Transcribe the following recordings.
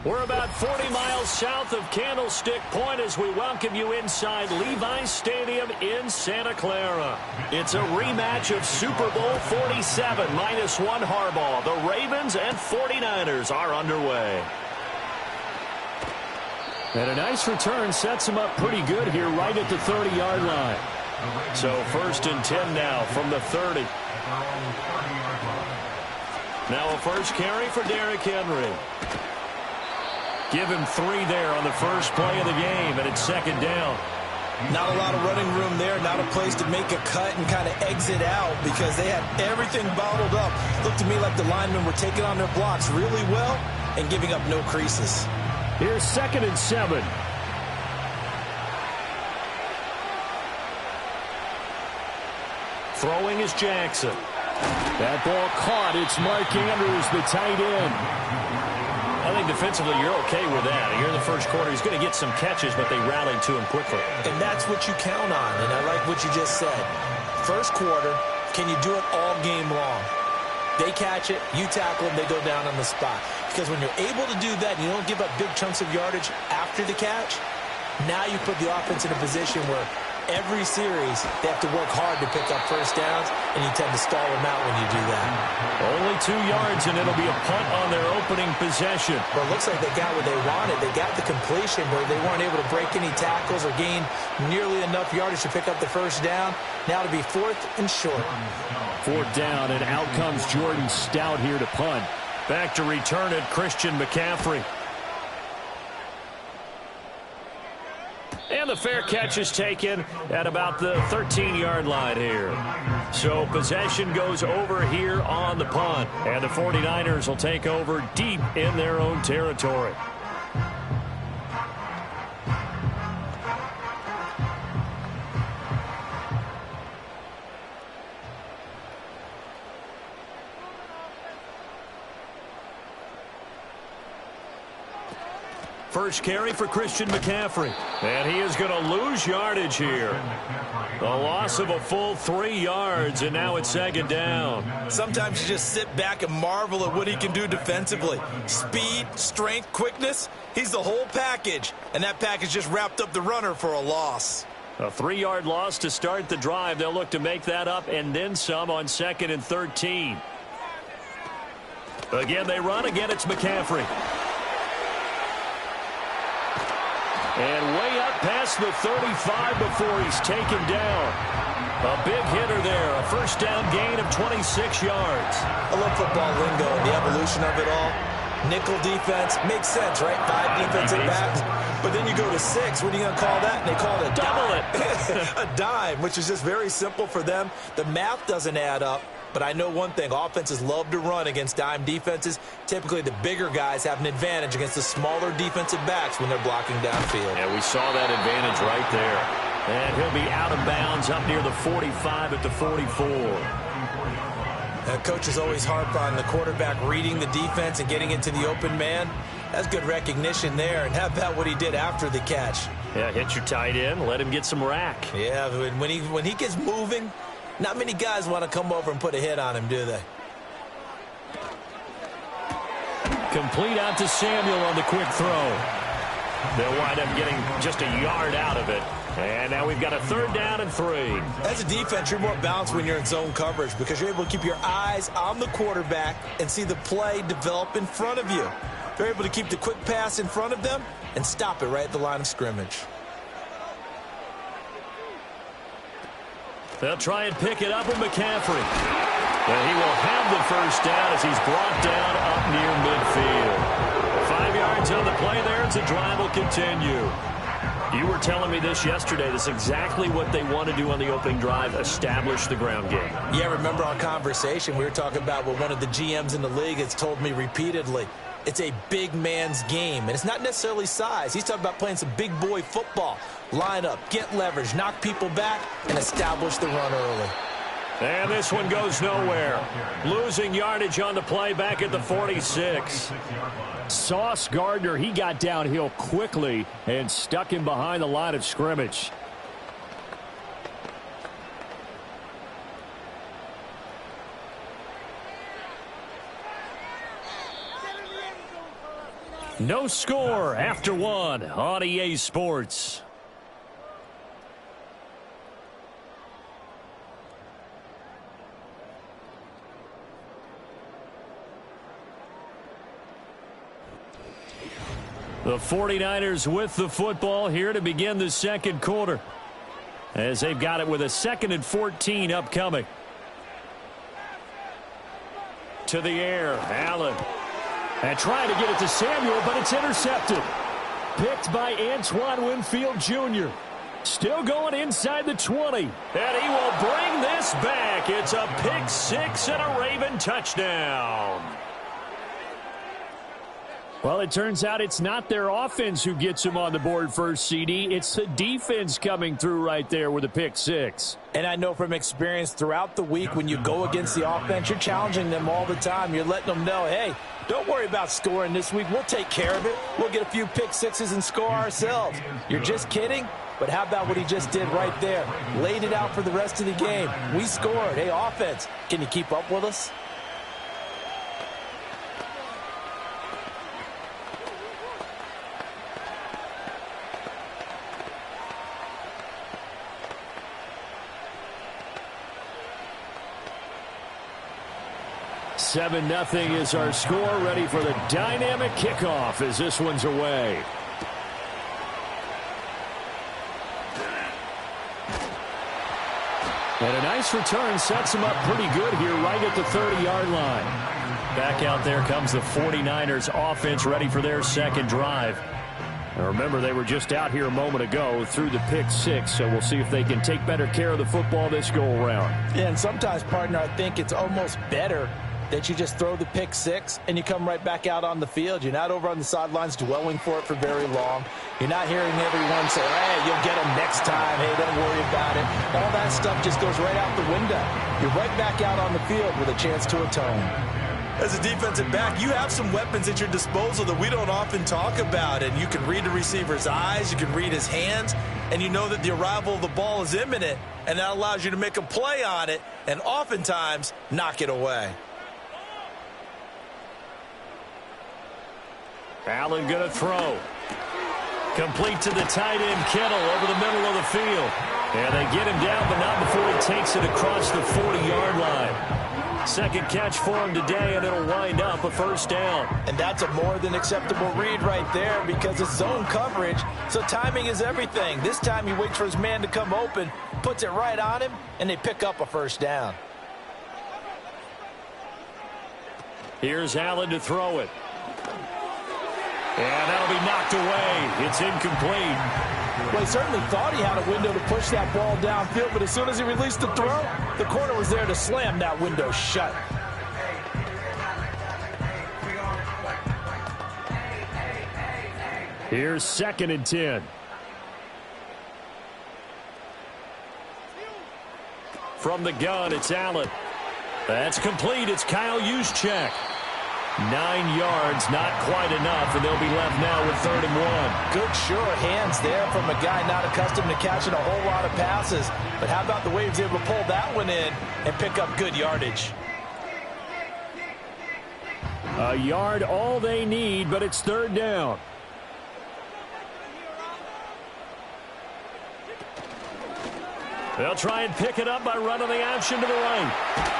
We're about 40 miles south of Candlestick Point as we welcome you inside Levi's Stadium in Santa Clara. It's a rematch of Super Bowl 47 -1 Harbaugh. The Ravens and 49ers are underway. And a nice return sets him up pretty good here right at the 30-yard line. So 1st and 10 now from the 30. Now a first carry for Derrick Henry. Give him 3 there on the first play of the game, and it's 2nd down. Not a lot of running room there, not a place to make a cut and kind of exit out because they had everything bottled up. Looked to me like the linemen were taking on their blocks really well and giving up no creases. Here's 2nd and 7. Throwing is Jackson. That ball caught. It's Mark Andrews, the tight end. I think defensively you're okay with that. Here in the first quarter, he's going to get some catches, but they rallied to him quickly. And that's what you count on, and I like what you just said. First quarter, can you do it all game long? They catch it, you tackle them, they go down on the spot. Because when you're able to do that and you don't give up big chunks of yardage after the catch, now you put the offense in a position where every series they have to work hard to pick up first downs, and you tend to stall them out when you do that. Only 2 yards, and it'll be a punt on their opening possession. But it looks like they got what they wanted. They got the completion, but they weren't able to break any tackles or gain nearly enough yardage to pick up the first down. Now to be 4th and short. 4th down, and out comes Jordan Stout here to punt. Back to return it, Christian McCaffrey. And the fair catch is taken at about the 13-yard line here. So possession goes over here on the punt. And the 49ers will take over deep in their own territory. First carry for Christian McCaffrey. And he is going to lose yardage here. A loss of a full 3 yards, and now it's 2nd down. Sometimes you just sit back and marvel at what he can do defensively. Speed, strength, quickness, he's the whole package. And that package just wrapped up the runner for a loss. A 3-yard loss to start the drive. They'll look to make that up and then some on 2nd and 13. Again, they run. Again, it's McCaffrey. And way up past the 35 before he's taken down. A big hitter there. A first down gain of 26 yards. I love football lingo and the evolution of it all. Nickel defense makes sense, right? 5 defensive backs. But then you go to 6. What are you going to call that? And they call it a dime. A dime, which is just very simple for them. The math doesn't add up. But I know one thing, offenses love to run against dime defenses. Typically, the bigger guys have an advantage against the smaller defensive backs when they're blocking downfield. Yeah, we saw that advantage right there. And he'll be out of bounds up near the 45 at the 44. Coaches always harp on the quarterback reading the defense and getting into the open man. That's good recognition there. And how about what he did after the catch? Yeah, hit your tight end, let him get some rack. Yeah, when he gets moving, not many guys want to come over and put a hit on him, do they? Complete out to Samuel on the quick throw. They'll wind up getting just a yard out of it. And now we've got a 3rd down and 3. As a defense, you're more balanced when you're in zone coverage because you're able to keep your eyes on the quarterback and see the play develop in front of you. They're able to keep the quick pass in front of them and stop it right at the line of scrimmage. They'll try and pick it up with McCaffrey. And he will have the first down as he's brought down up near midfield. 5 yards on the play there as the drive will continue. You were telling me this yesterday. This is exactly what they want to do on the opening drive, establish the ground game. Yeah, remember our conversation. We were talking about what one of the GMs in the league has told me repeatedly. It's a big man's game, and it's not necessarily size. He's talking about playing some big boy football. Line up, get leverage, knock people back, and establish the run early. And this one goes nowhere. Losing yardage on the play back at the 46. Sauce Gardner, he got downhill quickly and stuck him behind the line of scrimmage. No score after one on EA Sports. The 49ers with the football here to begin the second quarter, as they've got it with a 2nd and 14 upcoming. To the air, Allen. And trying to get it to Samuel, but it's intercepted. Picked by Antoine Winfield Jr. Still going inside the 20. And he will bring this back. It's a pick six and a Raven touchdown. Well, it turns out it's not their offense who gets them on the board first, CD. It's the defense coming through right there with a pick six. And I know from experience throughout the week, when you go against the offense, you're challenging them all the time. You're letting them know, hey, don't worry about scoring this week. We'll take care of it. We'll get a few pick sixes and score ourselves. You're just kidding? But how about what he just did right there? Laid it out for the rest of the game. We scored. Hey, offense, can you keep up with us? Seven 0 is our score. Ready for the dynamic kickoff as this one's away. And a nice return sets him up pretty good here right at the 30-yard line. Back out there comes the 49ers offense ready for their second drive. Now remember, they were just out here a moment ago through the pick six, so we'll see if they can take better care of the football this go-around. Yeah, and sometimes, partner, I think it's almost better that you just throw the pick six and you come right back out on the field. You're not over on the sidelines dwelling for it for very long. You're not hearing everyone say, hey, you'll get them next time. Hey, don't worry about it. All that stuff just goes right out the window. You're right back out on the field with a chance to atone. As a defensive back, you have some weapons at your disposal that we don't often talk about. And you can read the receiver's eyes, you can read his hands, and you know that the arrival of the ball is imminent, and that allows you to make a play on it and oftentimes knock it away. Allen going to throw. Complete to the tight end, Kittle, over the middle of the field. And they get him down, but not before he takes it across the 40-yard line. Second catch for him today, and it'll wind up a first down. And that's a more than acceptable read right there because it's zone coverage, so timing is everything. This time he waits for his man to come open, puts it right on him, and they pick up a first down. Here's Allen to throw it. And that'll be knocked away. It's incomplete. Well, he certainly thought he had a window to push that ball downfield, but as soon as he released the throw, the corner was there to slam that window shut. Here's 2nd and 10. From the gun, it's Allen. That's complete. It's Kyle Juszczyk. 9 yards, not quite enough, and they'll be left now with 3rd and 1. Good sure hands there from a guy not accustomed to catching a whole lot of passes. But how about the way he was able to pull that one in and pick up good yardage? A yard all they need, but it's 3rd down. They'll try and pick it up by running the option to the right.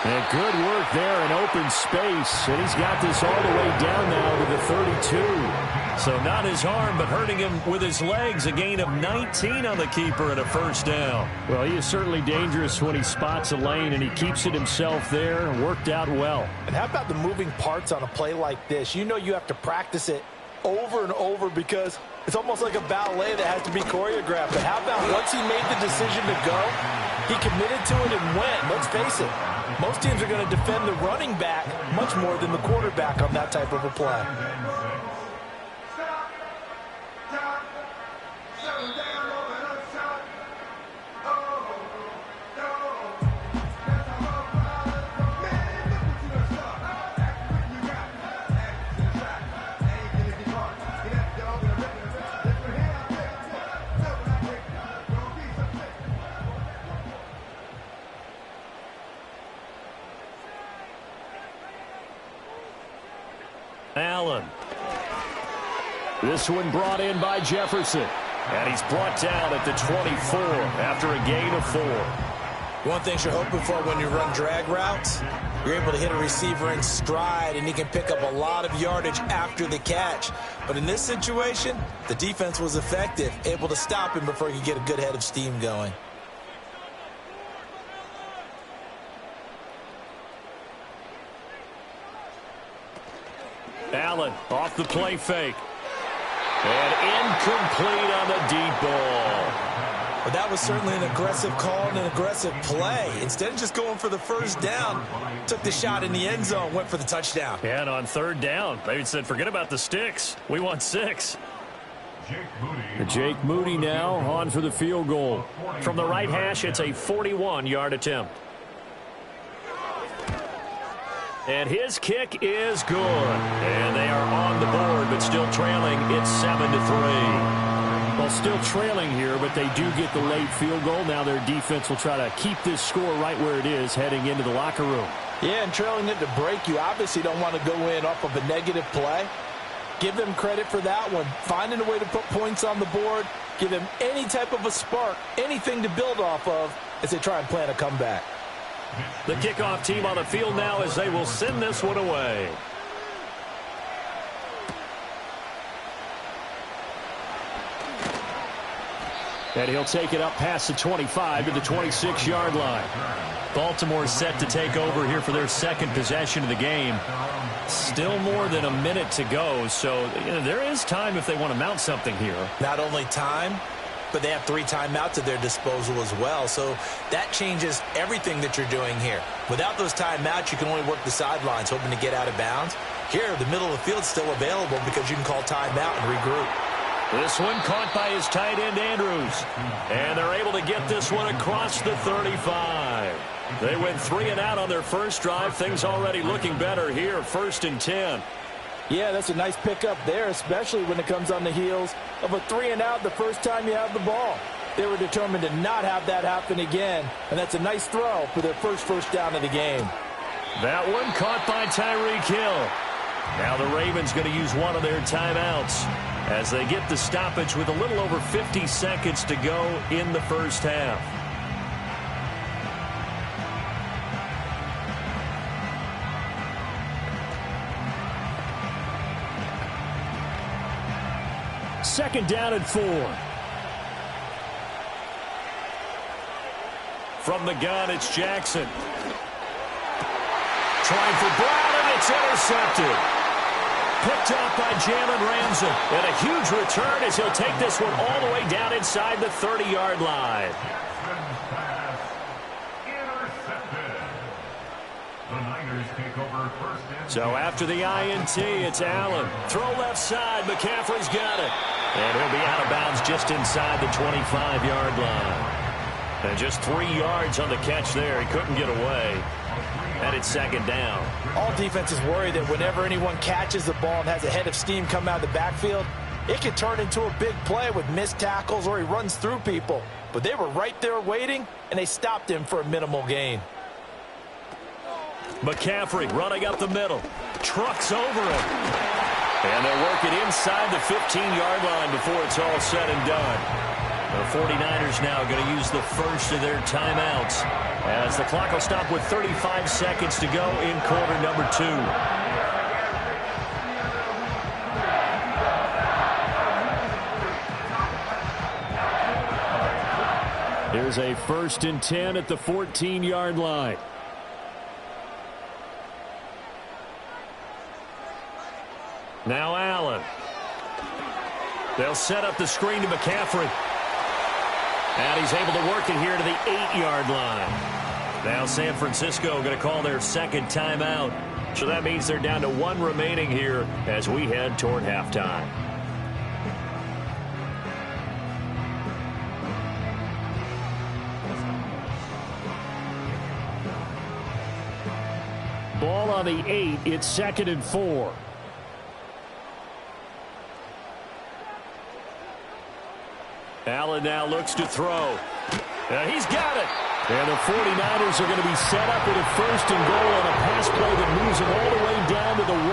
And good work there in open space. And he's got this all the way down now to the 32. So not his arm, but hurting him with his legs. A gain of 19 on the keeper and a first down. Well, he is certainly dangerous when he spots a lane, and he keeps it himself there. Worked out well. And how about the moving parts on a play like this? You know you have to practice it over and over because it's almost like a ballet that has to be choreographed. But how about once he made the decision to go, he committed to it and went. Let's face it, most teams are going to defend the running back much more than the quarterback on that type of a play. Allen. This one brought in by Jefferson. And he's brought down at the 24 after a gain of 4. One thing you're hoping for when you run drag routes, you're able to hit a receiver in stride, and he can pick up a lot of yardage after the catch. But in this situation, the defense was effective, able to stop him before he could get a good head of steam going. Allen off the play fake. And incomplete on the deep ball. But that was certainly an aggressive call and an aggressive play. Instead of just going for the first down, took the shot in the end zone, went for the touchdown. And on third down, they said, forget about the sticks. We want 6. Jake Moody now on for the field goal. From the right hash, it's a 41-yard attempt. And his kick is good. And they are on the board, but still trailing. It's 7-3. Well, still trailing here, but they do get the late field goal. Now their defense will try to keep this score right where it is heading into the locker room. Yeah, and trailing it to break, you obviously don't want to go in off of a negative play. Give them credit for that one. Finding a way to put points on the board. Give them any type of a spark, anything to build off of as they try and plan a comeback. The kickoff team on the field now as they will send this one away. And he'll take it up past the 25 to the 26-yard line. Baltimore set to take over here for their second possession of the game. Still more than a minute to go, so there is time if they want to mount something here. Not only time, but they have 3 timeouts at their disposal as well. So that changes everything that you're doing here. Without those timeouts, you can only work the sidelines, hoping to get out of bounds. Here, the middle of the field is still available because you can call timeout and regroup. This one caught by his tight end, Andrews. And they're able to get this one across the 35. They went 3 and out on their first drive. Things already looking better here, 1st and 10. Yeah, that's a nice pickup there, especially when it comes on the heels of a 3 and out the first time you have the ball. They were determined to not have that happen again, and that's a nice throw for their first down of the game. That one caught by Tyreek Hill. Now the Ravens going to use one of their timeouts as they get the stoppage with a little over 50 seconds to go in the first half. Second down and 4. From the gun, it's Jackson. Trying for Brown, and it's intercepted. Picked up by Jalen Ramsey. And a huge return as he'll take this one all the way down inside the 30-yard line. So after the INT, it's Allen. Throw left side. McCaffrey's got it. And he'll be out of bounds just inside the 25-yard line. And just 3 yards on the catch there. He couldn't get away. And it's second down. All defenses worry that whenever anyone catches the ball and has a head of steam come out of the backfield, it can turn into a big play with missed tackles or he runs through people. But they were right there waiting, and they stopped him for a minimal gain. McCaffrey running up the middle. Trucks over him. And they'll work it inside the 15-yard line before it's all said and done. The 49ers now going to use the first of their timeouts as the clock will stop with 35 seconds to go in quarter number 2. Here's a 1st and 10 at the 14-yard line. Now Allen. They'll set up the screen to McCaffrey. And he's able to work it here to the 8-yard line. Now San Francisco going to call their second timeout. So that means they're down to 1 remaining here as we head toward halftime. Ball on the 8. It's 2nd and 4. Allen now looks to throw. He's got it. And the 49ers are going to be set up with a 1st and goal on a pass play that moves them all the way down to the 1.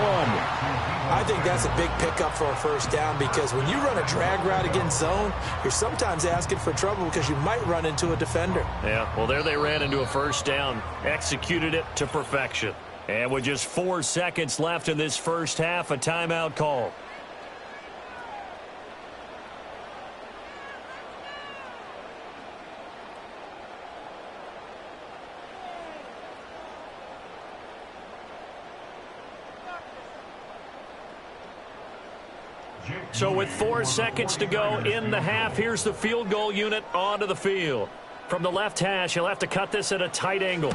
I think that's a big pickup for a 1st down because when you run a drag route against zone, you're sometimes asking for trouble because you might run into a defender. Yeah, well, there they ran into a 1st down, executed it to perfection. And with just 4 seconds left in this 1st half, a timeout call. So with 4 seconds to go in the half, here's the field goal unit onto the field. From the left hash, he'll have to cut this at a tight angle.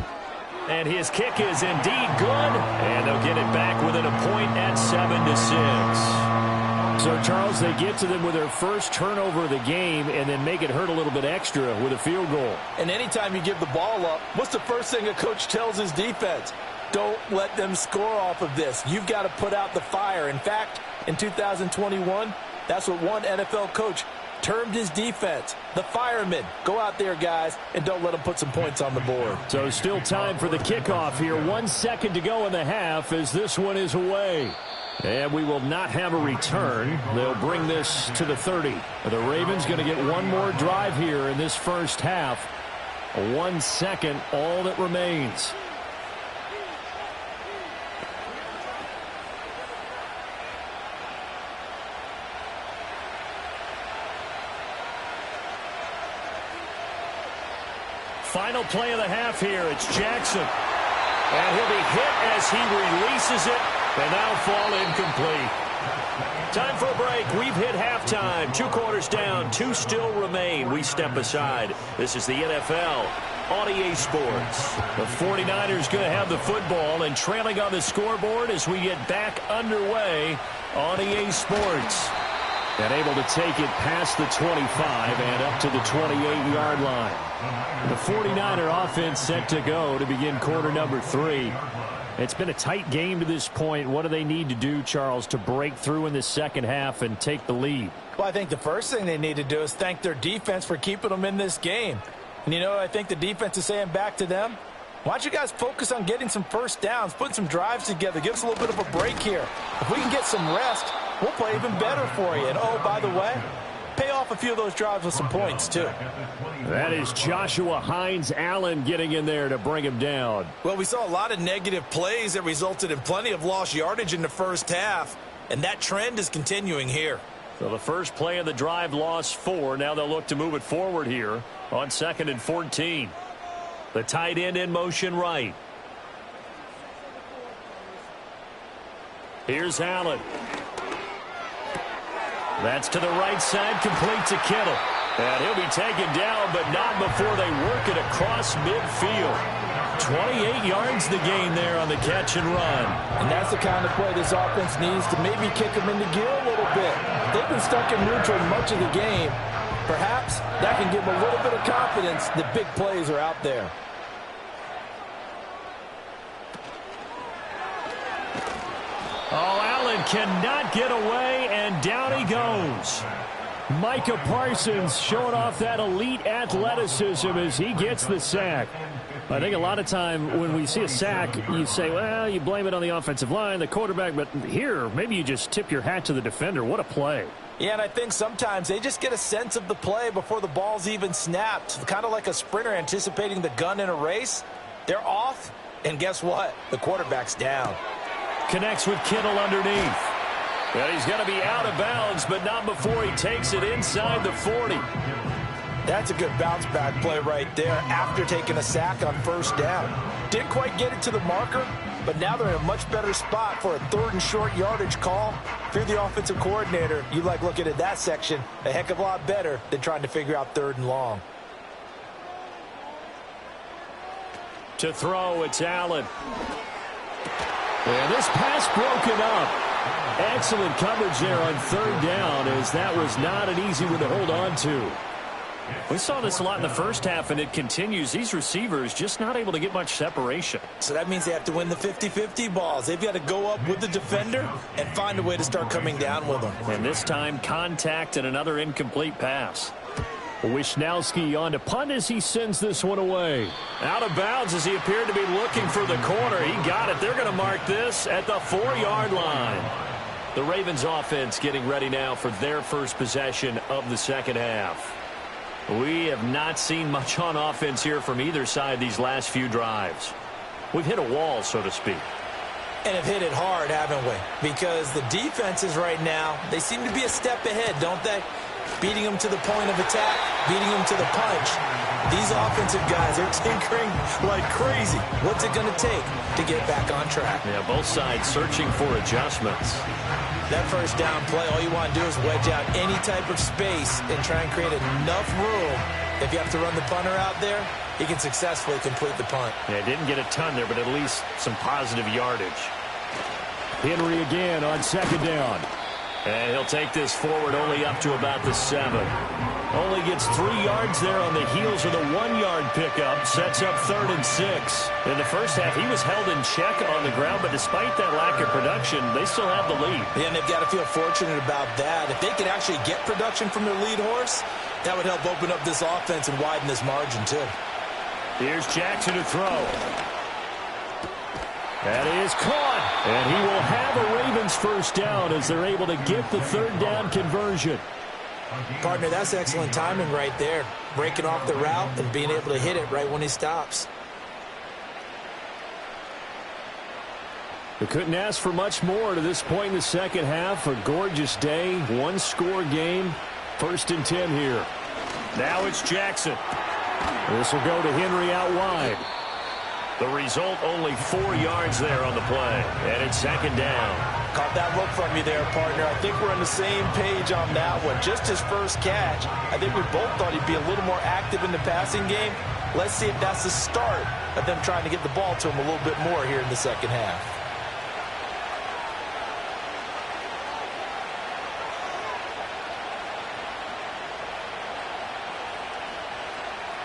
And his kick is indeed good. And they'll get it back within a point at 7-6. So, Charles, they get to them with their first turnover of the game and then make it hurt a little bit extra with a field goal. And anytime you give the ball up, what's the first thing a coach tells his defense? Don't let them score off of this. You've got to put out the fire. In fact, in 2021, that's what one NFL coach termed his defense, the firemen. Go out there, guys, and don't let them put some points on the board. So still time for the kickoff here. 1 second to go in the half as this one is away. And we will not have a return. They'll bring this to the 30. The Ravens going to get one more drive here in this 1st half. 1 second, all that remains. Final play of the half here. It's Jackson. And he'll be hit as he releases it. And now fall incomplete. Time for a break. We've hit halftime. 2 quarters down. 2 still remain. We step aside. This is the NFL on EA Sports. The 49ers going to have the football and trailing on the scoreboard as we get back underway on EA Sports. And able to take it past the 25 and up to the 28-yard line. The 49er offense set to go to begin quarter number 3. It's been a tight game to this point. What do they need to do, Charles, to break through in the 2nd half and take the lead? Well, I think the first thing they need to do is thank their defense for keeping them in this game. And, you know, I think the defense is saying back to them, why don't you guys focus on getting some 1st downs, putting some drives together, give us a little bit of a break here. If we can get some rest, we'll play even better for you. And, oh, by the way, pay off a few of those drives with some points, too. That is Joshua Hines-Allen getting in there to bring him down. Well, we saw a lot of negative plays that resulted in plenty of lost yardage in the 1st half, and that trend is continuing here. So the first play of the drive lost 4. Now they'll look to move it forward here on 2nd and 14. The tight end in motion right. Here's Allen. That's to the right side, complete to Kittle. And he'll be taken down, but not before they work it across midfield. 28 yards the gain there on the catch and run. And that's the kind of play this offense needs to maybe kick them into gear a little bit. They've been stuck in neutral much of the game. Perhaps that can give them a little bit of confidence that big plays are out there. Oh, Allen cannot get away, and down he goes. Micah Parsons showing off that elite athleticism as he gets the sack. I think a lot of time when we see a sack, you say, well, you blame it on the offensive line, the quarterback, but here, maybe you just tip your hat to the defender. What a play. Yeah, and I think sometimes they just get a sense of the play before the ball's even snapped. Kind of like a sprinter anticipating the gun in a race. They're off, and guess what? The quarterback's down. Connects with Kittle underneath. And he's going to be out of bounds, but not before he takes it inside the 40. That's a good bounce-back play right there after taking a sack on 1st down. Didn't quite get it to the marker, but now they're in a much better spot for a 3rd and short yardage call. If you're the offensive coordinator, you like looking at that section a heck of a lot better than trying to figure out 3rd and long. To throw, it's Allen. And this pass broken up. Excellent coverage there on 3rd down, as that was not an easy one to hold on to. We saw this a lot in the 1st half, and it continues. These receivers just not able to get much separation. So that means they have to win the 50-50 balls. They've got to go up with the defender and find a way to start coming down with them. And this time, contact and another incomplete pass. Wisnowski on to punt as he sends this one away. Out of bounds as he appeared to be looking for the corner. He got it. They're going to mark this at the 4-yard line. The Ravens offense getting ready now for their first possession of the second half. We have not seen much on offense here from either side these last few drives. We've hit a wall, so to speak. And have hit it hard, haven't we? Because the defenses right now, they seem to be a step ahead, don't they? Beating them to the point of attack, beating them to the punch. These offensive guys are tinkering like crazy. What's it going to take to get back on track? Yeah, both sides searching for adjustments. That first down play, all you want to do is wedge out any type of space and try and create enough room. If you have to run the punter out there, he can successfully complete the punt. Yeah, didn't get a ton there, but at least some positive yardage. Henry again on second down. And he'll take this forward only up to about the 7. Only gets 3 yards there on the heels of the 1-yard pickup. Sets up 3rd and 6. In the first half, he was held in check on the ground, but despite that lack of production, they still have the lead. Yeah, and they've got to feel fortunate about that. If they could actually get production from their lead horse, that would help open up this offense and widen this margin, too. Here's Jackson to throw. That is caught. And he will have a Ravens first down as they're able to get the 3rd down conversion. Partner, that's excellent timing right there. Breaking off the route and being able to hit it right when he stops. We couldn't ask for much more to this point in the second half. A gorgeous day, 1-score game. 1st and 10 here. Now it's Jackson. This will go to Henry out wide. The result, only 4 yards there on the play. And it's 2nd down. Caught that look from you there, partner. I think we're on the same page on that one. Just his first catch. I think we both thought he'd be a little more active in the passing game. Let's see if that's the start of them trying to get the ball to him a little bit more here in the second half.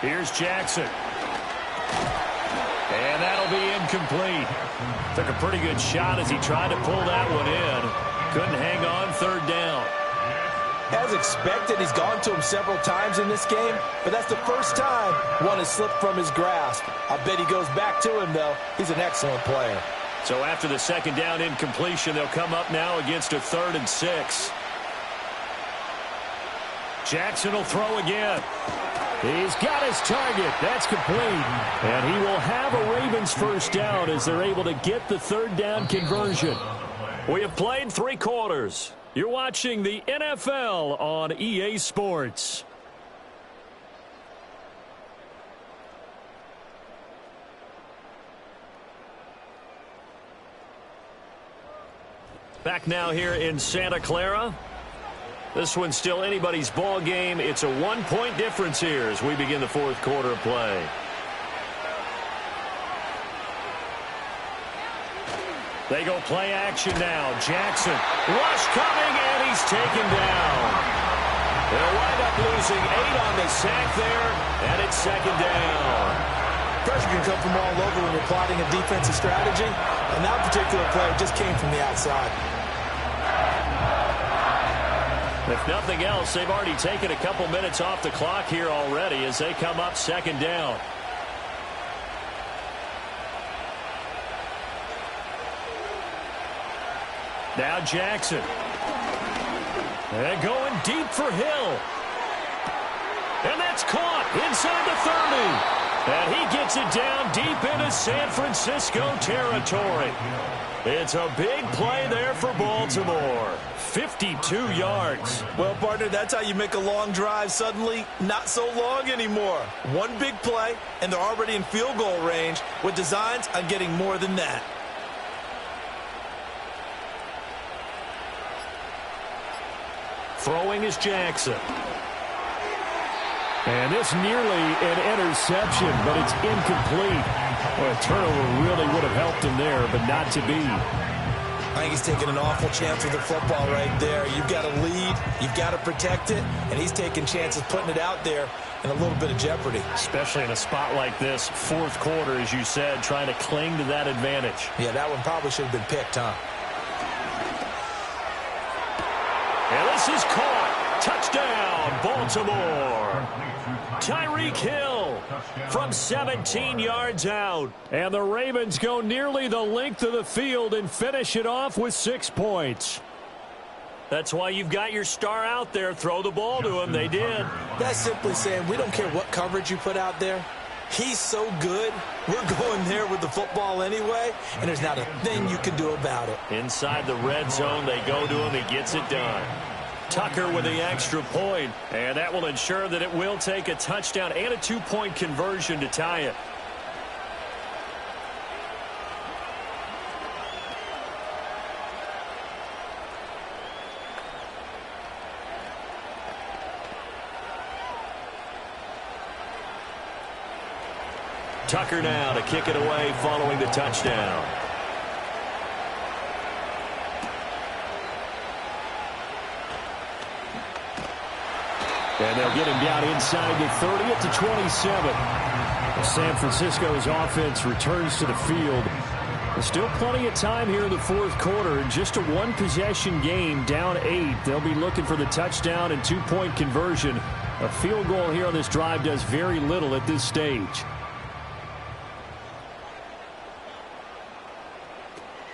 Here's Jackson. And that'll be incomplete. Took a pretty good shot as he tried to pull that one in. Couldn't hang on 3rd down. As expected, he's gone to him several times in this game, but that's the first time one has slipped from his grasp. I bet he goes back to him, though. He's an excellent player. So after the 2nd down incompletion, they'll come up now against a 3rd and 6. Jackson will throw again. He's got his target. That's complete. And he will have a Ravens first down as they're able to get the 3rd down conversion. We have played 3 quarters. You're watching the NFL on EA Sports. Back now here in Santa Clara. This one's still anybody's ball game. It's a 1-point difference here as we begin the 4th quarter of play. They go play action now. Jackson. Rush coming, and he's taken down. They'll wind up losing 8 on the sack there, and it's 2nd down. Pressure can come from all over when you're plotting a defensive strategy, and that particular play just came from the outside. If nothing else, they've already taken a couple minutes off the clock here already as they come up 2nd down. Now Jackson. And going deep for Hill. And that's caught inside the 30. And he gets it down deep into San Francisco territory. It's a big play there for Baltimore. 52 yards. Well, partner, that's how you make a long drive suddenly not so long anymore. One big play, and they're already in field goal range with designs on getting more than that. Throwing is Jackson. And this nearly an interception, but it's incomplete. Well, a turnover really would have helped him there, but not to be. I think he's taking an awful chance with the football right there. You've got to lead, you've got to protect it, and he's taking chances putting it out there in a little bit of jeopardy. Especially in a spot like this, 4th quarter, as you said, trying to cling to that advantage. Yeah, that one probably should have been picked, huh? And this is caught. Touchdown, Baltimore. Baltimore. Tyreek Hill from 17 yards out. And the Ravens go nearly the length of the field and finish it off with 6 points. That's why you've got your star out there. Throw the ball to him. They did. That's simply saying we don't care what coverage you put out there. He's so good, we're going there with the football anyway, and there's not a thing you can do about it. Inside the red zone, they go to him. He gets it done. Tucker with the extra point, and that will ensure that it will take a touchdown and a 2-point conversion to tie it. Tucker now to kick it away following the touchdown. And they'll get him down inside the 30 at the 27. San Francisco's offense returns to the field. There's still plenty of time here in the fourth quarter. In just a one-possession game, down 8. They'll be looking for the touchdown and 2-point conversion. A field goal here on this drive does very little at this stage.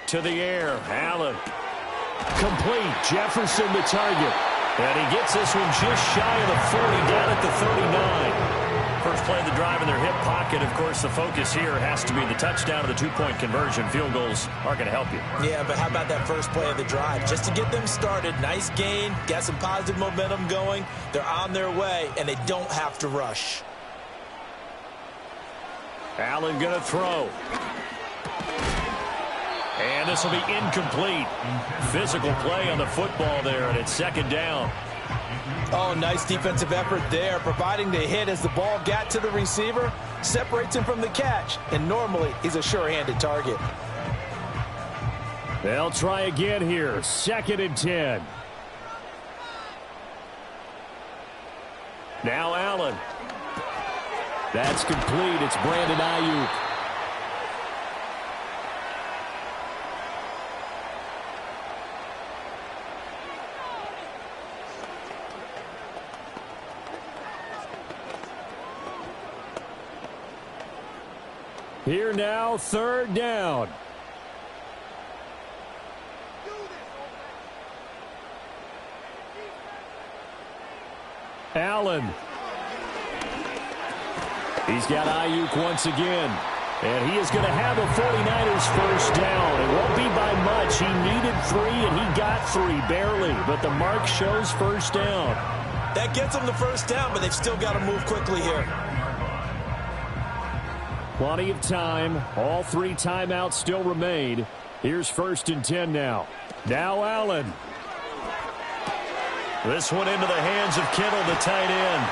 To the air, Allen. Complete, Jefferson the target. And he gets this one just shy of the 40, down at the 39. First play of the drive in their hip pocket. Of course, the focus here has to be the touchdown and the 2-point conversion. Field goals aren't going to help you. Yeah, but how about that first play of the drive? Just to get them started, nice gain, got some positive momentum going. They're on their way, and they don't have to rush. Allen going to throw. And this will be incomplete. Physical play on the football there, and it's second down. Oh, nice defensive effort there, providing the hit as the ball got to the receiver, separates him from the catch, and normally he's a sure-handed target. They'll try again here, 2nd and 10. Now Allen. That's complete. It's Brandon Ayuk. Here now, 3rd down. Allen. He's got Ayuk once again. And he is going to have a 49ers first down. It won't be by much. He needed 3, and he got 3, barely. But the mark shows first down. That gets them the first down, but they've still got to move quickly here. Plenty of time. All 3 timeouts still remain. Here's 1st and 10 now. Now Allen. This one into the hands of Kittle, the tight end.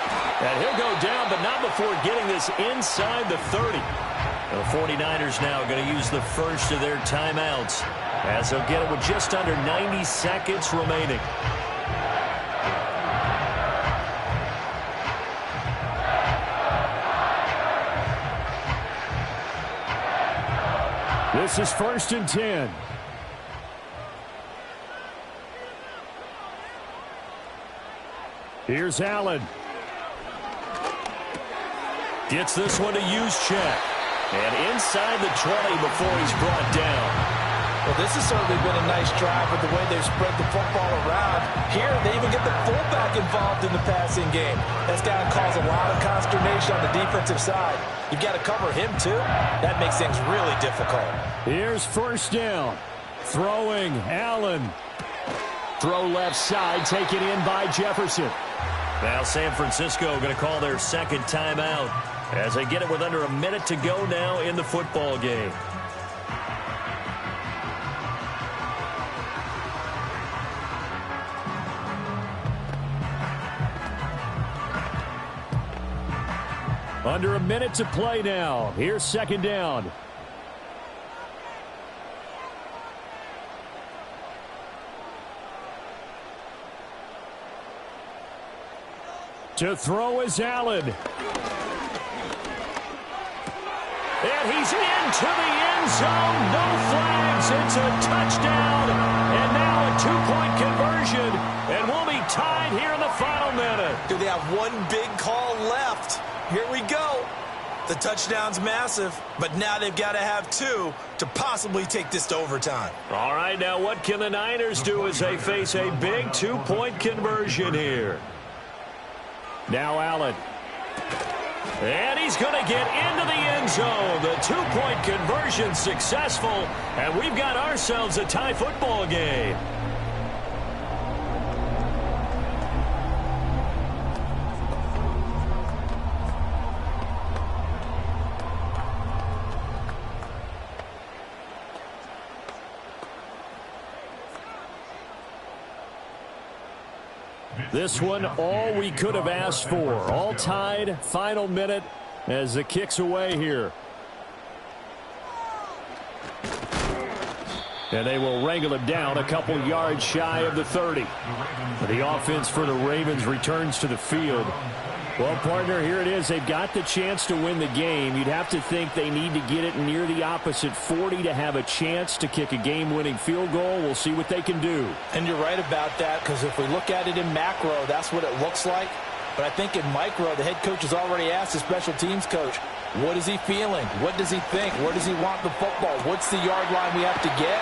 And he'll go down, but not before getting this inside the 30. The 49ers now going to use the first of their timeouts, as they'll get it with just under 90 seconds remaining. This is 1st and 10. Here's Allen. Gets this one to Juszczyk. And inside the 20 before he's brought down. Well, this has certainly been a nice drive with the way they've spread the football around. Here, they even get the fullback involved in the passing game. That's got to cause a lot of consternation on the defensive side. You've got to cover him, too. That makes things really difficult. Here's 1st down. Throwing, Allen. Throw left side, taken in by Jefferson. Now San Francisco going to call their 2nd timeout as they get it with under a minute to go now in the football game. Under a minute to play now. Here's 2nd down. To throw is Allen. And he's into the end zone. No flags. It's a touchdown. And now a two-point conversion. And we'll be tied here in the final minute. Do they have one big call left? Here we go. The touchdown's massive, but now they've got to have two to possibly take this to overtime. All right, now what can the Niners do as they face a big two-point conversion here? Now Allen. And he's going to get into the end zone. The two-point conversion successful, and we've got ourselves a tie football game. This one, all we could have asked for. All tied, final minute as the kick's away here. And they will wrangle him down a couple yards shy of the 30. The offense for the Ravens returns to the field. Well, partner, here it is. They've got the chance to win the game. You'd have to think they need to get it near the opposite 40 to have a chance to kick a game-winning field goal. We'll see what they can do. And you're right about that, because if we look at it in macro, that's what it looks like. But I think in micro, the head coach has already asked the special teams coach, what is he feeling? What does he think? Where does he want the football? What's the yard line we have to get?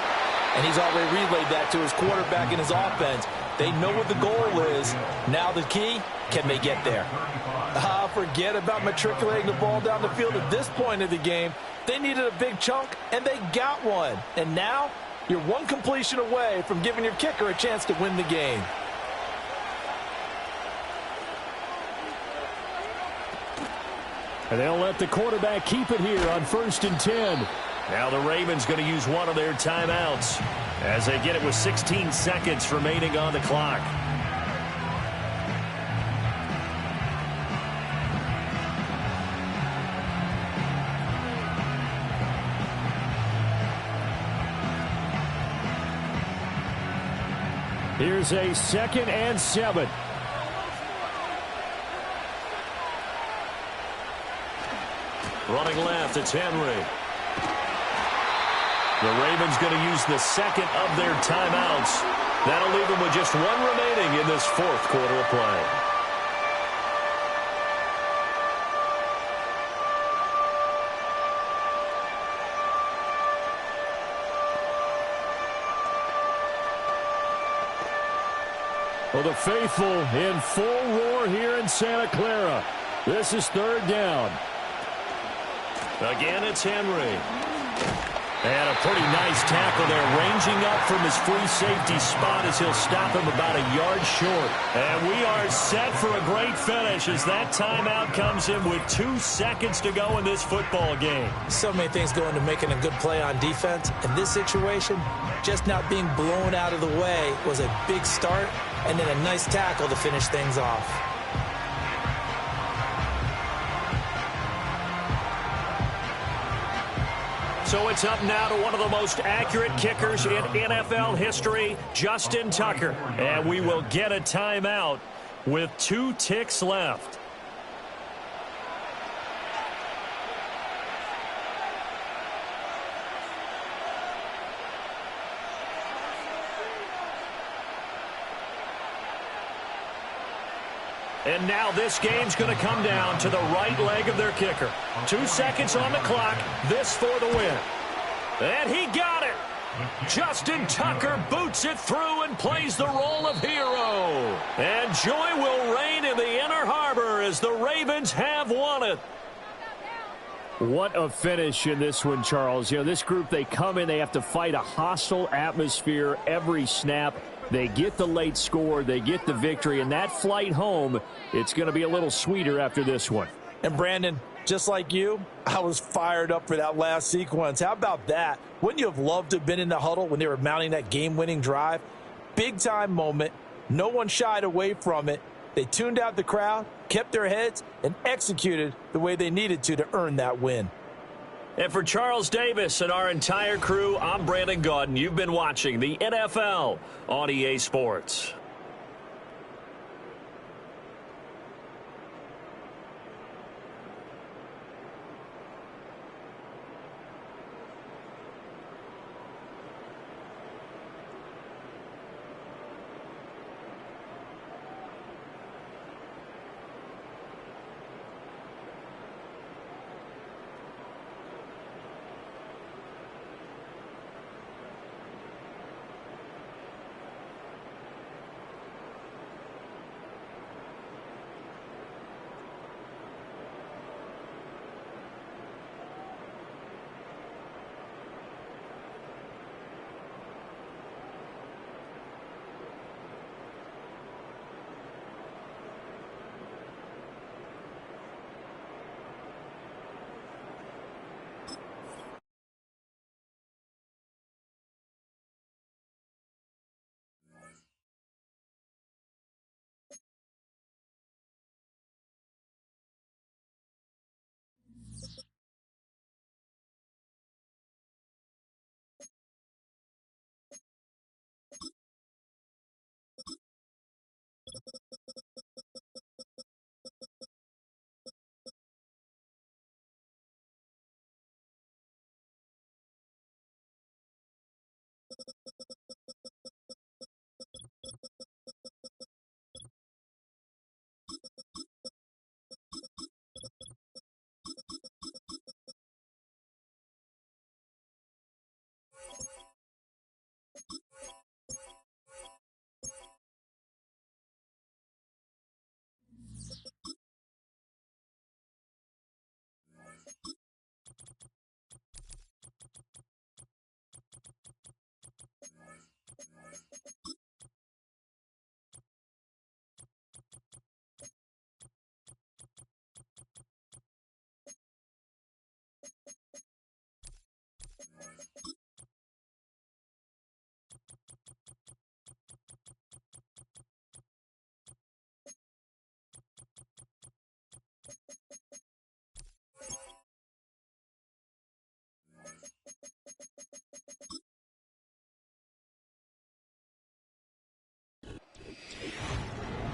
And he's already relayed that to his quarterback and his offense. They know what the goal is. Now the key, can they get there? Forget about matriculating the ball down the field at this point of the game. They needed a big chunk, and they got one. And now you're one completion away from giving your kicker a chance to win the game. And they'll let the quarterback keep it here on 1st and 10. Now the Ravens going to use one of their timeouts as they get it with 16 seconds remaining on the clock. Here's a 2nd and 7. Running left, it's Henry. The Ravens going to use the second of their timeouts. That'll leave them with just one remaining in this 4th quarter of play. Well, the faithful in full roar here in Santa Clara. This is 3rd down. Again, it's Henry. And a pretty nice tackle there, ranging up from his free safety spot as he'll stop him about a yard short. And we are set for a great finish as that timeout comes in with 2 seconds to go in this football game. So many things go into making a good play on defense. In this situation, just not being blown out of the way was a big start, and then a nice tackle to finish things off. So it's up now to one of the most accurate kickers in NFL history, Justin Tucker. And we will get a timeout with 2 ticks left. And now this game's going to come down to the right leg of their kicker. 2 seconds on the clock. This for the win. And he got it. Justin Tucker boots it through and plays the role of hero. And joy will reign in the Inner Harbor as the Ravens have won it. What a finish in this one, Charles. You know, this group, they come in, they have to fight a hostile atmosphere every snap. They get the late score, they get the victory, and that flight home, it's going to be a little sweeter after this one. And Brandon, just like you, I was fired up for that last sequence. How about that? Wouldn't you have loved to have been in the huddle when they were mounting that game-winning drive? Big-time moment. No one shied away from it. They tuned out the crowd, kept their heads, and executed the way they needed to earn that win. And for Charles Davis and our entire crew, I'm Brandon Gaudin. You've been watching the NFL on EA Sports.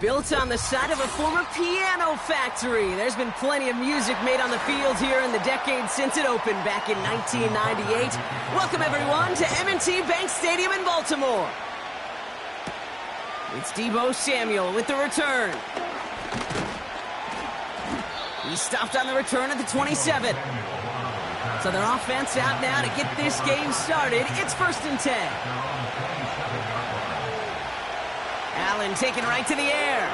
Built on the side of a former piano factory. There's been plenty of music made on the field here in the decade since it opened back in 1998. Welcome, everyone, to M&T Bank Stadium in Baltimore. It's Deebo Samuel with the return. He stopped on the return at the 27. So their offense out now to get this game started. It's 1st and 10. Allen taken right to the air.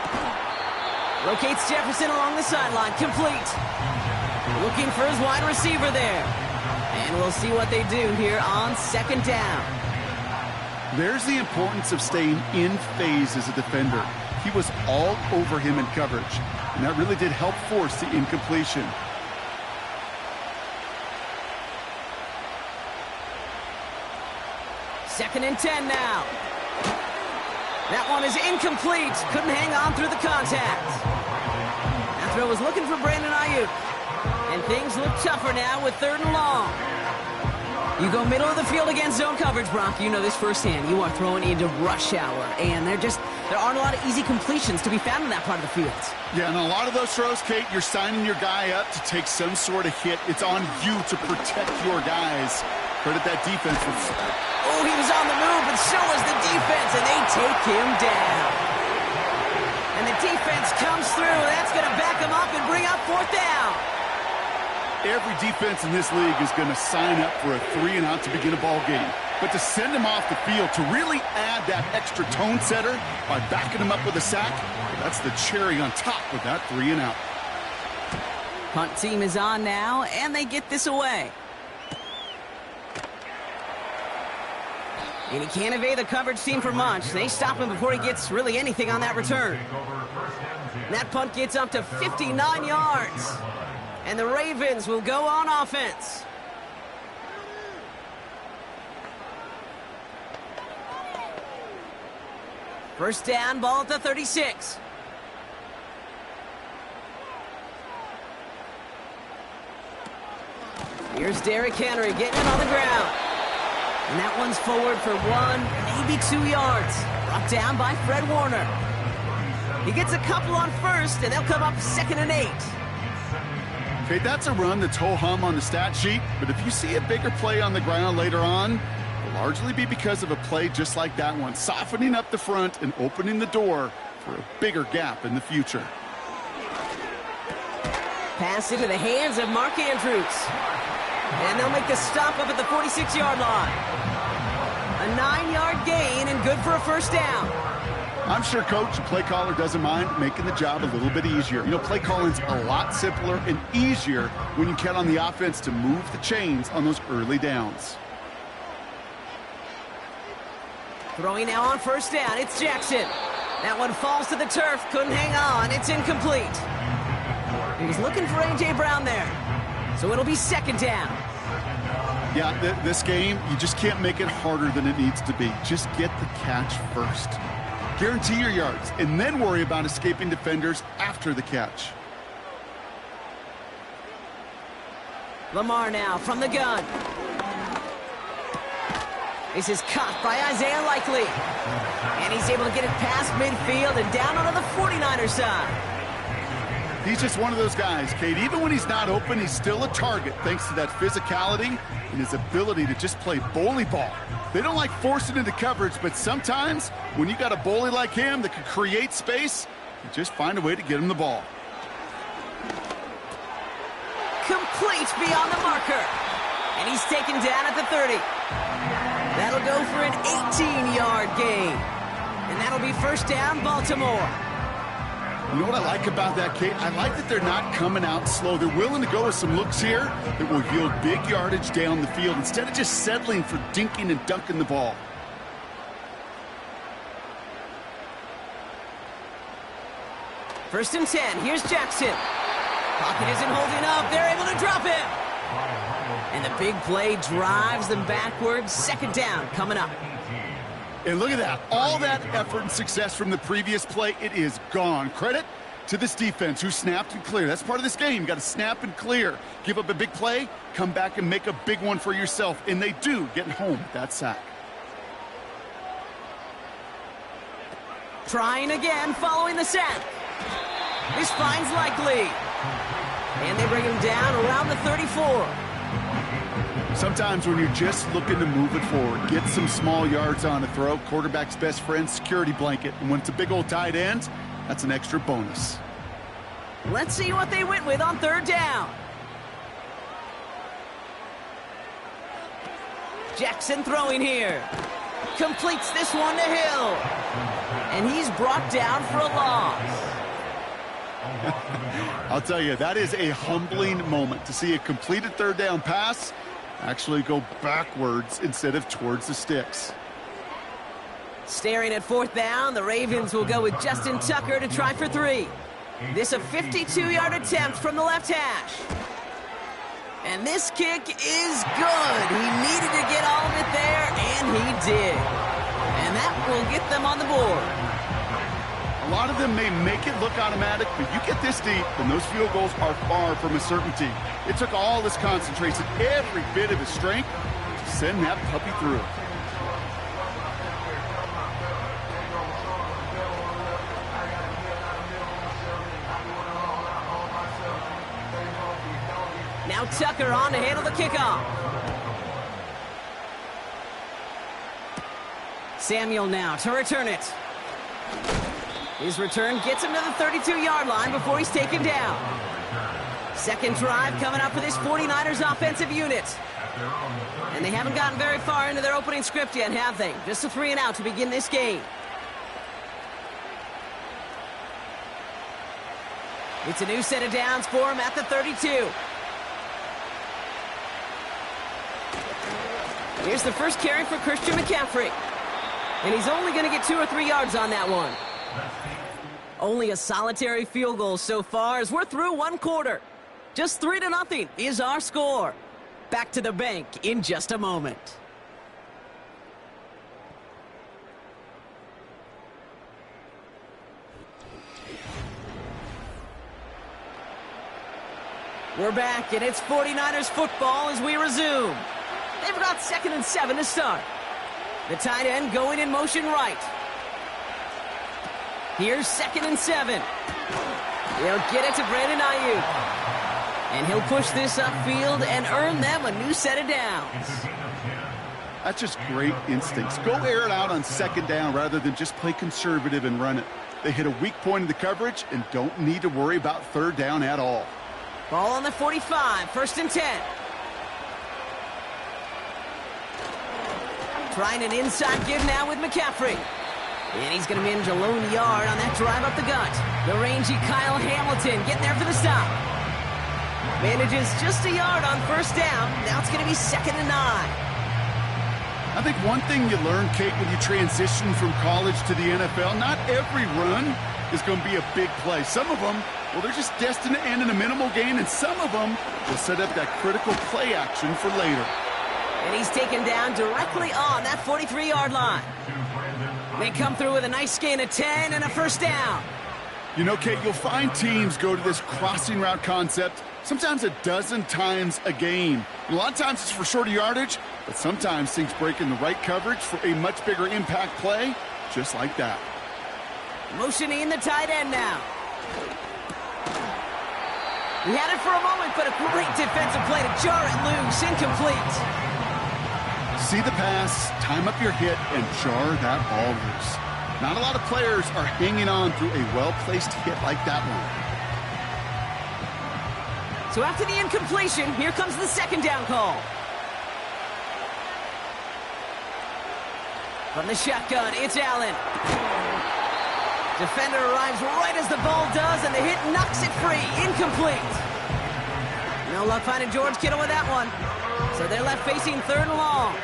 Locates Jefferson along the sideline. Complete. Looking for his wide receiver there. And we'll see what they do here on 2nd down. There's the importance of staying in phase as a defender. He was all over him in coverage, and that really did help force the incompletion. Second and 10 now. That one is incomplete. Couldn't hang on through the contact. That throw was looking for Brandon Ayuk. And things look tougher now with 3rd and long. You go middle of the field against zone coverage, Brock. You know this firsthand. You are throwing into rush hour. And there aren't a lot of easy completions to be found in that part of the field. Yeah, and a lot of those throws, Kate, you're signing your guy up to take some sort of hit. It's on you to protect your guys. Credit that defense. Oh, he was on the move, but so was the defense, and they take him down. And the defense comes through. That's going to back him up and bring up 4th down. Every defense in this league is going to sign up for a 3-and-out to begin a ball game. But to send him off the field, to really add that extra tone setter by backing him up with a sack, that's the cherry on top of that 3-and-out. Punt team is on now, and they get this away. And he can't evade the coverage team for much. They stop him before he gets really anything on that return. And that punt gets up to 59 yards. And the Ravens will go on offense. First down, ball at the 36. Here's Derrick Henry getting it on the ground. And that one's forward for 1, maybe 2 yards. Brought down by Fred Warner. He gets a couple on first, and they'll come up 2nd and 8. Okay, that's a run that's ho-hum on the stat sheet, but if you see a bigger play on the ground later on, it'll largely be because of a play just like that one, softening up the front and opening the door for a bigger gap in the future. Pass into the hands of Mark Andrews. And they'll make the stop up at the 46-yard line. A 9-yard gain and good for a 1st down. I'm sure coach and play caller doesn't mind making the job a little bit easier. You know, play calling's a lot simpler and easier when you count on the offense to move the chains on those early downs. Throwing now on 1st down, it's Jackson. That one falls to the turf, couldn't hang on, it's incomplete. He was looking for A.J. Brown there. So it'll be 2nd down. Yeah, this game, you just can't make it harder than it needs to be. Just get the catch first. Guarantee your yards, and then worry about escaping defenders after the catch. Lamar now from the gun. This is caught by Isaiah Likely. And he's able to get it past midfield and down onto the 49er side. He's just one of those guys, Kate. Even when he's not open, he's still a target thanks to that physicality and his ability to just play bully ball. They don't like forcing into coverage, but sometimes when you got a bully like him that can create space, you just find a way to get him the ball. Complete beyond the marker. And he's taken down at the 30. That'll go for an 18-yard gain. And that'll be 1st down, Baltimore. You know what I like about that, Kate? I like that they're not coming out slow. They're willing to go with some looks here that will yield big yardage down the field instead of just settling for dinking and dunking the ball. First and 10. Here's Jackson. Pocket isn't holding up. They're able to drop him. And the big play drives them backwards. 2nd down coming up. And look at that. All that effort and success from the previous play, it is gone. Credit to this defense who snapped and cleared. That's part of this game. You got to snap and clear. Give up a big play, come back and make a big one for yourself. And they do get home with that sack. Trying again following the sack. This finds likely. And they bring him down around the 34. Sometimes when you're just looking to move it forward, get some small yards on a throw, quarterback's best friend, security blanket. And when it's a big old tight end, that's an extra bonus. Let's see what they went with on third down. Jackson throwing here. Completes this one to Hill. And he's brought down for a loss. I'll tell you, that is a humbling moment to see a completed third down pass actually go backwards instead of towards the sticks. Staring at fourth down, the Ravens will go with Justin Tucker to try for 3. This a 52-yard attempt from the left hash. And this kick is good. He needed to get all of it there, and he did. And that will get them on the board. A lot of them may make it look automatic, but you get this deep, and those field goals are far from a certainty. It took all his concentration, every bit of his strength, to send that puppy through. Now Tucker on to handle the kickoff. Samuel now to return it. His return gets him to the 32-yard line before he's taken down. Second drive coming up for this 49ers offensive unit. And they haven't gotten very far into their opening script yet, have they? Just a 3-and-out to begin this game. It's a new set of downs for him at the 32. Here's the first carry for Christian McCaffrey. And he's only going to get 2 or 3 yards on that one. Only a solitary field goal so far as we're through one quarter. Just 3-0 is our score. Back to the bank in just a moment. We're back, and it's 49ers football as we resume. They've got 2nd and 7 to start. The tight end going in motion right. Here's 2nd and 7. He'll get it to Brandon Ayuk. And he'll push this upfield and earn them a new set of downs. That's just great instincts. Go air it out on 2nd down rather than just play conservative and run it. They hit a weak point in the coverage and don't need to worry about 3rd down at all. Ball on the 45, 1st and 10. Trying an inside give now with McCaffrey. And he's going to manage a lone yard on that drive up the gut. The rangy Kyle Hamilton getting there for the stop. Manages just a yard on 1st down. Now it's going to be 2nd and 9. I think one thing you learn, Kate, when you transition from college to the NFL, not every run is going to be a big play. Some of them, well, they're just destined to end in a minimal gain, and some of them will set up that critical play action for later. And he's taken down directly on that 43-yard line. They come through with a nice gain of 10 and a 1st down. You know, Kate, you'll find teams go to this crossing route concept sometimes a dozen times a game. And a lot of times it's for shorter yardage, but sometimes things break in the right coverage for a much bigger impact play, just like that. Motioning the tight end now. He had it for a moment, but a great defensive play to jar it loose, incomplete. See the pass, time up your hit, and jar that ball loose. Not a lot of players are hanging on through a well-placed hit like that one. So after the incompletion, here comes the 2nd down call. From the shotgun, it's Allen. Defender arrives right as the ball does, and the hit knocks it free. Incomplete. No luck finding George Kittle with that one. So they're left facing 3rd and long.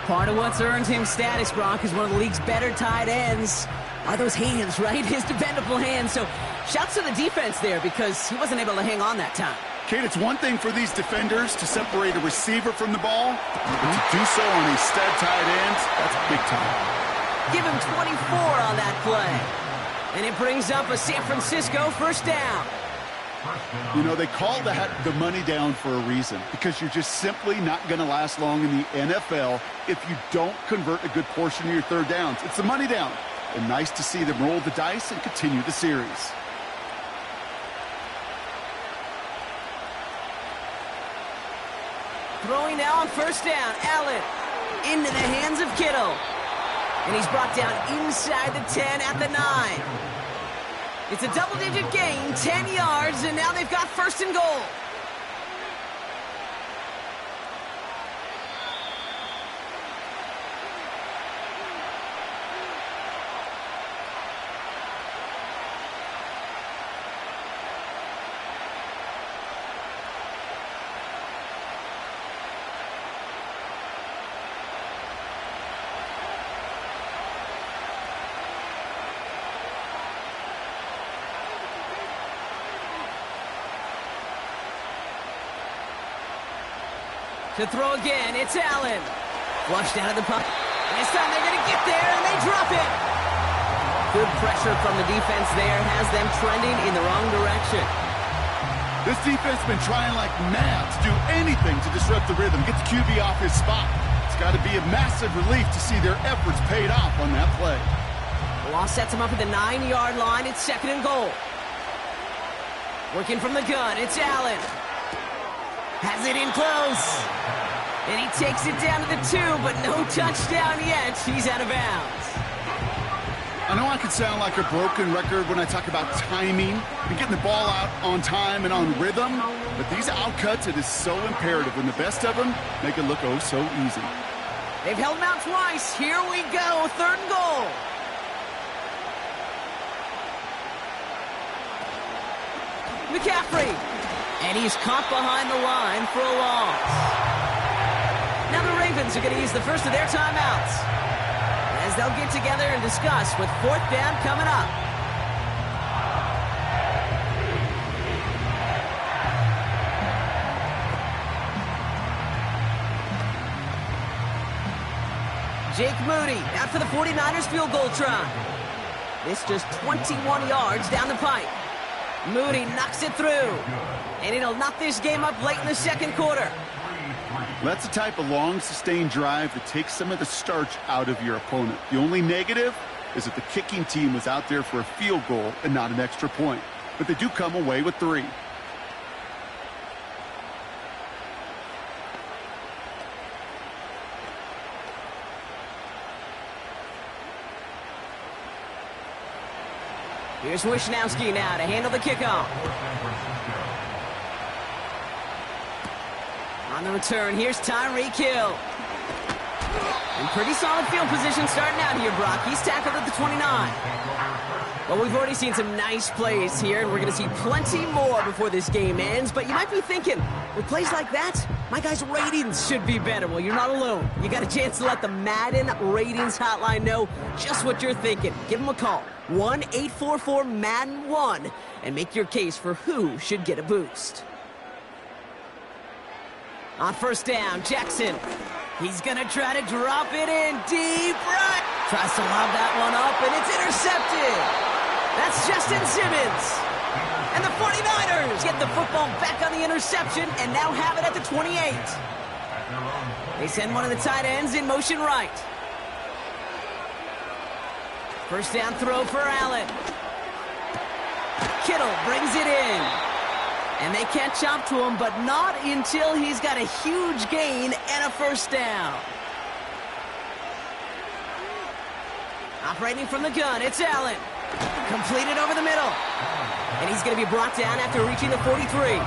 Part of what's earned him status, Brock, is one of the league's better tight ends. Are those hands, right? His dependable hands. So shouts to the defense there because he wasn't able to hang on that time. Kate, it's one thing for these defenders to separate a receiver from the ball, but to do so on a stud tight end, that's big time. Give him 24 on that play. And it brings up a San Francisco 1st down. You know, they call that the money down for a reason, because you're just simply not going to last long in the NFL if you don't convert a good portion of your 3rd downs. It's the money down. And nice to see them roll the dice and continue the series. Throwing now on first down. Allen into the hands of Kittle. And he's brought down inside the 10 at the 9. It's a double-digit gain, 10 yards, and now they've got first and goal. To throw again, it's Allen. Flushed out of the puck. This time they're going to get there, and they drop it. Good pressure from the defense there has them trending in the wrong direction. This defense has been trying like mad to do anything to disrupt the rhythm, get the QB off his spot. It's got to be a massive relief to see their efforts paid off on that play. The loss sets him up at the 9-yard line. It's second and goal. Working from the gun, it's Allen. Has it in close. And he takes it down to the 2, but no touchdown yet. He's out of bounds. I know I could sound like a broken record when I talk about timing and getting the ball out on time and on rhythm, but these outcuts, it is so imperative when the best of them make it look oh so easy. They've held him out twice. Here we go, third and goal. McCaffrey. And he's caught behind the line for a loss. Now the Ravens are going to use the first of their timeouts as they'll get together and discuss with fourth down coming up. Jake Moody out for the 49ers field goal try. This just 21 yards down the pipe. Moody knocks it through, and it'll knock this game up late in the second quarter. That's the type of long, sustained drive that takes some of the starch out of your opponent. The only negative is that the kicking team was out there for a field goal and not an extra point. But they do come away with 3. Here's Wishnowski now to handle the kickoff. On the return, here's Tyreek Hill. And pretty solid field position starting out here, Brock. He's tackled at the 29. Well, we've already seen some nice plays here, and we're going to see plenty more before this game ends. But you might be thinking, with plays like that, my guys' ratings should be better. Well, you're not alone. You got a chance to let the Madden ratings hotline know just what you're thinking. Give them a call, 1-844-MADDEN-1, and make your case for who should get a boost. On first down, Jackson. He's going to try to drop it in deep right. Tries to lob that one up, and it's intercepted. That's Justin Simmons. And the 49ers get the football back on the interception and now have it at the 28. They send one of the tight ends in motion right. First down throw for Allen. Kittle brings it in. And they catch up to him, but not until he's got a huge gain and a first down. Operating from the gun, it's Allen. Completed over the middle. And he's going to be brought down after reaching the 43.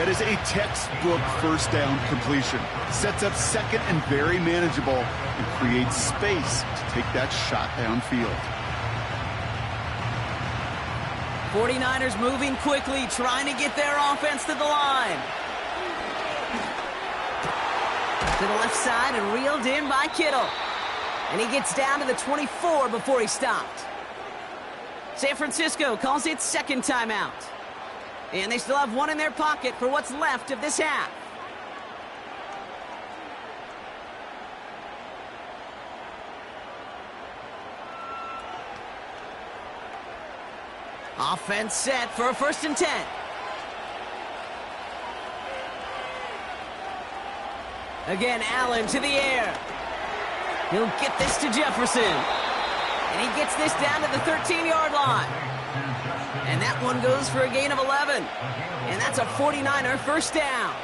That is a textbook first down completion. Sets up second and very manageable and creates space to take that shot downfield. 49ers moving quickly, trying to get their offense to the line. To the left side and reeled in by Kittle. And he gets down to the 24 before he stopped. San Francisco calls it second timeout. And they still have one in their pocket for what's left of this half. Offense set for a 1st and 10. Again, Allen to the air. He'll get this to Jefferson. And he gets this down to the 13-yard line. And that one goes for a gain of 11. And that's a 49er first down.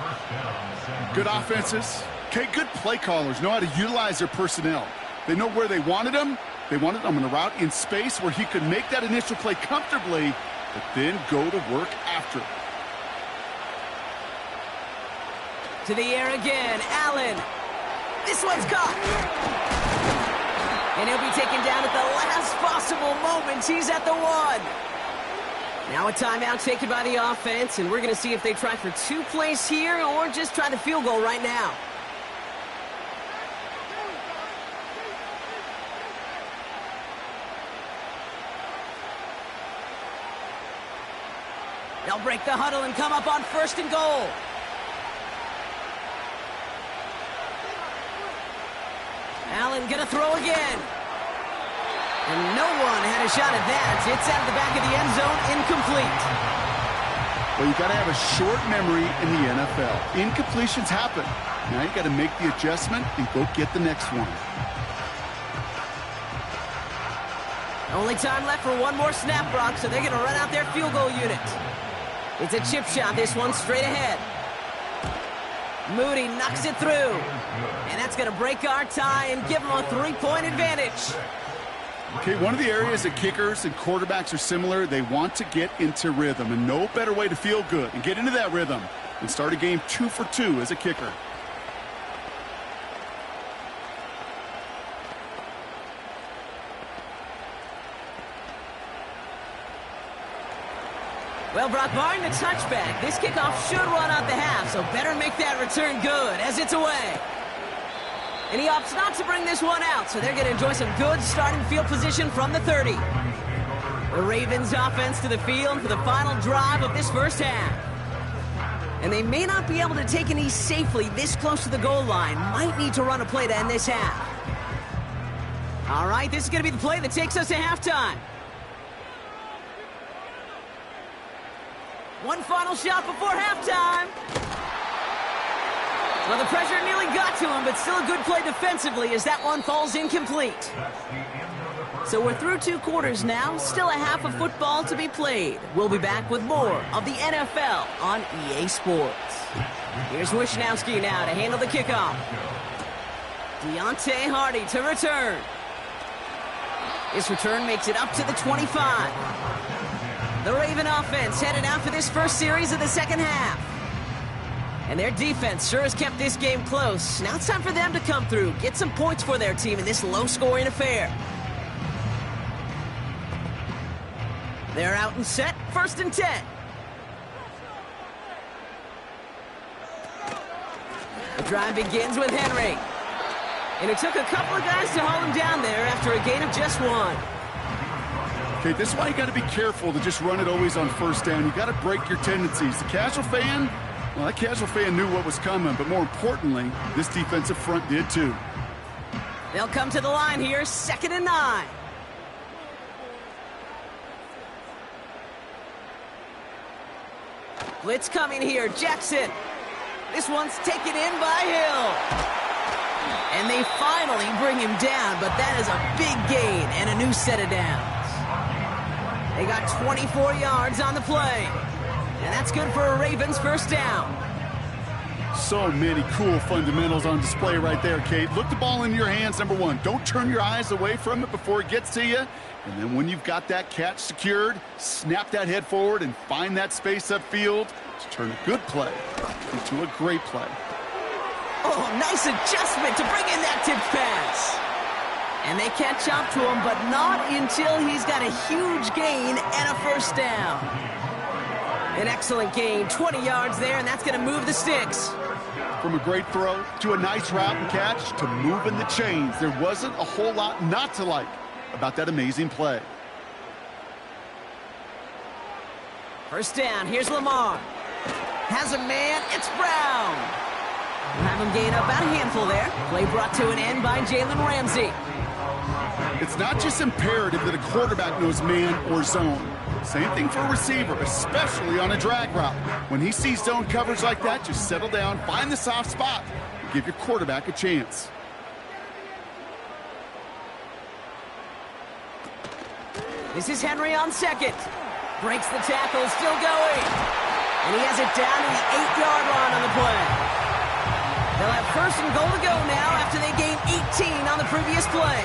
Good offenses. Okay, good play callers know how to utilize their personnel. They know where they wanted him. They wanted him on a route in space where he could make that initial play comfortably, but then go to work after it. To the air again, Allen. This one's caught. And he'll be taken down at the last possible moment. He's at the 1. Now a timeout taken by the offense, and we're going to see if they try for 2 plays here or just try the field goal right now. They'll break the huddle and come up on 1st and goal. Allen gonna throw again. And no one had a shot at that. It's out of the back of the end zone, incomplete. Well, you got to have a short memory in the NFL. Incompletions happen. Now you got to make the adjustment and go get the next one. Only time left for one more snap, Brock, so they're going to run out their field goal unit. It's a chip shot, this one straight ahead. Moody knocks it through. And that's going to break our tie and give them a 3-point advantage. Okay, one of the areas that kickers and quarterbacks are similar, they want to get into rhythm, and no better way to feel good and get into that rhythm than start a game 2 for 2 as a kicker. Well, Brock, barring the touchback, this kickoff should run out the half, so better make that return good as it's away. And he opts not to bring this one out, so they're going to enjoy some good starting field position from the 30. The Ravens offense to the field for the final drive of this first half. And they may not be able to take an ease safely this close to the goal line. Might need to run a play to end this half. All right, this is going to be the play that takes us to halftime. One final shot before halftime. Well, the pressure nearly got to him, but still a good play defensively as that one falls incomplete. So we're through 2 quarters now, still a half of football to be played. We'll be back with more of the NFL on EA Sports. Here's Wishnowski now to handle the kickoff. Deontay Hardy to return. This return makes it up to the 25. The Raven offense headed out for this first series of the second half. And their defense sure has kept this game close. Now it's time for them to come through, get some points for their team in this low-scoring affair. They're out and set, 1st and 10. The drive begins with Henry. And it took a couple of guys to hold him down there after a gain of just 1. Okay, this is why you got to be careful to just run it always on 1st down. You got to break your tendencies. The casual fan, well, that casual fan knew what was coming, but more importantly, this defensive front did too. They'll come to the line here, 2nd and 9. Blitz coming here, Jackson. This one's taken in by Hill. And they finally bring him down, but that is a big gain and a new set of downs. They got 24 yards on the play. And that's good for a Ravens first down. So many cool fundamentals on display right there, Kate. Look the ball in your hands, number 1. Don't turn your eyes away from it before it gets to you. And then when you've got that catch secured, snap that head forward and find that space upfield to turn a good play into a great play. Oh, nice adjustment to bring in that tip pass. And they catch up to him, but not until he's got a huge gain and a first down. An excellent gain, 20 yards there, and that's going to move the sticks. From a great throw to a nice route and catch to moving the chains, there wasn't a whole lot not to like about that amazing play. First down, here's Lamar. Has a man, it's Brown. We'll have him gain up about a handful there. Play brought to an end by Jalen Ramsey. It's not just imperative that a quarterback knows man or zone. Same thing for a receiver, especially on a drag route. When he sees zone coverage like that, just settle down, find the soft spot, and give your quarterback a chance. This is Henry on second. Breaks the tackle, still going. And he has it down to the 8-yard line on the play. They'll have first and goal to go now after they gained 18 on the previous play.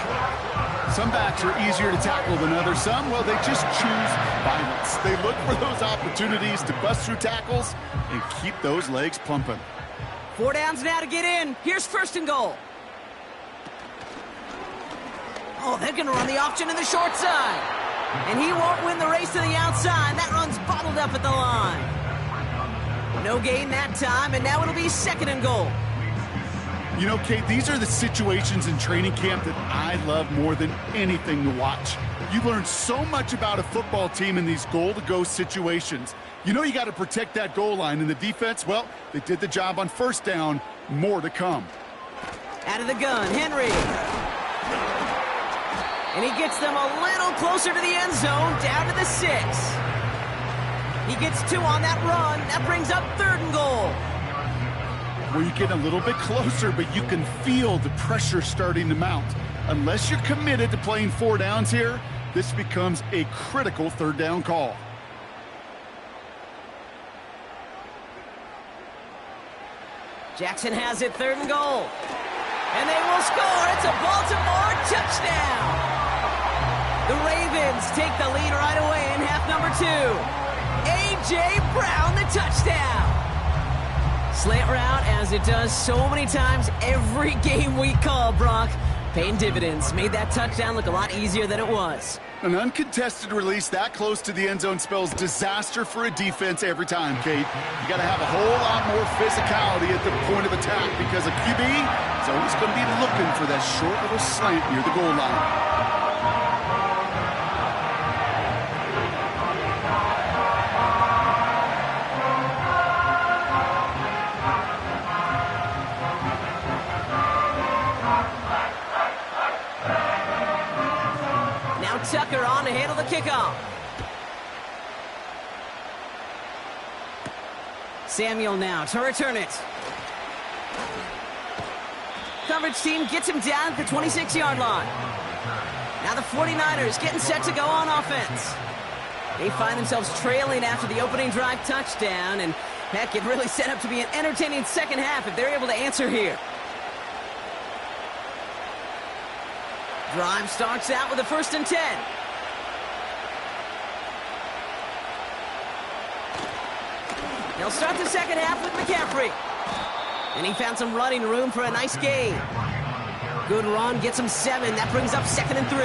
Some backs are easier to tackle than others. Some, well, they just choose violence. They look for those opportunities to bust through tackles and keep those legs pumping. 4 downs now to get in. Here's first and goal. Oh, they're going to run the option to the short side. And he won't win the race to the outside. That run's bottled up at the line. No gain that time, and now it'll be second and goal. You know, Kate, these are the situations in training camp that I love more than anything to watch. You learn so much about a football team in these goal-to-go situations. You know you got to protect that goal line, and the defense, well, they did the job on first down. More to come. Out of the gun, Henry. And he gets them a little closer to the end zone, down to the 6. He gets 2 on that run. That brings up third and goal. Well, you get a little bit closer, but you can feel the pressure starting to mount. Unless you're committed to playing 4 downs here, this becomes a critical third down call. Jackson has it, third and goal. And they will score. It's a Baltimore touchdown. The Ravens take the lead right away in half number 2. A.J. Brown, the touchdown. Slant route, as it does so many times every game we call, Brock. Paying dividends. Made that touchdown look a lot easier than it was. An uncontested release that close to the end zone spells disaster for a defense every time, Kate. You got to have a whole lot more physicality at the point of attack because a QB is always going to be looking for that short little slant near the goal line. Tucker on to handle the kickoff. Samuel now to return it. Coverage team gets him down at the 26-yard line. Now the 49ers getting set to go on offense. They find themselves trailing after the opening drive touchdown, and heck, it really set up to be an entertaining second half if they're able to answer here. Drive starts out with a 1st and 10. They'll start the second half with McCaffrey. And he found some running room for a nice gain. Good run, gets him 7. That brings up 2nd and 3.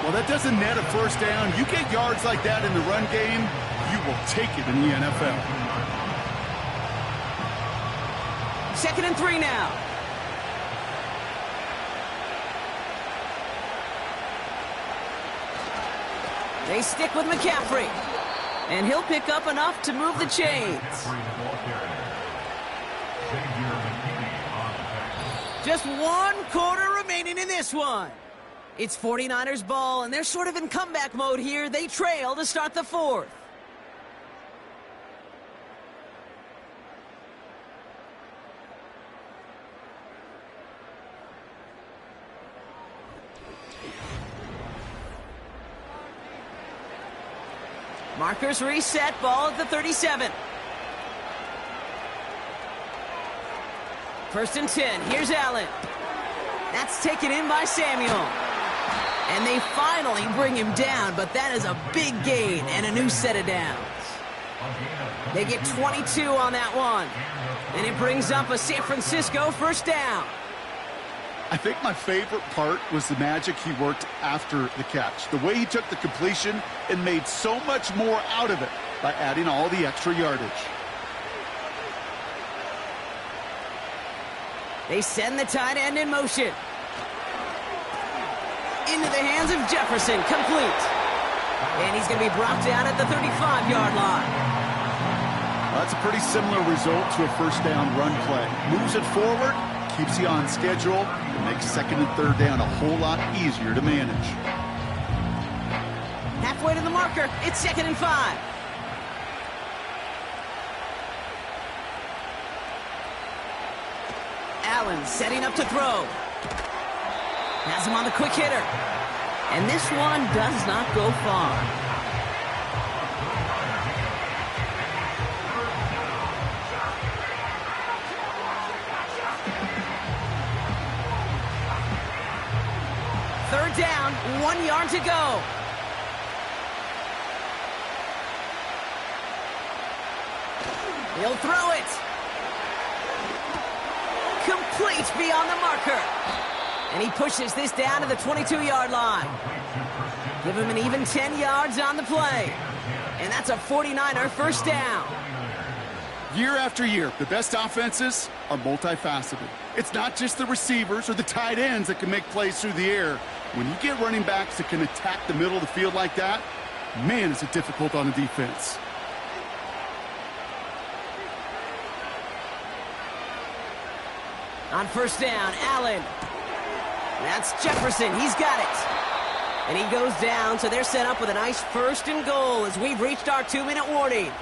Well, that doesn't net a first down. You get yards like that in the run game, you will take it in the NFL. 2nd and 3 now. They stick with McCaffrey. And he'll pick up enough to move the chains. Just 1 quarter remaining in this one. It's 49ers ball, and they're sort of in comeback mode here. They trail to start the 4th. Markers reset, ball at the 37. 1st and 10, here's Allen. That's taken in by Samuel. And they finally bring him down, but that is a big gain and a new set of downs. They get 22 on that one. And it brings up a San Francisco 1st down. I think my favorite part was the magic he worked after the catch. The way he took the completion and made so much more out of it by adding all the extra yardage. They send the tight end in motion. Into the hands of Jefferson, complete. And he's going to be brought down at the 35-yard line. Well, that's a pretty similar result to a first down run play. Moves it forward, keeps you on schedule, and makes 2nd and 3rd down a whole lot easier to manage. Halfway to the marker, it's 2nd and 5. Allen setting up to throw. Has him on the quick hitter. And this one does not go far. Third down, 1 yard to go. He'll throw it. Complete beyond the marker. And he pushes this down to the 22-yard line. Give him an even 10 yards on the play. And that's a 49er first down. Year after year, the best offenses are multifaceted. It's not just the receivers or the tight ends that can make plays through the air. When you get running backs that can attack the middle of the field like that, man, is it difficult on a defense. On first down, Allen. That's Jefferson. He's got it. And he goes down, so they're set up with a nice first and goal as we've reached our 2-minute warning.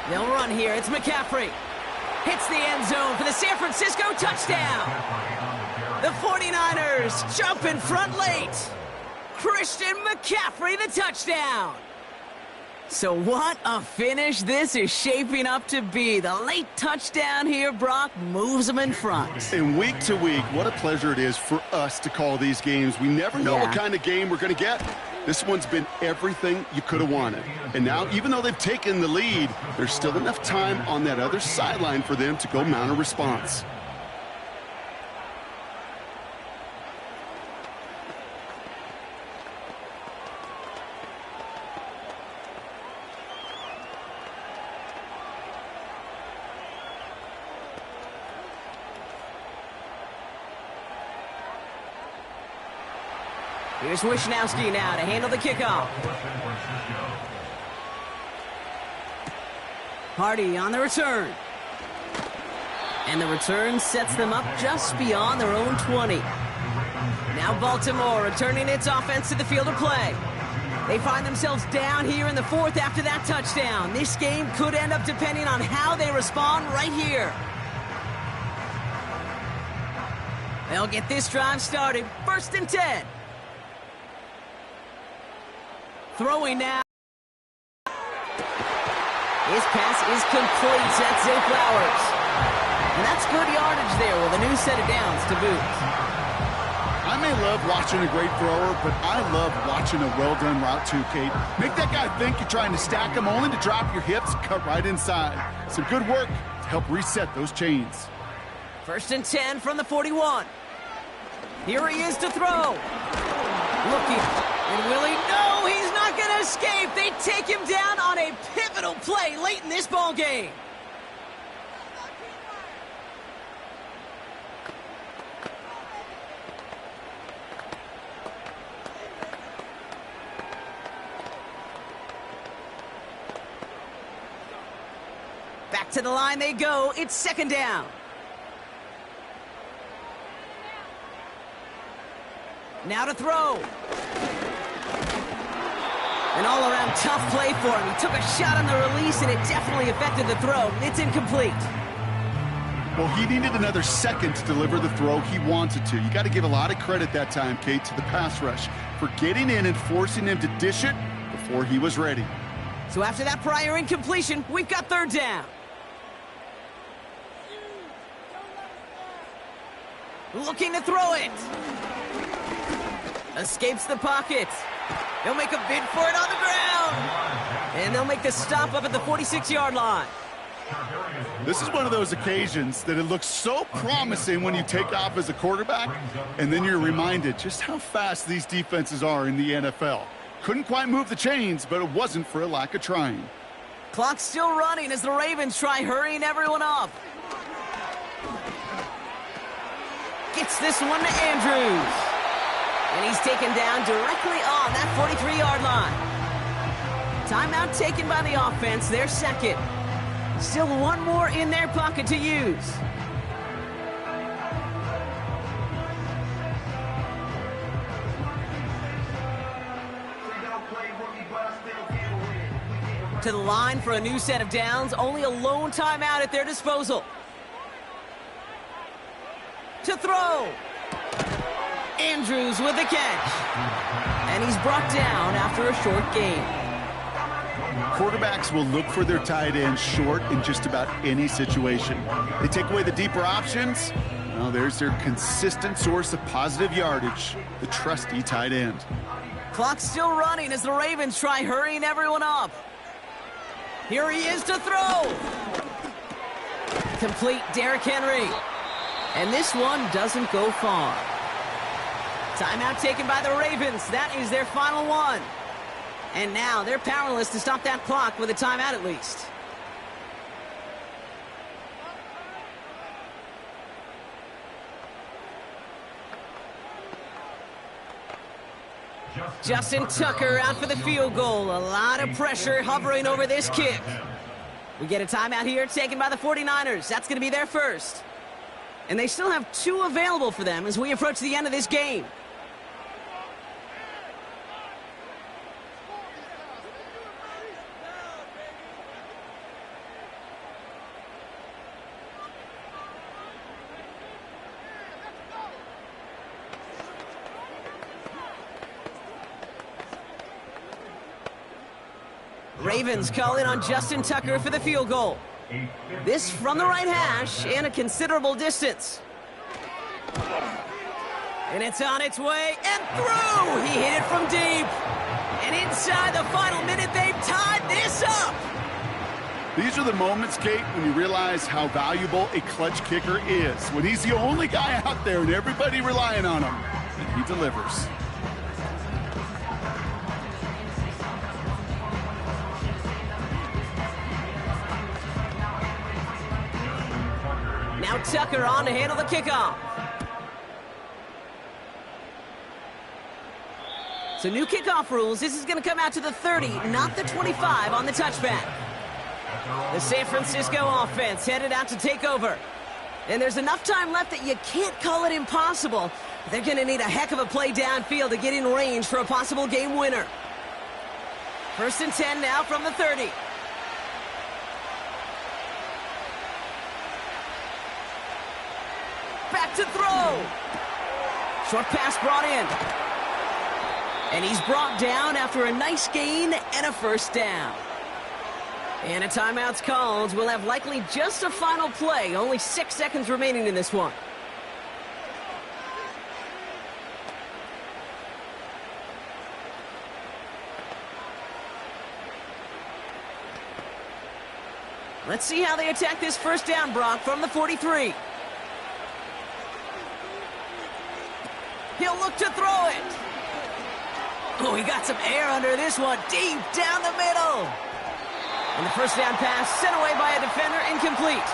They'll run here. It's McCaffrey. Hits the end zone for the San Francisco touchdown. The 49ers jump in front late. Christian McCaffrey, the touchdown. So what a finish this is shaping up to be. The late touchdown here, Brock, moves them in front. And week to week, what a pleasure it is for us to call these games. We never know what kind of game we're going to get. This one's been everything you could have wanted. And now, even though they've taken the lead, there's still enough time on that other sideline for them to go mount a response. Here's Wishnowski now to handle the kickoff. Hardy on the return. And the return sets them up just beyond their own 20. Now Baltimore returning its offense to the field of play. They find themselves down here in the fourth after that touchdown. This game could end up depending on how they respond right here. They'll get this drive started. 1st and 10. Throwing now. His pass is complete. That's Zay Flowers. And that's good yardage there with a new set of downs to boot. I may love watching a great thrower, but I love watching a well-done route too, Kate. Make that guy think you're trying to stack him only to drop your hips, cut right inside. Some good work to help reset those chains. 1st and 10 from the 41. Here he is to throw. Looking. And will he? No, he's not going to escape. They take him down on a pivotal play late in this ball game. Back to the line they go. It's 2nd down. Now to throw. An all-around tough play for him. He took a shot on the release, and it definitely affected the throw. It's incomplete. Well, he needed another second to deliver the throw he wanted to. You got to give a lot of credit that time, Kate, to the pass rush for getting in and forcing him to dish it before he was ready. So after that prior incompletion, we've got 3rd down. Looking to throw it. Escapes the pocket. They'll make a bid for it on the ground. And they'll make the stop up at the 46-yard line. This is one of those occasions that it looks so promising when you take off as a quarterback, and then you're reminded just how fast these defenses are in the NFL. Couldn't quite move the chains, but it wasn't for a lack of trying. Clock's still running as the Ravens try hurrying everyone up. Gets this one to Andrews. And he's taken down directly on that 43-yard line. Timeout taken by the offense, their second. Still one more in their pocket to use. To the line for a new set of downs. Only a lone timeout at their disposal. To throw. Andrews with the catch. And he's brought down after a short gain. Quarterbacks will look for their tight end short in just about any situation. They take away the deeper options. Well, there's their consistent source of positive yardage, the trusty tight end. Clock's still running as the Ravens try hurrying everyone up. Here he is to throw. Complete, Derrick Henry. And this one doesn't go far. Timeout taken by the Ravens. That is their final one. And now they're powerless to stop that clock with a timeout at least. Justin Tucker out for the field goal. A lot of pressure hovering over this kick. We get a timeout here taken by the 49ers. That's going to be their first. And they still have 2 available for them as we approach the end of this game. Ravens call in on Justin Tucker for the field goal. This from the right hash and a considerable distance. And it's on its way and through. He hit it from deep. And inside the final minute, they've tied this up. These are the moments, Kate, when you realize how valuable a clutch kicker is. When he's the only guy out there and everybody relying on him, and he delivers. Now Tucker on to handle the kickoff. So new kickoff rules. This is going to come out to the 30, not the 25 on the touchback. The San Francisco offense headed out to take over. And there's enough time left that you can't call it impossible. They're going to need a heck of a play downfield to get in range for a possible game winner. 1st and 10 now from the 30. Back to throw. Short pass brought in. And he's brought down after a nice gain and a first down. And a timeout's called. We'll have likely just a final play. Only 6 seconds remaining in this one. Let's see how they attack this first down, Brock, from the 43. He'll look to throw it. Oh, he got some air under this one, deep down the middle. And the first down pass sent away by a defender, incomplete.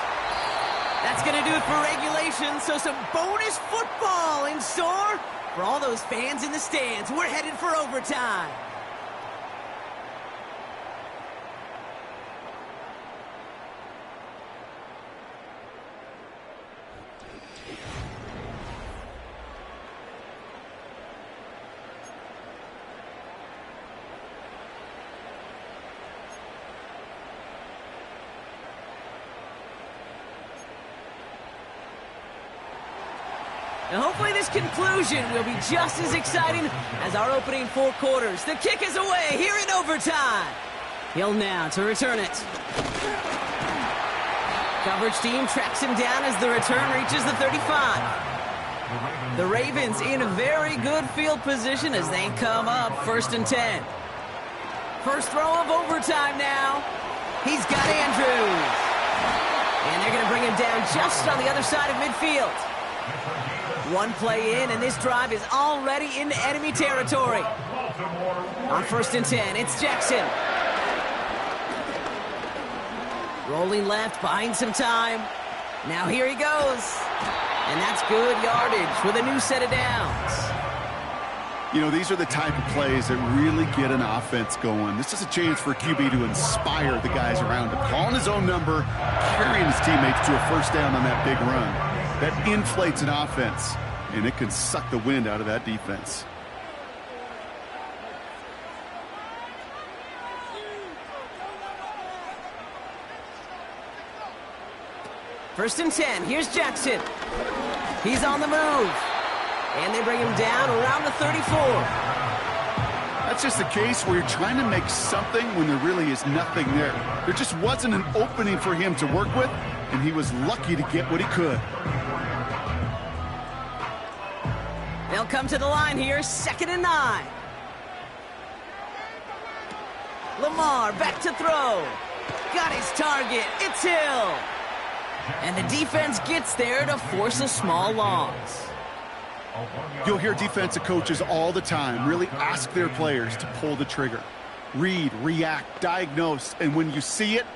That's going to do it for regulation, so some bonus football in store for all those fans in the stands. We're headed for overtime. And hopefully this conclusion will be just as exciting as our opening 4 quarters. The kick is away here in overtime. Hill now to return it. Coverage team tracks him down as the return reaches the 35. The Ravens in a very good field position as they come up 1st and 10. First throw of overtime now. He's got Andrews. And they're going to bring him down just on the other side of midfield. One play in, and this drive is already into enemy territory. On 1st and 10, it's Jackson. Rolling left, buying some time. Now here he goes. And that's good yardage with a new set of downs. You know, these are the type of plays that really get an offense going. This is a chance for QB to inspire the guys around him. Calling his own number, carrying his teammates to a first down on that big run. That inflates an offense, and it can suck the wind out of that defense. First and 10. Here's Jackson. He's on the move. And they bring him down around the 34. That's just a case where you're trying to make something when there really is nothing there. There just wasn't an opening for him to work with, and he was lucky to get what he could. They'll come to the line here, 2nd and 9. Lamar back to throw. Got his target. It's Hill. And the defense gets there to force a small loss. You'll hear defensive coaches all the time really ask their players to pull the trigger. Read, react, diagnose, and when you see it,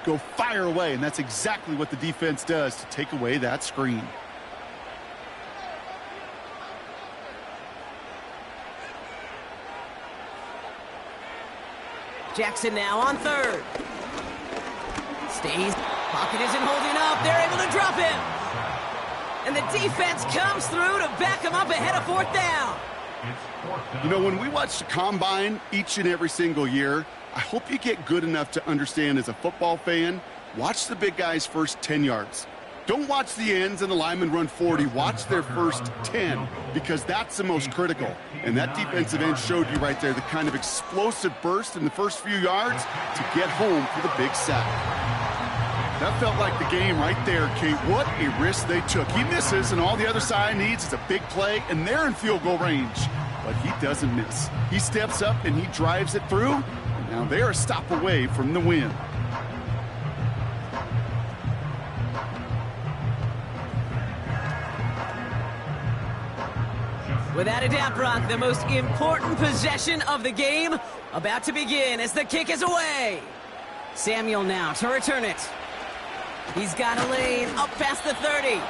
go fire away. And that's exactly what the defense does to take away that screen. Jackson now on 3rd. Stays. Pocket isn't holding up. They're able to drop him. And the defense comes through to back him up ahead of 4th down. You know, when we watch the combine each and every single year, I hope you get good enough to understand as a football fan, watch the big guys' first 10 yards. Don't watch the ends and the linemen run 40. Watch their first 10 because that's the most critical. And that defensive end showed you right there the kind of explosive burst in the first few yards to get home for the big sack. That felt like the game right there, Kate. What a risk they took. He misses, and all the other side needs is a big play, and they're in field goal range. But he doesn't miss. He steps up, and he drives it through. And now they're a stop away from the win. Without a doubt, Brock, the most important possession of the game about to begin as the kick is away. Samuel now to return it. He's got a lane up past the 30.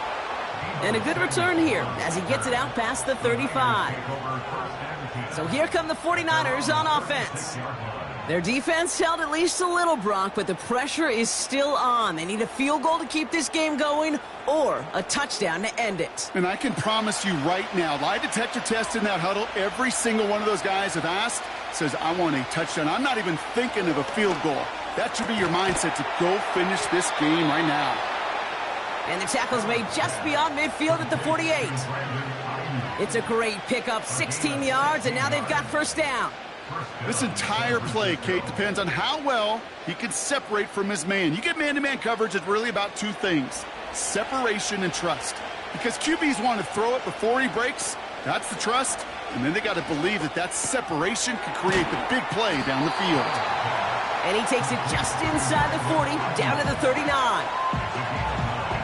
And a good return here as he gets it out past the 35. So here come the 49ers on offense. Their defense held at least a little, Brock, but the pressure is still on. They need a field goal to keep this game going or a touchdown to end it. And I can promise you right now, lie detector test in that huddle, every single one of those guys have asked says, I want a touchdown. I'm not even thinking of a field goal. That should be your mindset to go finish this game right now. And the tackle's made just beyond midfield at the 48. It's a great pickup, 16 yards, and now they've got first down. This entire play, Kate, depends on how well he can separate from his man. You get man-to-man coverage, it's really about two things, separation and trust. Because QBs want to throw it before he breaks, that's the trust, and then they got to believe that that separation can create the big play down the field. And he takes it just inside the 40, down to the 39.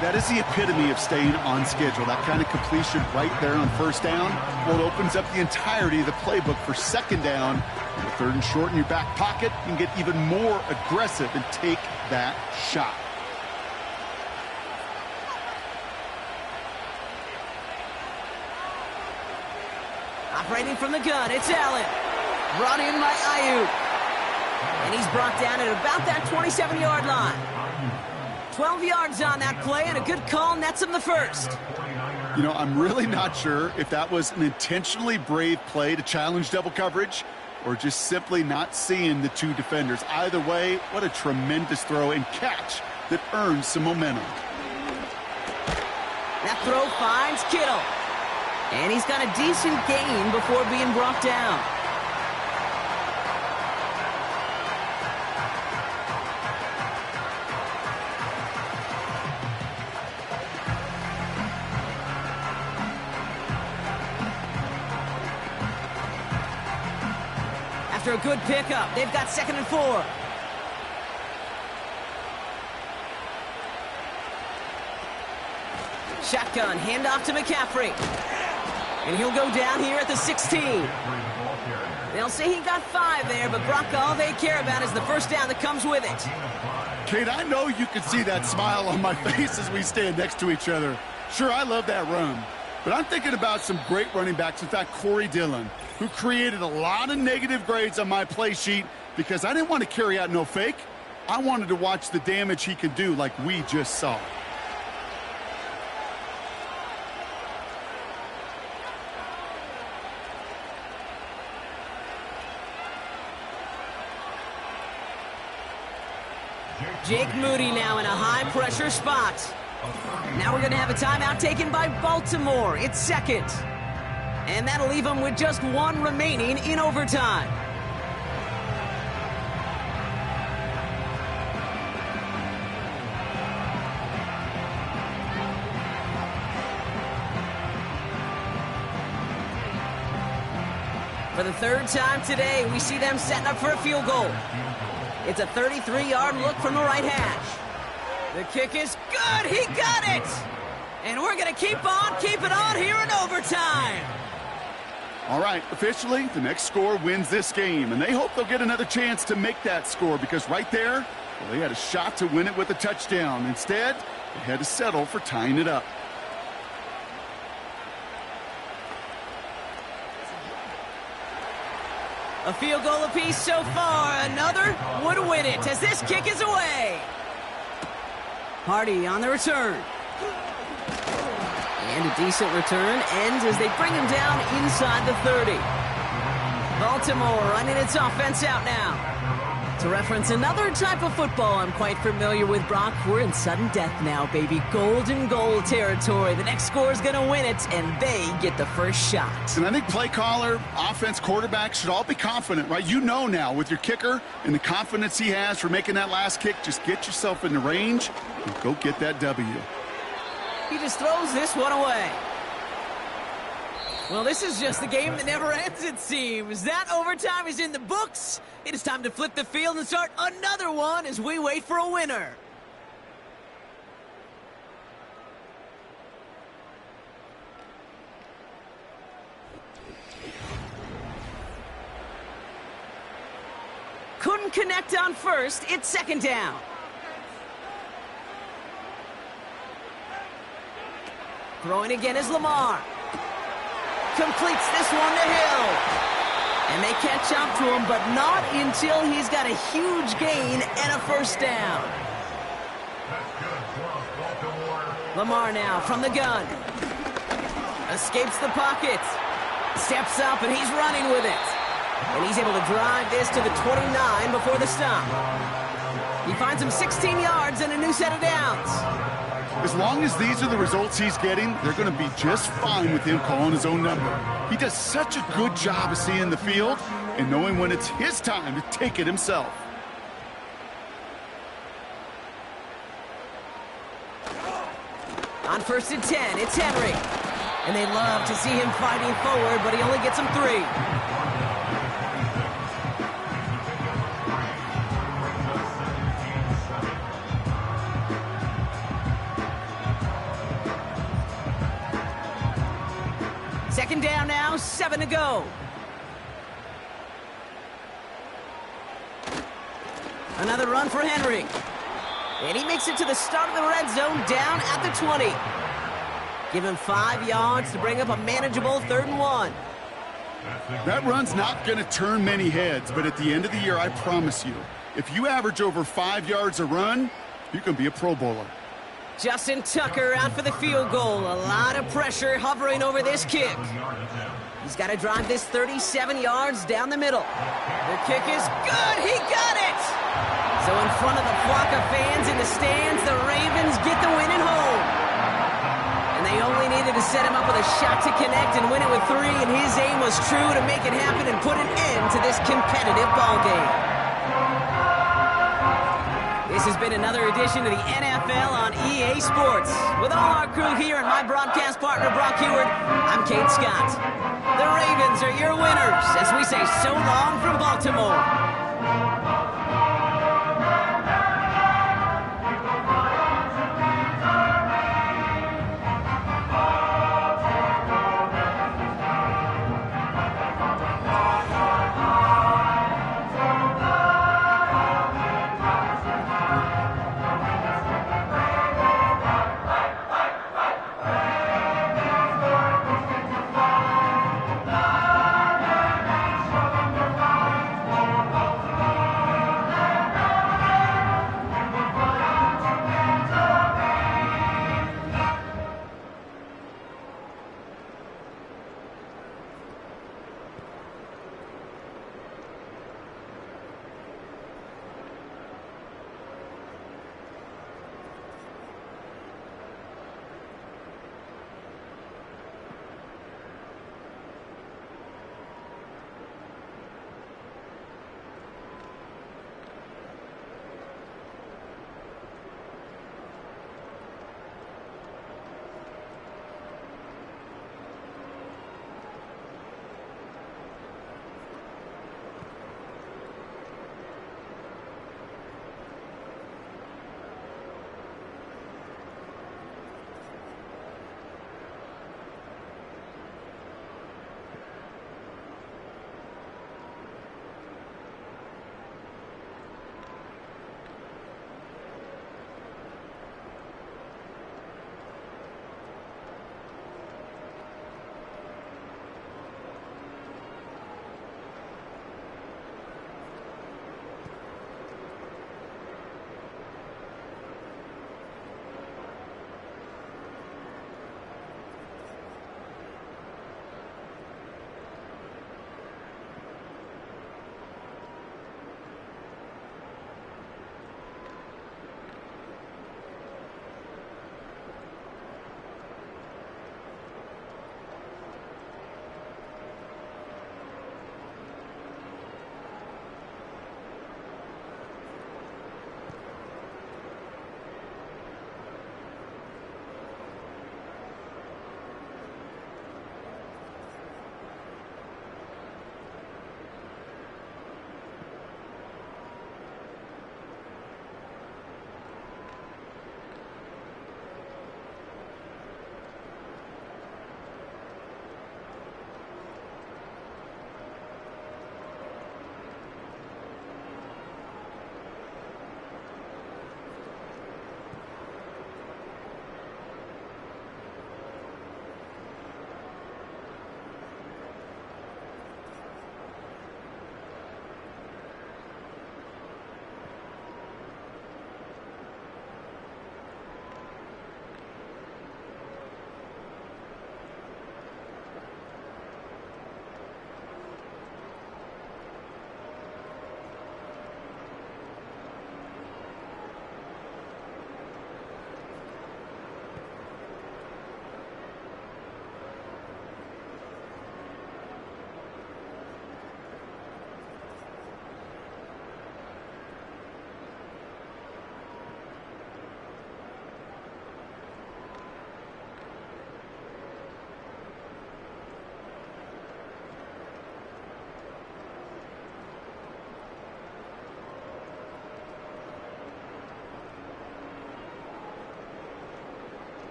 That is the epitome of staying on schedule. That kind of completion right there on first down. Well, it opens up the entirety of the playbook for second down. With 3rd and short in your back pocket, you can get even more aggressive and take that shot. Operating from the gun, it's Allen. Brought in by Ayuk. And he's brought down at about that 27-yard line. 12 yards on that play, and a good call nets him the first. You know, I'm really not sure if that was an intentionally brave play to challenge double coverage or just simply not seeing the two defenders. Either way, what a tremendous throw and catch that earns some momentum. That throw finds Kittle. And he's got a decent gain before being brought down. After a good pickup, they've got 2nd and 4. Shotgun, handoff to McCaffrey. And he'll go down here at the 16. They'll say he got 5 there, but Brock, all they care about is the first down that comes with it. Kate, I know you can see that smile on my face as we stand next to each other. Sure, I love that run. But I'm thinking about some great running backs. In fact, Corey Dillon, who created a lot of negative grades on my play sheet because I didn't want to carry out no fake. I wanted to watch the damage he could do like we just saw. Jake Moody now in a high-pressure spot. Now we're going to have a timeout taken by Baltimore. It's second. And that'll leave them with just one remaining in overtime. For the third time today, we see them setting up for a field goal. It's a 33-yard look from the right hash. The kick is good. He got it. And we're going to keep it on here in overtime. All right, officially, the next score wins this game, and they hope they'll get another chance to make that score because right there, well, they had a shot to win it with a touchdown. Instead, they had to settle for tying it up. A field goal apiece so far. Another would win it as this kick is away. Hardy on the return. And a decent return ends as they bring him down inside the 30. Baltimore running its offense out now. To reference another type of football I'm quite familiar with, Brock, we're in sudden death now, baby. Golden goal territory. The next score is going to win it, and they get the first shot. And I think play caller, offense, quarterback should all be confident, right? You know now with your kicker and the confidence he has for making that last kick, just get yourself in the range and go get that W. He just throws this one away. Well, this is just the game that never ends, it seems. That overtime is in the books. It is time to flip the field and start another one as we wait for a winner. Couldn't connect on first. It's second down. Throwing again is Lamar. Completes this one to Hill. And they catch up to him, but not until he's got a huge gain and a first down. Lamar now from the gun. Escapes the pocket. Steps up, and he's running with it. And he's able to drive this to the 29 before the stop. He finds him 16 yards and a new set of downs. As long as these are the results he's getting, they're going to be just fine with him calling his own number. He does such a good job of seeing the field and knowing when it's his time to take it himself. On 1st and 10, it's Henry. And they love to see him fighting forward, but he only gets them 3. Second down now, 7 to go. Another run for Henry. And he makes it to the start of the red zone down at the 20. Give him 5 yards to bring up a manageable 3rd and 1. That run's not going to turn many heads, but at the end of the year, I promise you, if you average over 5 yards a run, you can be a Pro Bowler. Justin Tucker out for the field goal. A lot of pressure hovering over this kick. He's got to drive this 37 yards down the middle. The kick is good. He got it. So in front of the flock of fans in the stands, the Ravens get the win at home. And they only needed to set him up with a shot to connect and win it with 3, and his aim was true to make it happen and put an end to this competitive ball game. This has been another edition of the NFL on EA Sports. With all our crew here and my broadcast partner, Brock Heward, I'm Kate Scott. The Ravens are your winners as we say so long from Baltimore.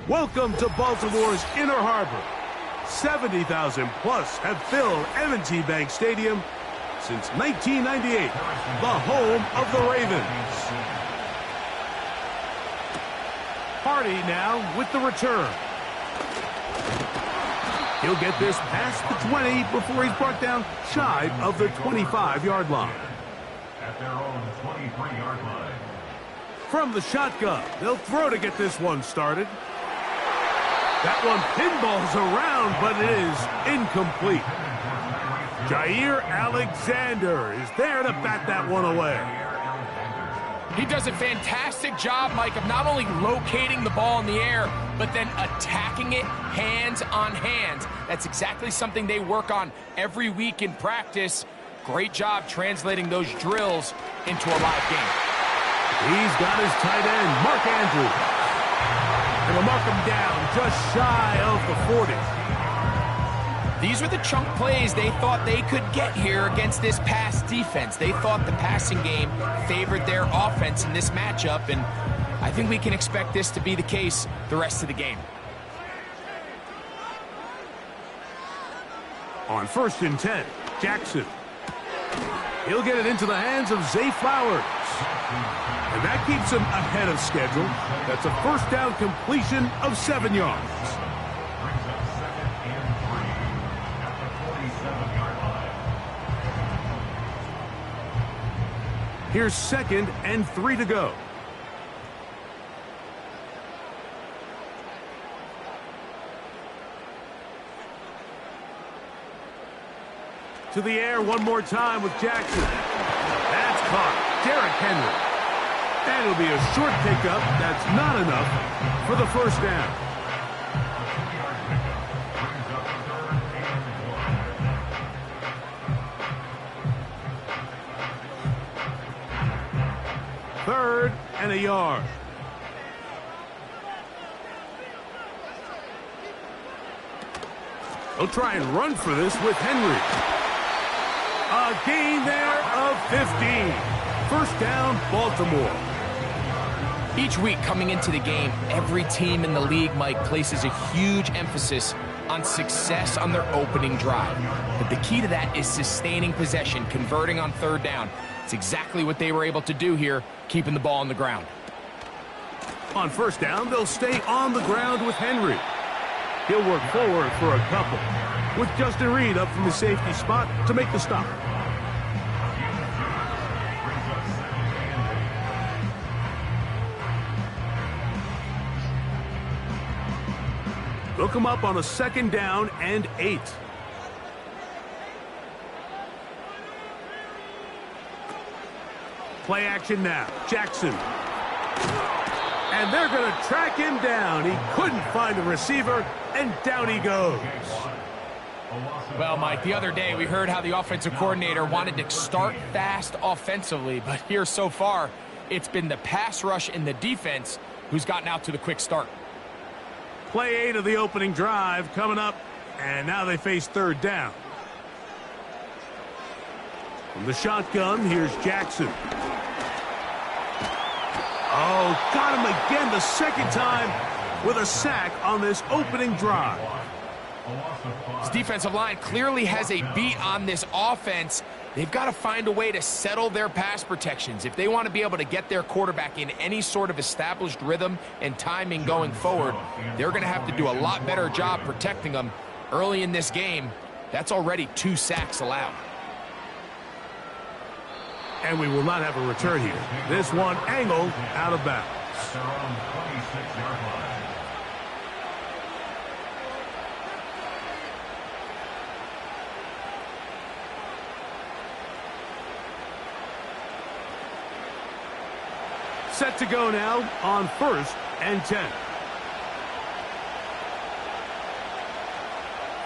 Welcome to Baltimore's Inner Harbor. 70,000 plus have filled M&T Bank Stadium since 1998, the home of the Ravens. Hardy now with the return. He'll get this past the 20 before he's brought down shy of the 25-yard line. At their own 23-yard line. From the shotgun, they'll throw to get this one started. That one pinballs around, but it is incomplete. Jair Alexander is there to bat that one away. He does a fantastic job, Mike, of not only locating the ball in the air, but then attacking it hands on hands. That's exactly something they work on every week in practice. Great job translating those drills into a live game. He's got his tight end, Mark Andrews. And will mark him down just shy of the 40. These were the chunk plays they thought they could get here against this pass defense. They thought the passing game favored their offense in this matchup, and I think we can expect this to be the case the rest of the game. On 1st and 10, Jackson. He'll get it into the hands of Zay Flowers. And that keeps him ahead of schedule. That's a first down completion of 7 yards. Here's 2nd and 3 to go. To the air one more time with Jackson. That's caught. Derrick Henry. And it'll be a short pickup. That's not enough for the first down. Third and a yard. They'll try and run for this with Henry. A gain there of 15. First down, Baltimore. Each week coming into the game, every team in the league, Mike, places a huge emphasis on success on their opening drive. But the key to that is sustaining possession, converting on 3rd down. It's exactly what they were able to do here, keeping the ball on the ground. On 1st down, they'll stay on the ground with Henry. He'll work forward for a couple, with Justin Reed up from the safety spot to make the stop. They'll come up on a 2nd down and 8. Play action now. Jackson. And they're going to track him down. He couldn't find a receiver, and down he goes. Well, Mike, the other day we heard how the offensive coordinator wanted to start fast offensively, but here so far, it's been the pass rush and the defense who's gotten out to the quick start. Play 8 of the opening drive coming up, and now they face 3rd down. From the shotgun, here's Jackson. Oh, got him again the 2nd time with a sack on this opening drive. This defensive line clearly has a beat on this offense. They've got to find a way to settle their pass protections. If they want to be able to get their quarterback in any sort of established rhythm and timing going forward, they're going to have to do a lot better job protecting them. Early in this game, that's already 2 sacks allowed. And we will not have a return here. This one angled out of bounds. Their own 26-yard line. Set to go now on 1st and 10.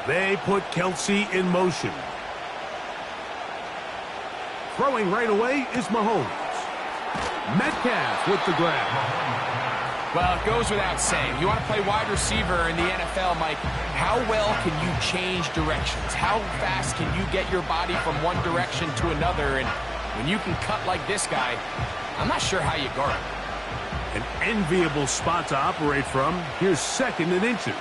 They put Kelsey in motion. Throwing right away is Mahomes. Metcalf with the grab. Well, it goes without saying. You want to play wide receiver in the NFL, Mike, how well can you change directions? How fast can you get your body from one direction to another? And when you can cut like this guy, I'm not sure how you guard him. An enviable spot to operate from. Here's 2nd and inches.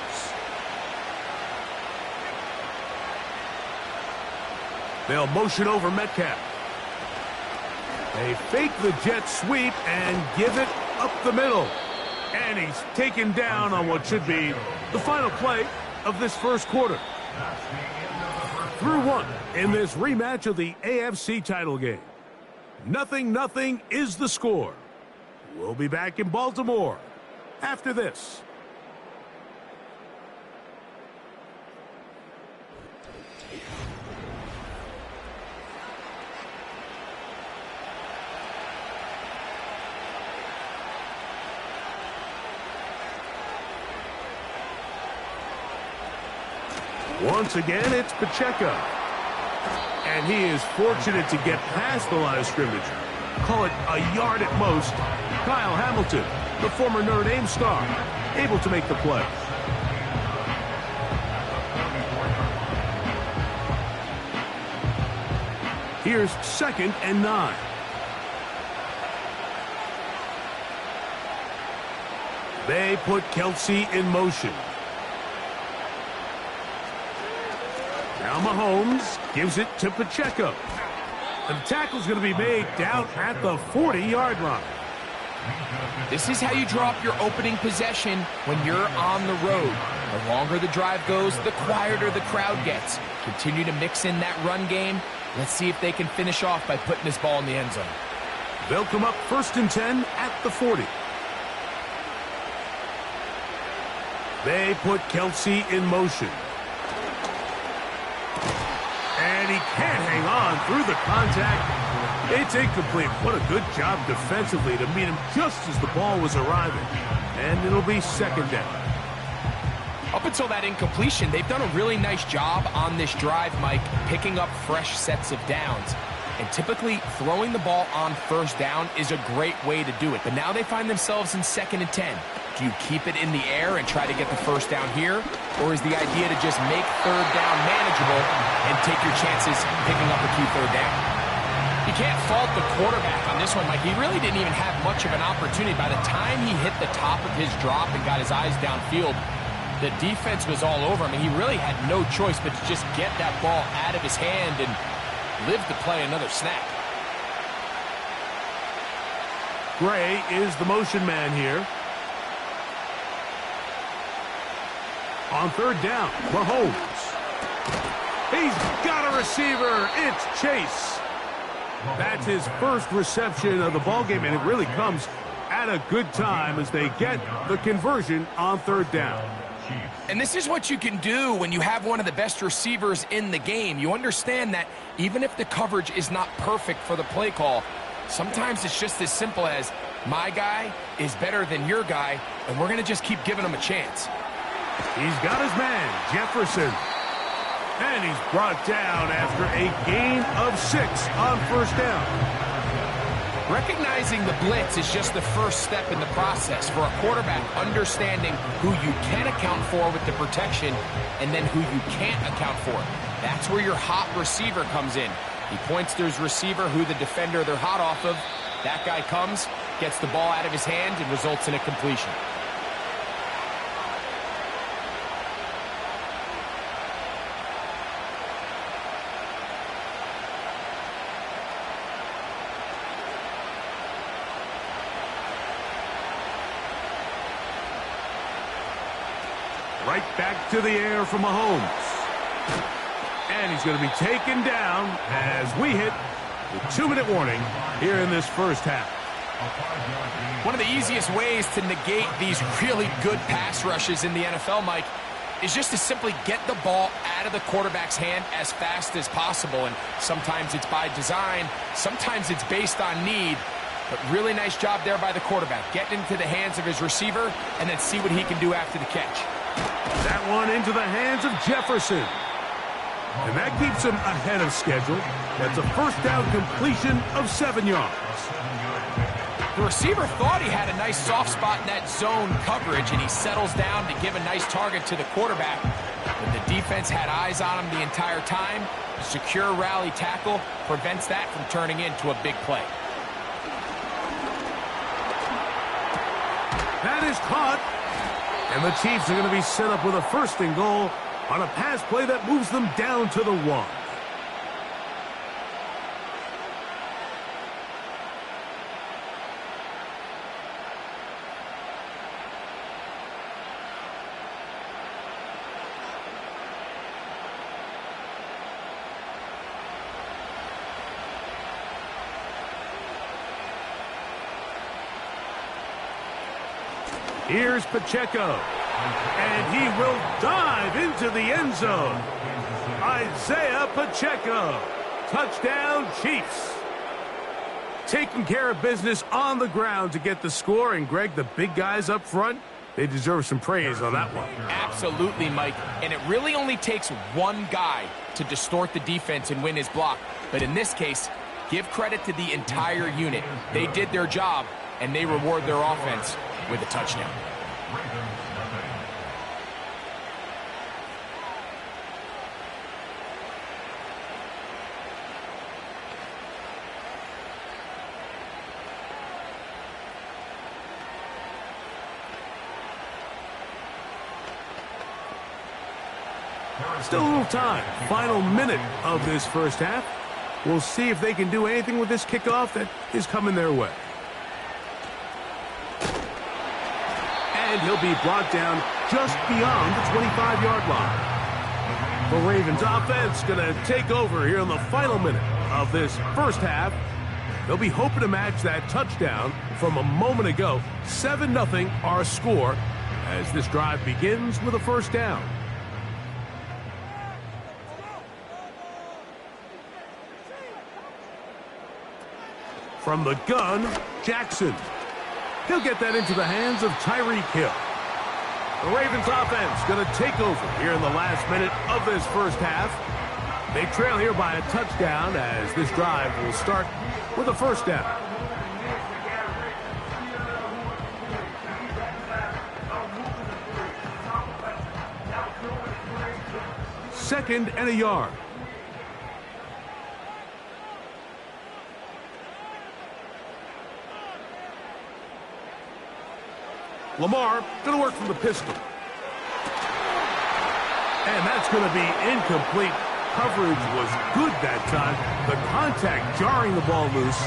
They'll motion over Metcalf. They fake the jet sweep and give it up the middle. And he's taken down on what should be the final play of this first quarter. Through 1 in this rematch of the AFC title game. 0-0 is the score. We'll be back in Baltimore after this. Once again, it's Pacheco. And he is fortunate to get past the line of scrimmage. Call it a yard at most. Kyle Hamilton, the former Notre Dame star, able to make the play. Here's 2nd and 9. They put Kelsey in motion. Now Mahomes gives it to Pacheco. And the tackle's going to be made down at the 40-yard line. This is how you draw up your opening possession when you're on the road. The longer the drive goes, the quieter the crowd gets. Continue to mix in that run game. Let's see if they can finish off by putting this ball in the end zone. They'll come up 1st and 10 at the 40. They put Kelsey in motion. And he can't hang on through the contact. It's incomplete. What a good job defensively to meet him just as the ball was arriving. And it'll be 2nd down. Up until that incompletion, they've done a really nice job on this drive, Mike, picking up fresh sets of downs. And typically, throwing the ball on 1st down is a great way to do it. But now they find themselves in 2nd and 10. Do you keep it in the air and try to get the 1st down here? Or is the idea to just make 3rd down manageable and take your chances picking up a key 3rd down? You can't fault the quarterback on this one, Mike. He really didn't even have much of an opportunity. By the time he hit the top of his drop and got his eyes downfield, the defense was all over him, and he really had no choice but to just get that ball out of his hand and live to play another snap. Gray is the motion man here. On 3rd down, Mahomes. He's got a receiver. It's Chase. That's his first reception of the ballgame, and it really comes at a good time as they get the conversion on 3rd down. And this is what you can do when you have one of the best receivers in the game. You understand that even if the coverage is not perfect for the play call, sometimes it's just as simple as my guy is better than your guy, and we're going to just keep giving him a chance. He's got his man, Jefferson. And he's brought down after a gain of 6 on 1st down. Recognizing the blitz is just the first step in the process for a quarterback, understanding who you can account for with the protection and then who you can't account for. That's where your hot receiver comes in. He points to his receiver, who the defender they're hot off of. That guy comes, gets the ball out of his hand, and results in a completion. Right back to the air from Mahomes. And he's going to be taken down as we hit the 2-minute warning here in this first half. One of the easiest ways to negate these really good pass rushes in the NFL, Mike, is just to simply get the ball out of the quarterback's hand as fast as possible. And sometimes it's by design, sometimes it's based on need. But really nice job there by the quarterback. Getting into the hands of his receiver and then see what he can do after the catch. That one into the hands of Jefferson. And that keeps him ahead of schedule. That's a 1st down completion of 7 yards. The receiver thought he had a nice soft spot in that zone coverage, and he settles down to give a nice target to the quarterback. But the defense had eyes on him the entire time. A secure rally tackle prevents that from turning into a big play. That is caught. And the Chiefs are going to be set up with a 1st and goal on a pass play that moves them down to the 1. Here's Pacheco, and he will dive into the end zone. Isaiah Pacheco, touchdown Chiefs. Taking care of business on the ground to get the score, and Greg, the big guys up front, they deserve some praise on that one. Absolutely, Mike, and it really only takes one guy to distort the defense and win his block. But in this case, give credit to the entire unit. They did their job, and they reward their offense with a touchdown. Still a little time. Final minute of this first half. We'll see if they can do anything with this kickoff that is coming their way. And he'll be brought down just beyond the 25-yard line. The Ravens offense going to take over here in the final minute of this first half. They'll be hoping to match that touchdown from a moment ago. 7-0 our score as this drive begins with a 1st down. From the gun, Jackson. He'll get that into the hands of Tyreek Hill. The Ravens offense going to take over here in the last minute of this first half. They trail here by a touchdown as this drive will start with a 1st down. 2nd and a yard. Lamar going to work from the pistol. And that's going to be incomplete. Coverage was good that time. The contact jarring the ball loose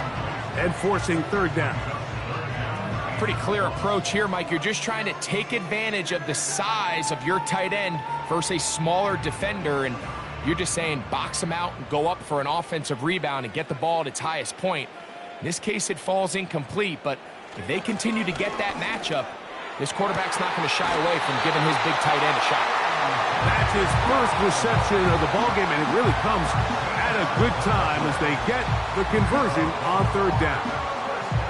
and forcing 3rd down. Pretty clear approach here, Mike. You're just trying to take advantage of the size of your tight end versus a smaller defender, and you're just saying box him out and go up for an offensive rebound and get the ball at its highest point. In this case, it falls incomplete, but if they continue to get that matchup, this quarterback's not going to shy away from giving his big tight end a shot. That's his first reception of the ballgame, and it really comes at a good time as they get the conversion on 3rd down.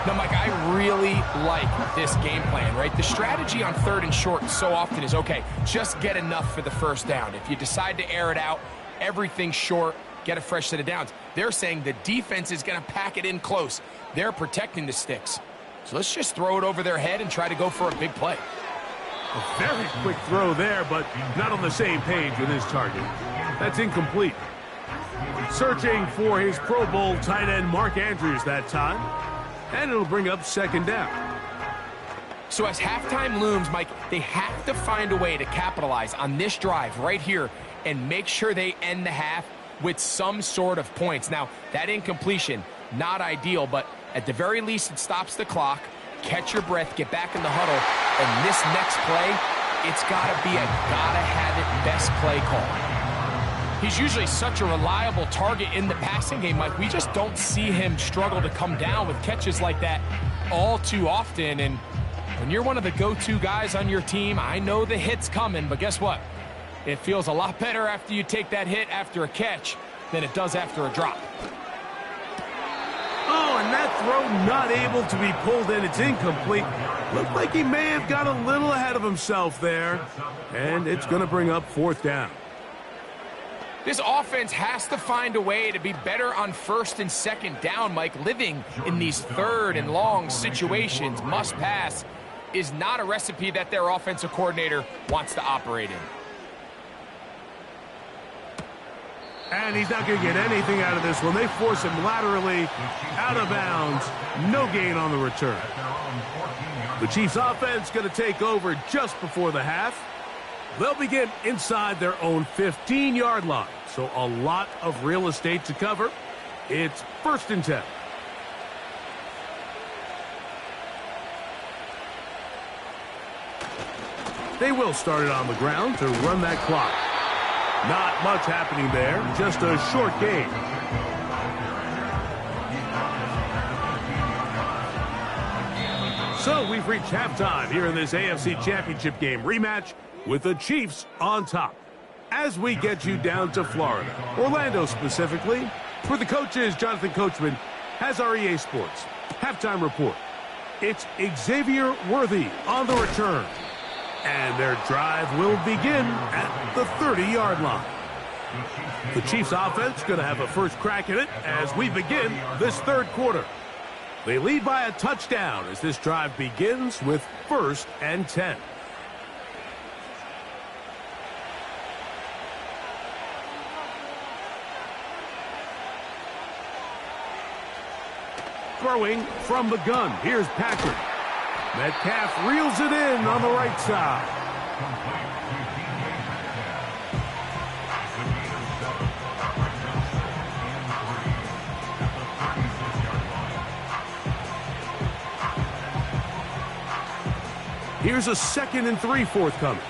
Now, Mike, I really like this game plan, right? The strategy on 3rd and short so often is, okay, just get enough for the 1st down. If you decide to air it out, everything short, get a fresh set of downs. They're saying the defense is going to pack it in close. They're protecting the sticks. So let's just throw it over their head and try to go for a big play. A very quick throw there, but not on the same page with his target. That's incomplete. Searching for his Pro Bowl tight end Mark Andrews that time. And it'll bring up 2nd down. So as halftime looms, Mike, they have to find a way to capitalize on this drive right here and make sure they end the half with some sort of points. Now, that incompletion, not ideal, but at the very least, it stops the clock. Catch your breath, get back in the huddle, and this next play, it's got to be a gotta-have-it best play call. He's usually such a reliable target in the passing game, Mike. We just don't see him struggle to come down with catches like that all too often. And when you're one of the go-to guys on your team, I know the hit's coming, but guess what? It feels a lot better after you take that hit after a catch than it does after a drop. Oh, and that throw not able to be pulled in. It's incomplete. Looked like he may have got a little ahead of himself there. And it's going to bring up 4th down. This offense has to find a way to be better on 1st and 2nd down, Mike. Living in these 3rd and long situations, must pass, is not a recipe that their offensive coordinator wants to operate in. And he's not going to get anything out of this one. They force him laterally out of bounds. No gain on the return. The Chiefs offense going to take over just before the half. They'll begin inside their own 15-yard line. So a lot of real estate to cover. It's 1st and 10. They will start it on the ground to run that clock. Not much happening there, just a short game. So we've reached halftime here in this AFC Championship game rematch with the Chiefs on top. As we get you down to Florida, Orlando specifically, for the coaches, Jonathan Coachman has our EA Sports halftime report. It's Xavier Worthy on the return. And their drive will begin at the 30-yard line. The Chiefs offense going to have a first crack at it as we begin this third quarter. They lead by a touchdown as this drive begins with 1st and 10. Throwing from the gun. Here's Patrick. Metcalf reels it in on the right side. Here's a 2nd and 3 forthcoming.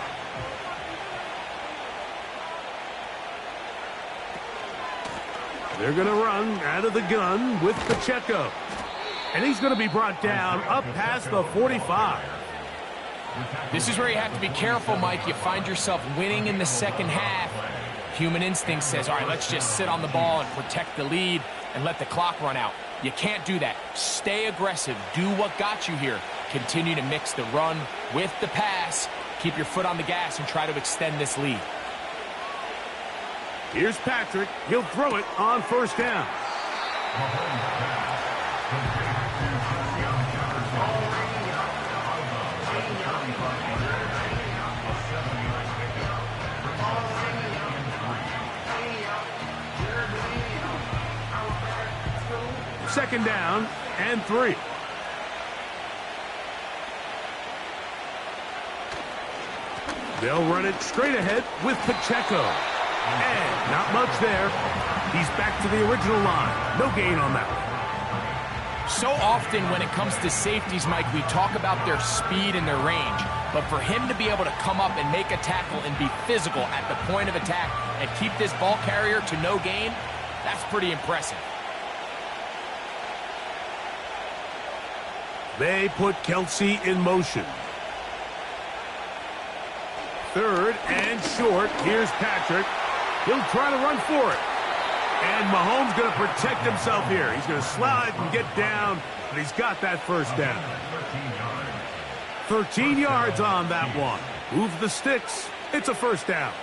They're going to run out of the gun with Pacheco. And he's going to be brought down up past the 45. This is where you have to be careful, Mike. You find yourself winning in the second half. Human instinct says, all right, let's just sit on the ball and protect the lead and let the clock run out. You can't do that. Stay aggressive. Do what got you here. Continue to mix the run with the pass. Keep your foot on the gas and try to extend this lead. Here's Patrick. He'll throw it on 1st down. Second down and 3. They'll run it straight ahead with Pacheco. And not much there. He's back to the original line. No gain on that one. So often when it comes to safeties, Mike, we talk about their speed and their range. But for him to be able to come up and make a tackle and be physical at the point of attack and keep this ball carrier to no gain, that's pretty impressive. They put Kelsey in motion. 3rd and short. Here's Patrick. He'll try to run for it. And Mahomes going to protect himself here. He's going to slide and get down, but he's got that 1st down. 13 yards on that one. Move the sticks. It's a 1st down.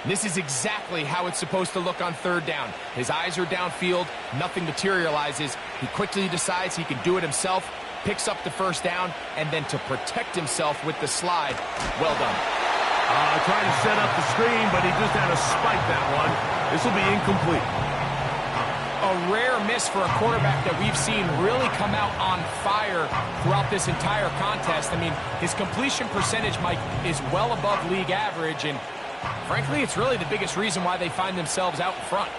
This is exactly how it's supposed to look on 3rd down. His eyes are downfield. Nothing materializes. He quickly decides he can do it himself, picks up the 1st down, and then to protect himself with the slide. Well done. Trying to set up the screen, but he just had to spike that one. This will be incomplete. A rare miss for a quarterback that we've seen really come out on fire throughout this entire contest. I mean, his completion percentage, Mike, is well above league average, and frankly, it's really the biggest reason why they find themselves out in front.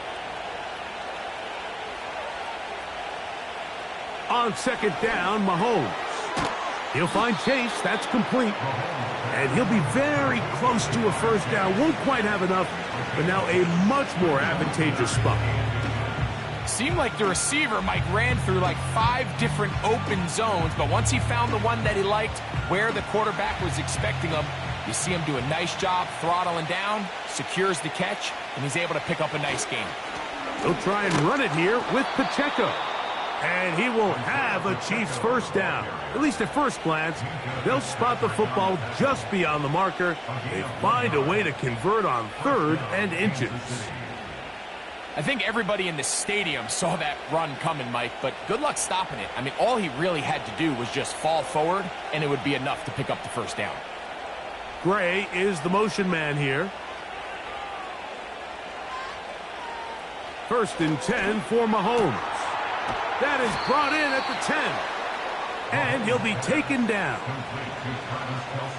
On 2nd down, Mahomes. He'll find Chase. That's complete. And he'll be very close to a 1st down. Won't quite have enough, but now a much more advantageous spot. Seemed like the receiver, Mike, ran through like 5 different open zones, but once he found the one that he liked, where the quarterback was expecting him, you see him do a nice job throttling down, secures the catch, and he's able to pick up a nice gain. He'll try and run it here with Pacheco. And he will have a Chiefs 1st down. At least at first glance, they'll spot the football just beyond the marker. They find a way to convert on 3rd and inches. I think everybody in the stadium saw that run coming, Mike, but good luck stopping it. I mean, all he really had to do was just fall forward, and it would be enough to pick up the 1st down. Gray is the motion man here. First and 10 for Mahomes. That is brought in at the 10. And he'll be taken down.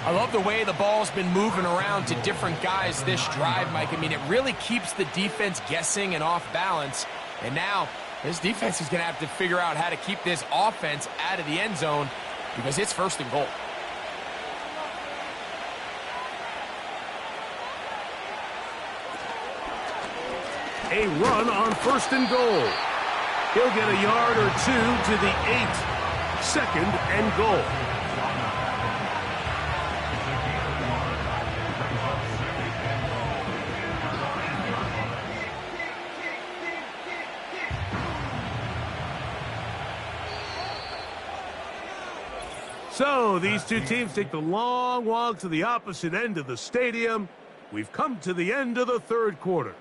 I love the way the ball's been moving around to different guys this drive, Mike. I mean, it really keeps the defense guessing and off balance. And now this defense is going to have to figure out how to keep this offense out of the end zone because it's first and goal. A run on first and goal. He'll get a yard or two to the 8. Second and goal. So these two teams take the long walk to the opposite end of the stadium. We've come to the end of the third quarter.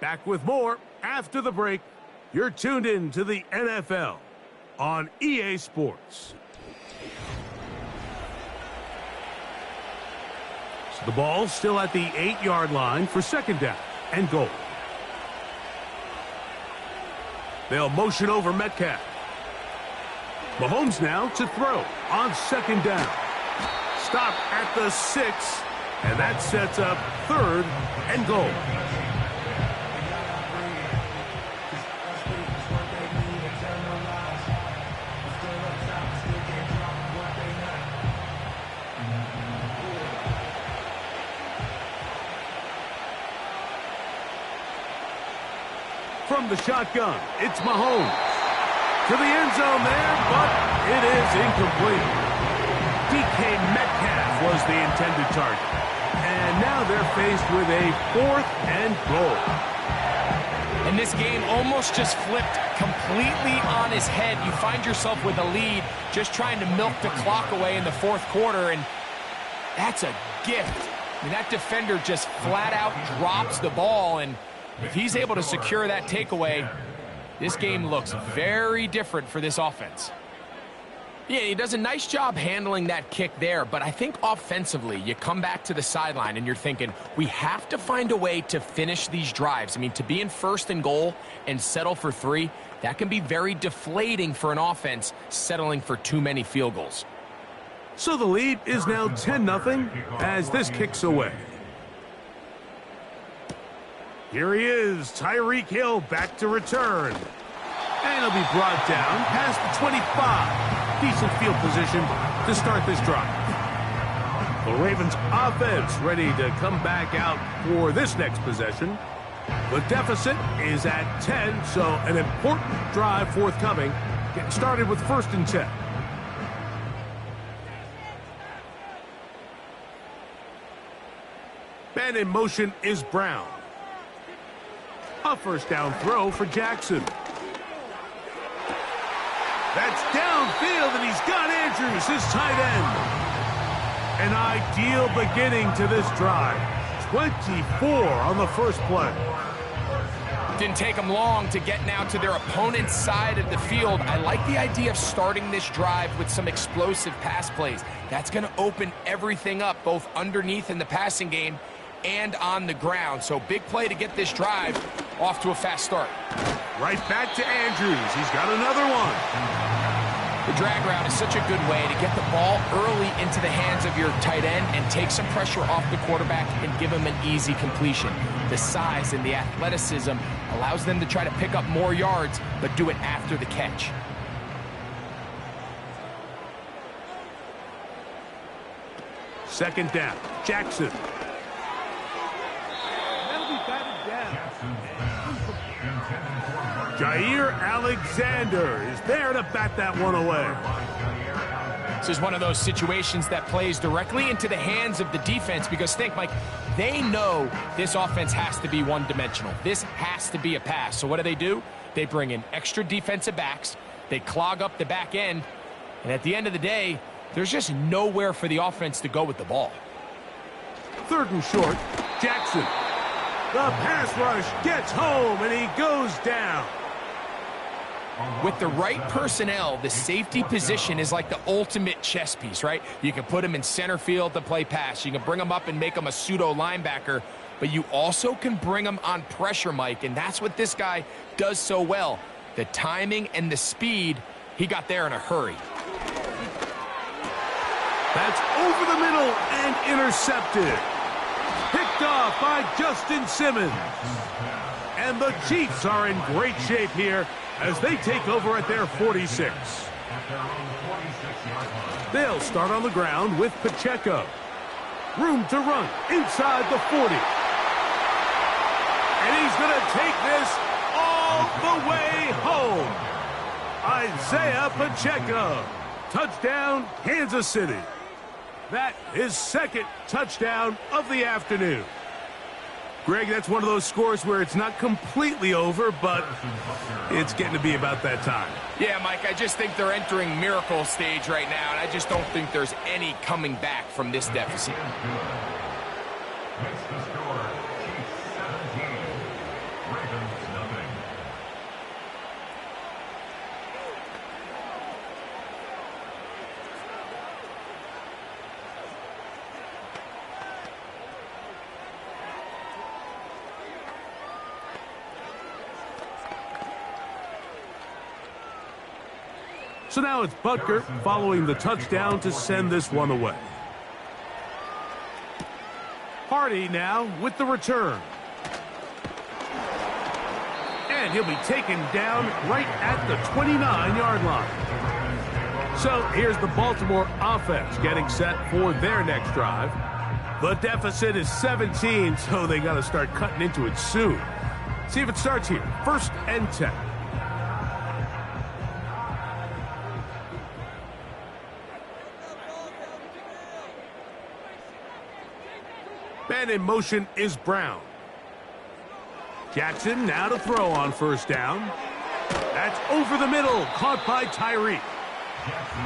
Back with more after the break. You're tuned in to the NFL on EA Sports. So the ball's still at the 8-yard line for second down and goal. They'll motion over Metcalf. Mahomes now to throw on second down. Stop at the 6, and that sets up third and goal. From the shotgun, it's Mahomes. To the end zone there, but it is incomplete. DK Metcalf was the intended target. And now they're faced with a 4th and goal. And this game almost just flipped completely on his head. You find yourself with a lead, just trying to milk the clock away in the fourth quarter, and that's a gift. I mean, that defender just flat out drops the ball, and if he's able to secure that takeaway, this game looks very different for this offense. Yeah, he does a nice job handling that kick there, but I think offensively, you come back to the sideline and you're thinking, we have to find a way to finish these drives. I mean, to be in first and goal and settle for 3, that can be very deflating for an offense settling for too many field goals. So the lead is now 10-0 as this kicks away. Here he is, Tyreek Hill back to return. And he'll be brought down past the 25. Decent field position to start this drive. The Ravens offense ready to come back out for this next possession. The deficit is at 10, so an important drive forthcoming. Getting started with first and 10. Man in motion is Brown. A first down throw for Jackson. That's downfield, and he's got Andrews, his tight end. An ideal beginning to this drive. 24 on the first play. Didn't take them long to get now to their opponent's side of the field. I like the idea of starting this drive with some explosive pass plays. That's going to open everything up, both underneath in the passing game and on the ground. So big play to get this drive off to a fast start. Right back to Andrews. He's got another one. The drag route is such a good way to get the ball early into the hands of your tight end and take some pressure off the quarterback and give him an easy completion. The size and the athleticism allows them to try to pick up more yards, but do it after the catch. Second down, Jackson. Jair Alexander is there to bat that one away. This is one of those situations that plays directly into the hands of the defense because think, Mike, they know this offense has to be one-dimensional. This has to be a pass. So what do? They bring in extra defensive backs. They clog up the back end. And at the end of the day, there's just nowhere for the offense to go with the ball. Third and short, Jackson. The pass rush gets home, and he goes down. With the right personnel, the safety position is like the ultimate chess piece, right? You can put him in center field to play pass. You can bring him up and make him a pseudo linebacker, but you also can bring him on pressure, Mike, and that's what this guy does so well. The timing and the speed, he got there in a hurry. That's over the middle and intercepted. Picked off by Justin Simmons. And the Chiefs are in great shape here as they take over at their 46. They'll start on the ground with Pacheco. Room to run inside the 40. And he's going to take this all the way home. Isaiah Pacheco. Touchdown, Kansas City. That is second touchdown of the afternoon. Greg, that's one of those scores where it's not completely over, but it's getting to be about that time. Yeah, Mike, I just think they're entering miracle stage right now, and I just don't think there's any coming back from this deficit. Makes the score Chiefs 17, Ravens nothing. So now it's Butker following the touchdown to send this one away. Hardy now with the return. And he'll be taken down right at the 29-yard line. So here's the Baltimore offense getting set for their next drive. The deficit is 17, so they got to start cutting into it soon. See if it starts here. 1st and 10. Man in motion is Brown. Jackson now to throw on 1st down. That's over the middle, caught by Tyree.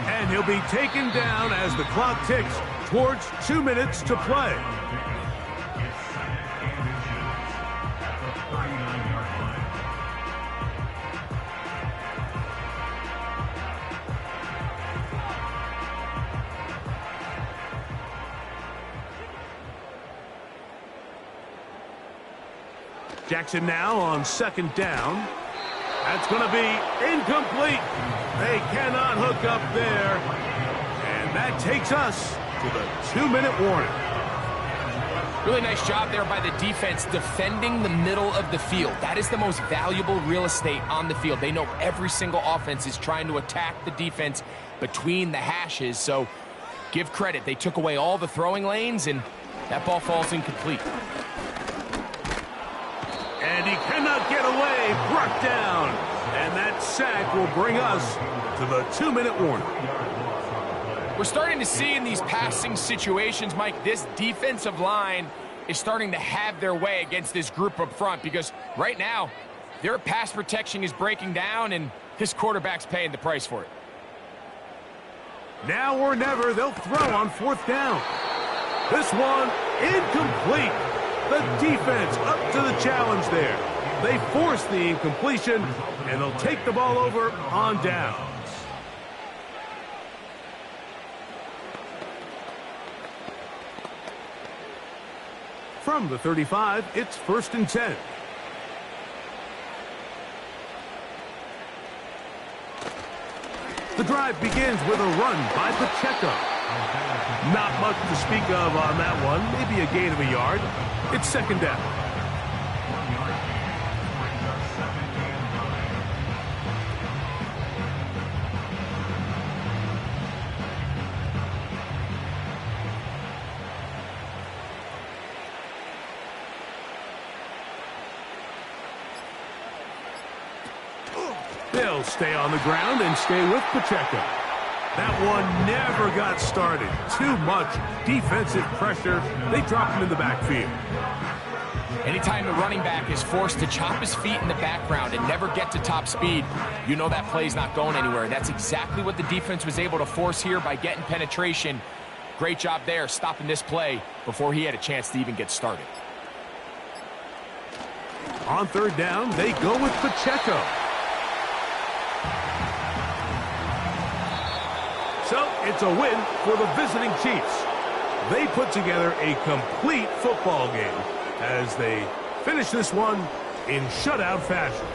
And he'll be taken down as the clock ticks towards 2 minutes to play. Jackson now on 2nd down. That's going to be incomplete. They cannot hook up there. And that takes us to the 2-minute warning. Really nice job there by the defense defending the middle of the field. That is the most valuable real estate on the field. They know every single offense is trying to attack the defense between the hashes. So give credit. They took away all the throwing lanes, and that ball falls incomplete. And he cannot get away, brought down. And that sack will bring us to the 2-minute warning. We're starting to see in these passing situations, Mike, this defensive line is starting to have their way against this group up front because right now, their pass protection is breaking down and this quarterback's paying the price for it. Now or never, they'll throw on 4th down. This one, incomplete. The defense up to the challenge there. They force the incompletion, and they'll take the ball over on downs. From the 35, it's 1st and 10. The drive begins with a run by Pacheco. Not much to speak of on that one. Maybe a gain of a yard. It's 2nd down. They'll stay on the ground and stay with Pacheco. That one never got started. Too much defensive pressure. They dropped him in the backfield. Anytime the running back is forced to chop his feet in the background and never get to top speed, you know that play's not going anywhere. That's exactly what the defense was able to force here by getting penetration. Great job there, stopping this play before he had a chance to even get started. On 3rd down, they go with Pacheco. So it's a win for the visiting Chiefs. They put together a complete football game as they finish this one in shutout fashion.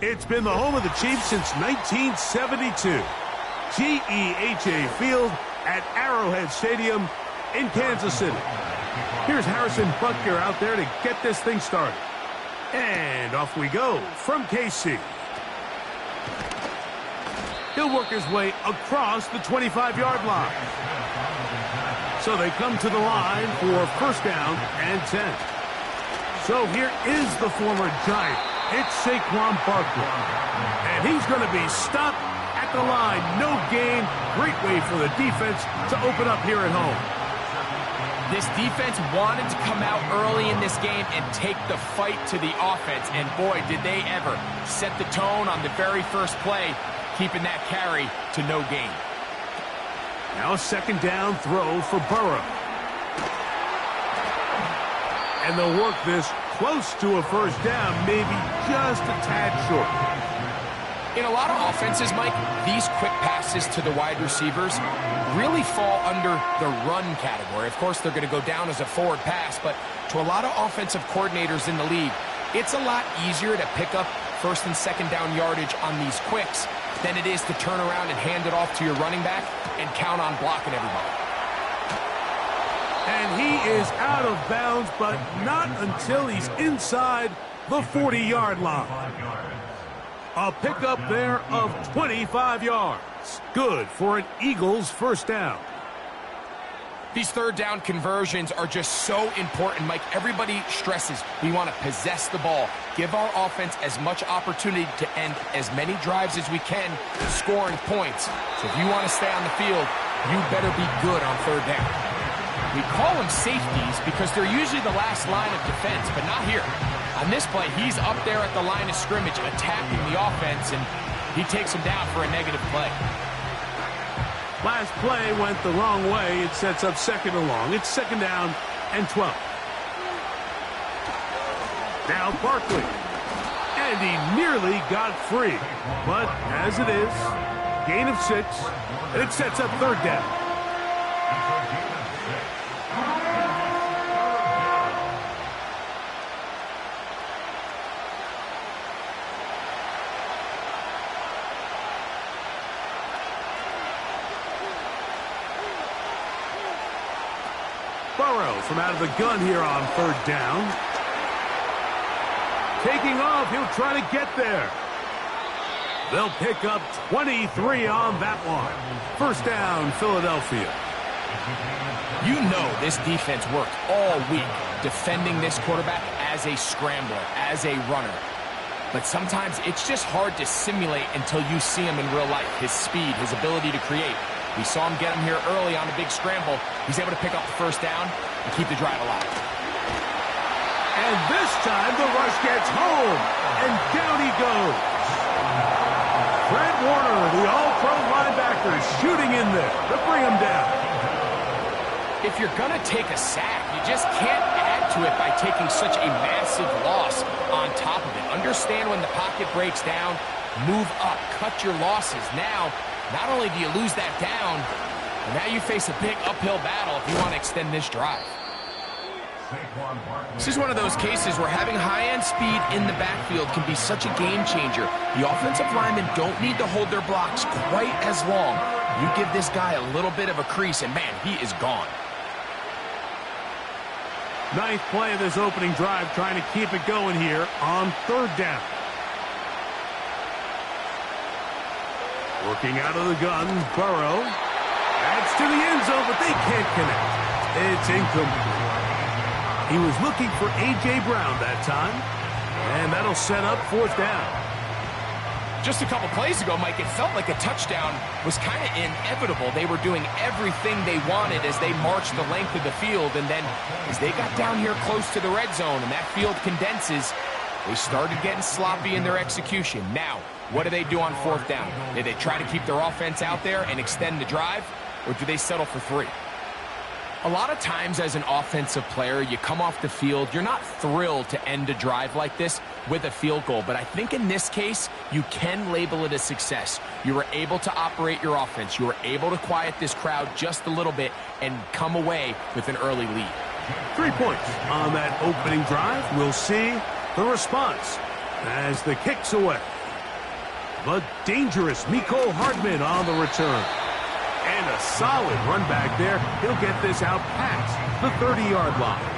It's been the home of the Chiefs since 1972. GEHA Field at Arrowhead Stadium in Kansas City. Here's Harrison Butker out there to get this thing started. And off we go from KC. He'll work his way across the 25-yard line. So they come to the line for first down and 10. So here is the former Giant. It's Saquon Barkley. And he's going to be stopped at the line. No gain. Great way for the defense to open up here at home. This defense wanted to come out early in this game and take the fight to the offense. And boy, did they ever set the tone on the very first play, keeping that carry to no gain. Now a second down throw for Burrow. And they'll work this close to a first down, maybe just a tad short. In a lot of offenses, Mike, these quick passes to the wide receivers really fall under the run category. Of course, they're going to go down as a forward pass, but to a lot of offensive coordinators in the league, it's a lot easier to pick up first and second down yardage on these quicks than it is to turn around and hand it off to your running back and count on blocking everybody. And he is out of bounds, but not until he's inside the 40-yard line. A pickup there of 25 yards. Good for an Eagles first down. These third down conversions are just so important, Mike. Everybody stresses we want to possess the ball, give our offense as much opportunity to end as many drives as we can, scoring points. So if you want to stay on the field, you better be good on third down. We call them safeties because they're usually the last line of defense, but not here. On this play, he's up there at the line of scrimmage attacking the offense, and he takes him down for a negative play. Last play went the wrong way. It sets up second and long. It's second down and 12. Now Barkley. And he nearly got free. But as it is, gain of 6, and it sets up third down. Burrow from out of the gun here on third down. Taking off, he'll try to get there. They'll pick up 23 on that one. First down, Philadelphia. You know this defense worked all week defending this quarterback as a scrambler, as a runner. But sometimes it's just hard to simulate until you see him in real life. His speed, his ability to create. We saw him get him here early on a big scramble. He's able to pick up the first down and keep the drive alive. And this time the rush gets home, and down he goes. Fred Warner, the all-pro linebacker, shooting in there to bring him down. If you're going to take a sack, you just can't add to it by taking such a massive loss on top of it. Understand when the pocket breaks down, move up, cut your losses. Now, not only do you lose that down, but now you face a big uphill battle if you want to extend this drive. This is one of those cases where having high-end speed in the backfield can be such a game changer. The offensive linemen don't need to hold their blocks quite as long. You give this guy a little bit of a crease, and man, he is gone. Ninth play of this opening drive, trying to keep it going here on third down. Working out of the gun, Burrow. Adds to the end zone, but they can't connect. It's incomplete. He was looking for A.J. Brown that time, and that'll set up fourth down. Just a couple plays ago, Mike, it felt like a touchdown was kind of inevitable. They were doing everything they wanted as they marched the length of the field, and then as they got down here close to the red zone and that field condenses, they started getting sloppy in their execution. Now, what do they do on fourth down? Do they try to keep their offense out there and extend the drive, or do they settle for 3? A lot of times as an offensive player, you come off the field, you're not thrilled to end a drive like this with a field goal. But I think in this case, you can label it a success. You were able to operate your offense. You were able to quiet this crowd just a little bit and come away with an early lead. 3 points on that opening drive. We'll see the response as the kick's away. The dangerous Mecole Hardman on the return. And a solid run back there. He'll get this out past the 30-yard line.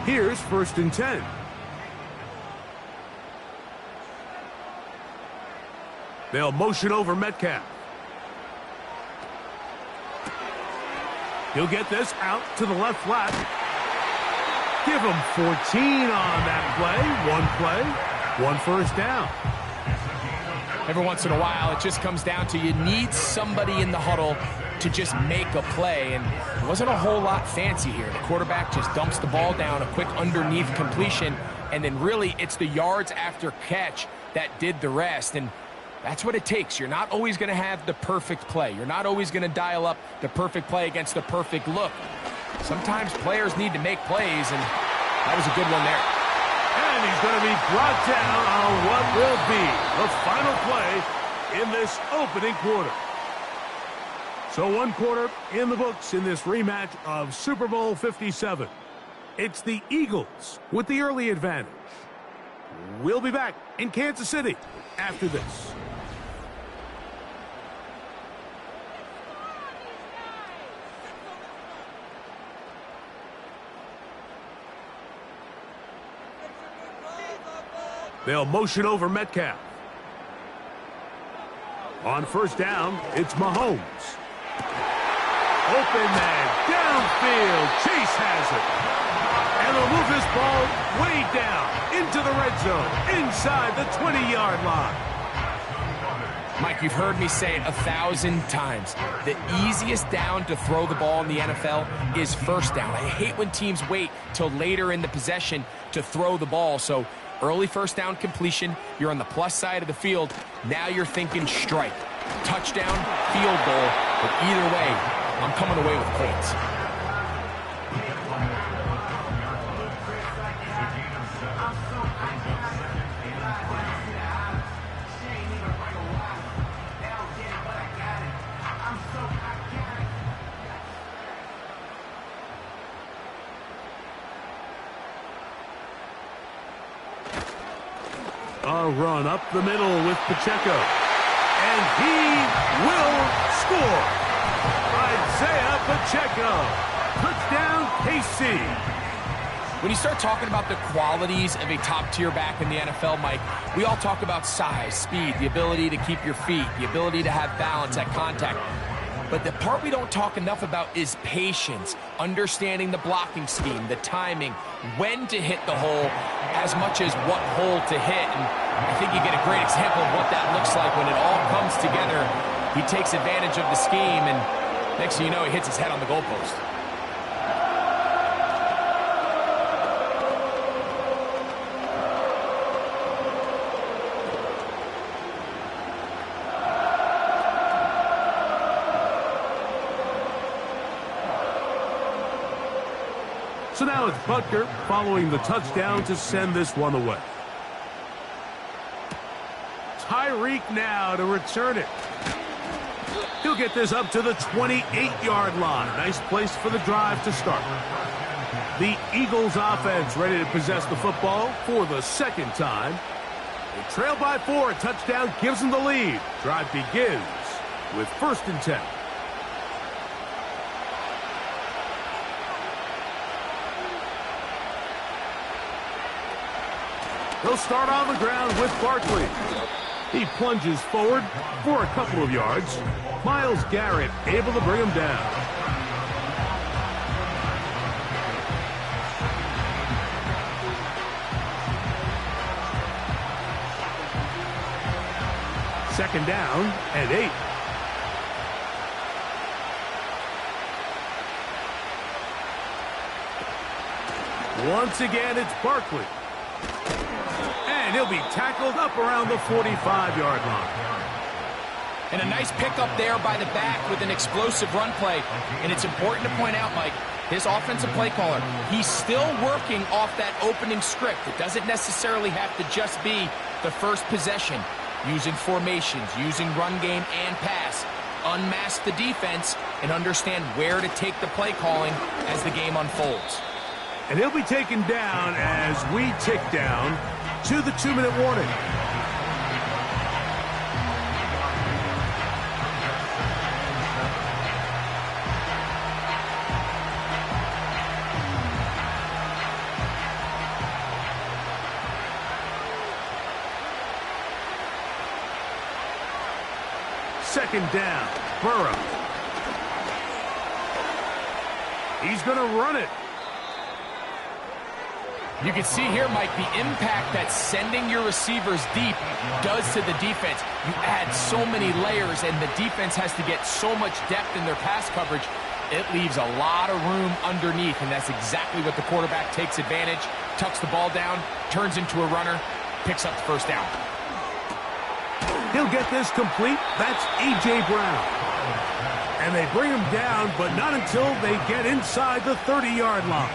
Here's 1st and 10. They'll motion over Metcalf. He'll get this out to the left flat. Give him 14 on that play. One first down. Every once in a while, it just comes down to you need somebody in the huddle to just make a play, and it wasn't a whole lot fancy here. The quarterback just dumps the ball down, a quick underneath completion, and then really it's the yards after catch that did the rest, and that's what it takes. You're not always going to have the perfect play. You're not always going to dial up the perfect play against the perfect look. Sometimes players need to make plays, and that was a good one there. And he's going to be brought down on what will be the final play in this opening quarter. So 1 quarter in the books in this rematch of Super Bowl 57. It's the Eagles with the early advantage. We'll be back in Kansas City after this. They'll motion over Metcalf. On 1st down, it's Mahomes. Open man, downfield, Chase has it. And they'll move this ball way down into the red zone, inside the 20-yard line. Mike, you've heard me say it 1,000 times. The easiest down to throw the ball in the NFL is 1st down. I hate when teams wait till later in the possession to throw the ball, so early 1st down completion, you're on the plus side of the field. Now you're thinking strike, touchdown, field goal. But either way, I'm coming away with points. A run up the middle with Pacheco. And he will score. Isaiah Pacheco. Touchdown, KC. When you start talking about the qualities of a top-tier back in the NFL, Mike, we all talk about size, speed, the ability to keep your feet, the ability to have balance at contact. But the part we don't talk enough about is patience, understanding the blocking scheme, the timing, when to hit the hole, as much as what hole to hit. And I think you get a great example of what that looks like when it all comes together. He takes advantage of the scheme, and next thing you know, he hits his head on the goalpost. So now it's Butker following the touchdown to send this one away. Tyreek now to return it. He'll get this up to the 28-yard line. Nice place for the drive to start. The Eagles offense ready to possess the football for the 2nd time. They trail by 4. A touchdown gives them the lead. Drive begins with 1st and 10. They'll start on the ground with Barkley. He plunges forward for a couple of yards. Myles Garrett able to bring him down. Second down and 8. Once again, it's Barkley. And he'll be tackled up around the 45-yard line. And a nice pickup there by the back with an explosive run play. And it's important to point out, Mike, his offensive play caller, he's still working off that opening script. It doesn't necessarily have to just be the first possession. Using formations, using run game and pass. unmask the defense and understand where to take the play calling as the game unfolds. And he'll be taken down as we tick down to the 2-minute warning. Second down, Burrow. He's going to run it. You can see here, Mike, the impact that sending your receivers deep does to the defense. You add so many layers, and the defense has to get so much depth in their pass coverage. It leaves a lot of room underneath, and that's exactly what the quarterback takes advantage, tucks the ball down, turns into a runner, picks up the first down. He'll get this complete. That's A.J. Brown. And they bring him down, but not until they get inside the 30-yard line.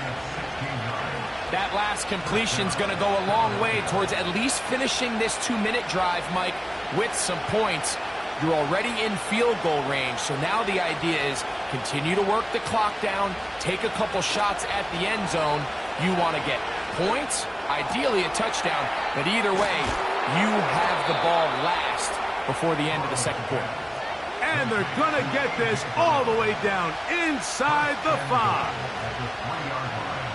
That last completion's going to go a long way towards at least finishing this 2-minute drive, Mike, with some points. You're already in field goal range, so now the idea is continue to work the clock down, take a couple shots at the end zone. You want to get points, ideally a touchdown, but either way, you have the ball last before the end of the second quarter. And they're going to get this all the way down inside the 5.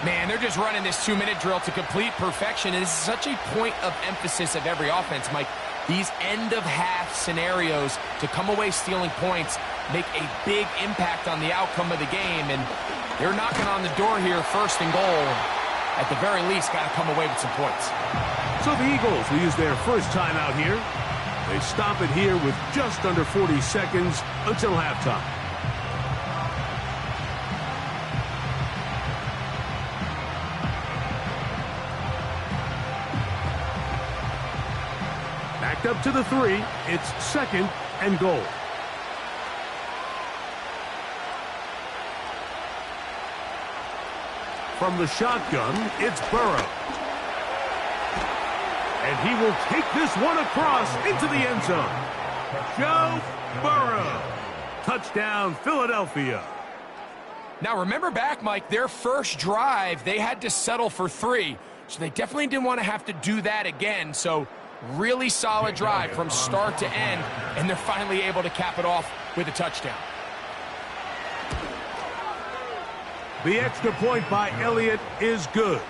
Man, they're just running this 2-minute drill to complete perfection. And this is such a point of emphasis of every offense, Mike. These end-of-half scenarios to come away stealing points make a big impact on the outcome of the game. And they're knocking on the door here, first and goal. At the very least, got to come away with some points. So the Eagles will use their first timeout here. They stop it here with just under 40 seconds until halftime. Backed up to the 3. It's second and goal. From the shotgun, it's Burrow. And he will take this one across into the end zone. Joe Burrow. Touchdown, Philadelphia. Now remember back, Mike, their first drive, they had to settle for 3. So they definitely didn't want to have to do that again. So really solid drive from start to end, and they're finally able to cap it off with a touchdown. The extra point by Elliott is good.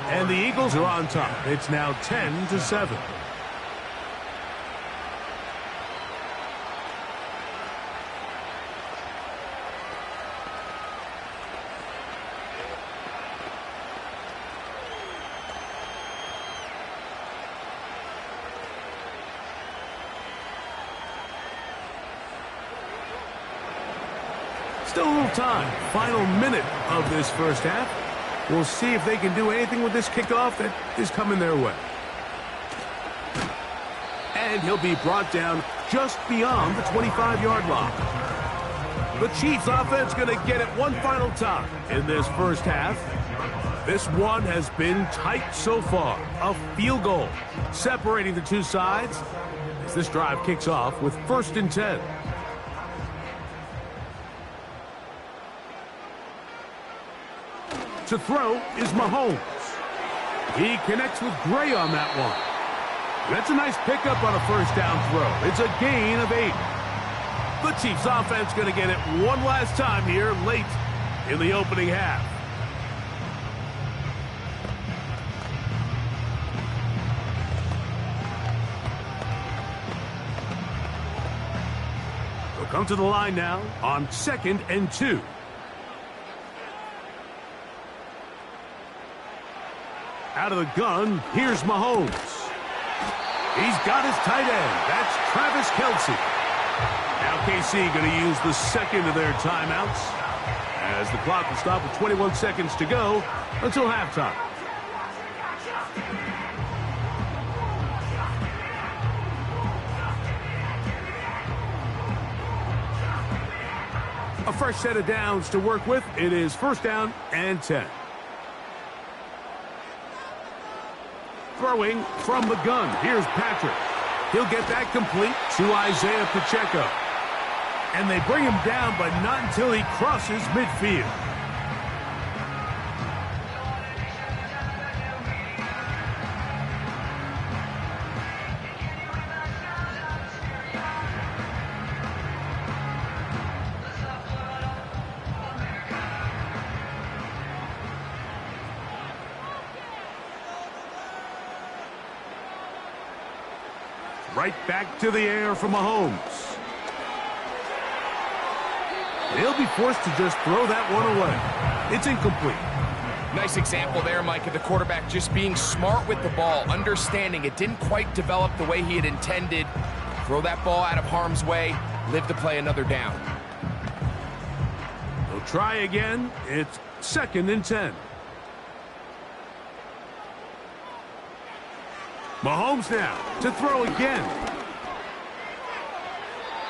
And the Eagles are on top. It's now 10-7. Still a little time. Final minute of this first half. We'll see if they can do anything with this kickoff that is coming their way. And he'll be brought down just beyond the 25-yard line. The Chiefs offense going to get it one final time in this first half. This one has been tight so far. A field goal separating the two sides as this drive kicks off with 1st and 10. To throw is Mahomes. He connects with Gray on that one. That's a nice pickup on a first down throw. It's a gain of 8. The Chiefs offense going to get it one last time here late in the opening half. They'll come to the line now on 2nd and 2. Out of the gun, here's Mahomes. He's got his tight end. That's Travis Kelce. Now KC going to use the second of their timeouts as the clock will stop with 21 seconds to go until halftime. A fresh set of downs to work with. It is 1st down and 10. Throwing from the gun. Here's Patrick. He'll get that complete to Isaiah Pacheco. And they bring him down, but not until he crosses midfield. Right back to the air for Mahomes. He'll be forced to just throw that one away. It's incomplete. Nice example there, Mike, of the quarterback just being smart with the ball, understanding it didn't quite develop the way he had intended. Throw that ball out of harm's way, live to play another down. They'll try again. It's 2nd and 10. Mahomes now to throw again.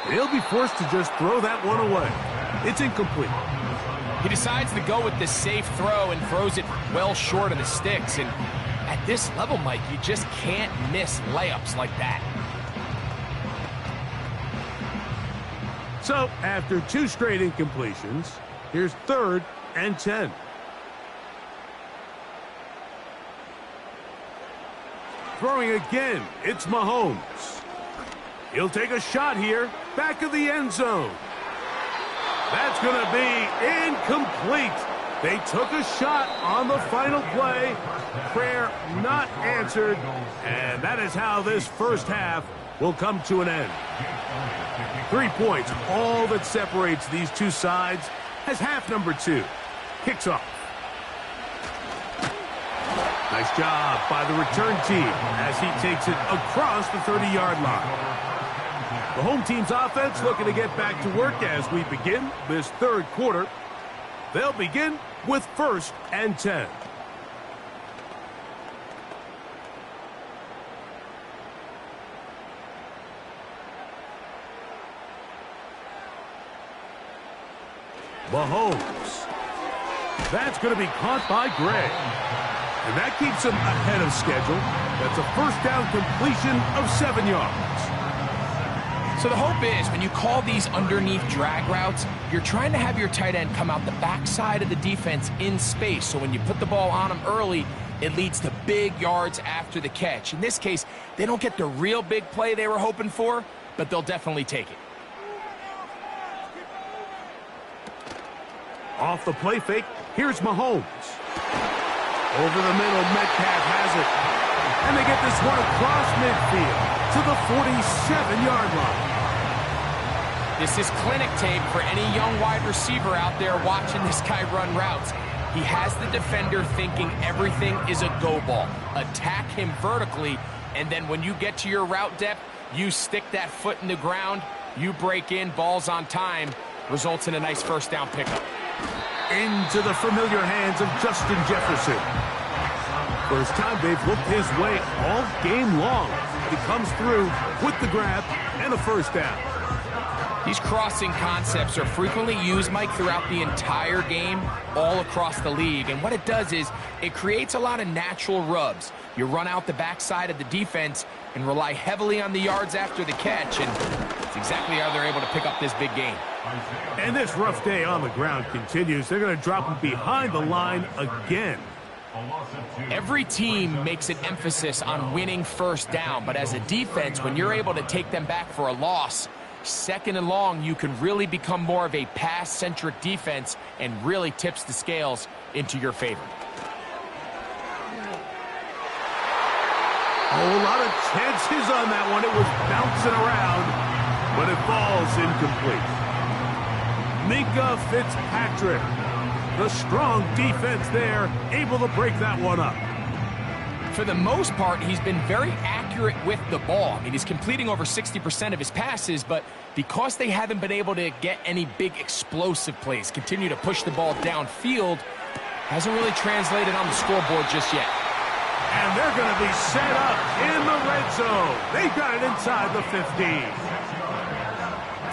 He'll be forced to just throw that one away. It's incomplete. He decides to go with the safe throw and throws it well short of the sticks. And at this level, Mike, you just can't miss layups like that. So, after 2 straight incompletions, here's 3rd and 10. Throwing again, it's Mahomes. He'll take a shot here, back of the end zone. That's going to be incomplete. They took a shot on the final play. Prayer not answered. And that is how this first half will come to an end. 3 points, all that separates these two sides, as half number 2 kicks off. Nice job by the return team as he takes it across the 30-yard line. The home team's offense looking to get back to work as we begin this 3rd quarter. They'll begin with 1st and 10. Mahomes. That's going to be caught by Gray. And that keeps him ahead of schedule. That's a first down completion of 7 yards. So the hope is when you call these underneath drag routes, you're trying to have your tight end come out the backside of the defense in space. So when you put the ball on him early, it leads to big yards after the catch. In this case, they don't get the real big play they were hoping for, but they'll definitely take it. Off the play fake, here's Mahomes. Over the middle, Metcalf has it. And they get this one across midfield to the 47-yard line. This is clinic tape for any young wide receiver out there watching this guy run routes. He has the defender thinking everything is a go ball. Attack him vertically, and then when you get to your route depth, you stick that foot in the ground, you break in, ball's on time, results in a nice first down pickup. Into the familiar hands of Justin Jefferson. First time they've looked his way all game long. He comes through with the grab and a first down. These crossing concepts are frequently used, Mike, throughout the entire game, all across the league. And what it does is it creates a lot of natural rubs. You run out the backside of the defense and rely heavily on the yards after the catch. And that's exactly how they're able to pick up this big gain. And this rough day on the ground continues. They're going to drop him behind the line again. Every team makes an emphasis on winning first down, but as a defense, when you're able to take them back for a loss, 2nd and long, you can really become more of a pass-centric defense and really tips the scales into your favor. Oh, a lot of chances on that one. It was bouncing around, but it falls incomplete. Minka Fitzpatrick, the strong defense there, able to break that one up. For the most part, he's been very accurate with the ball. I mean, he's completing over 60% of his passes, but because they haven't been able to get any big explosive plays, continue to push the ball downfield, hasn't really translated on the scoreboard just yet. And they're going to be set up in the red zone. They've got it inside the 15.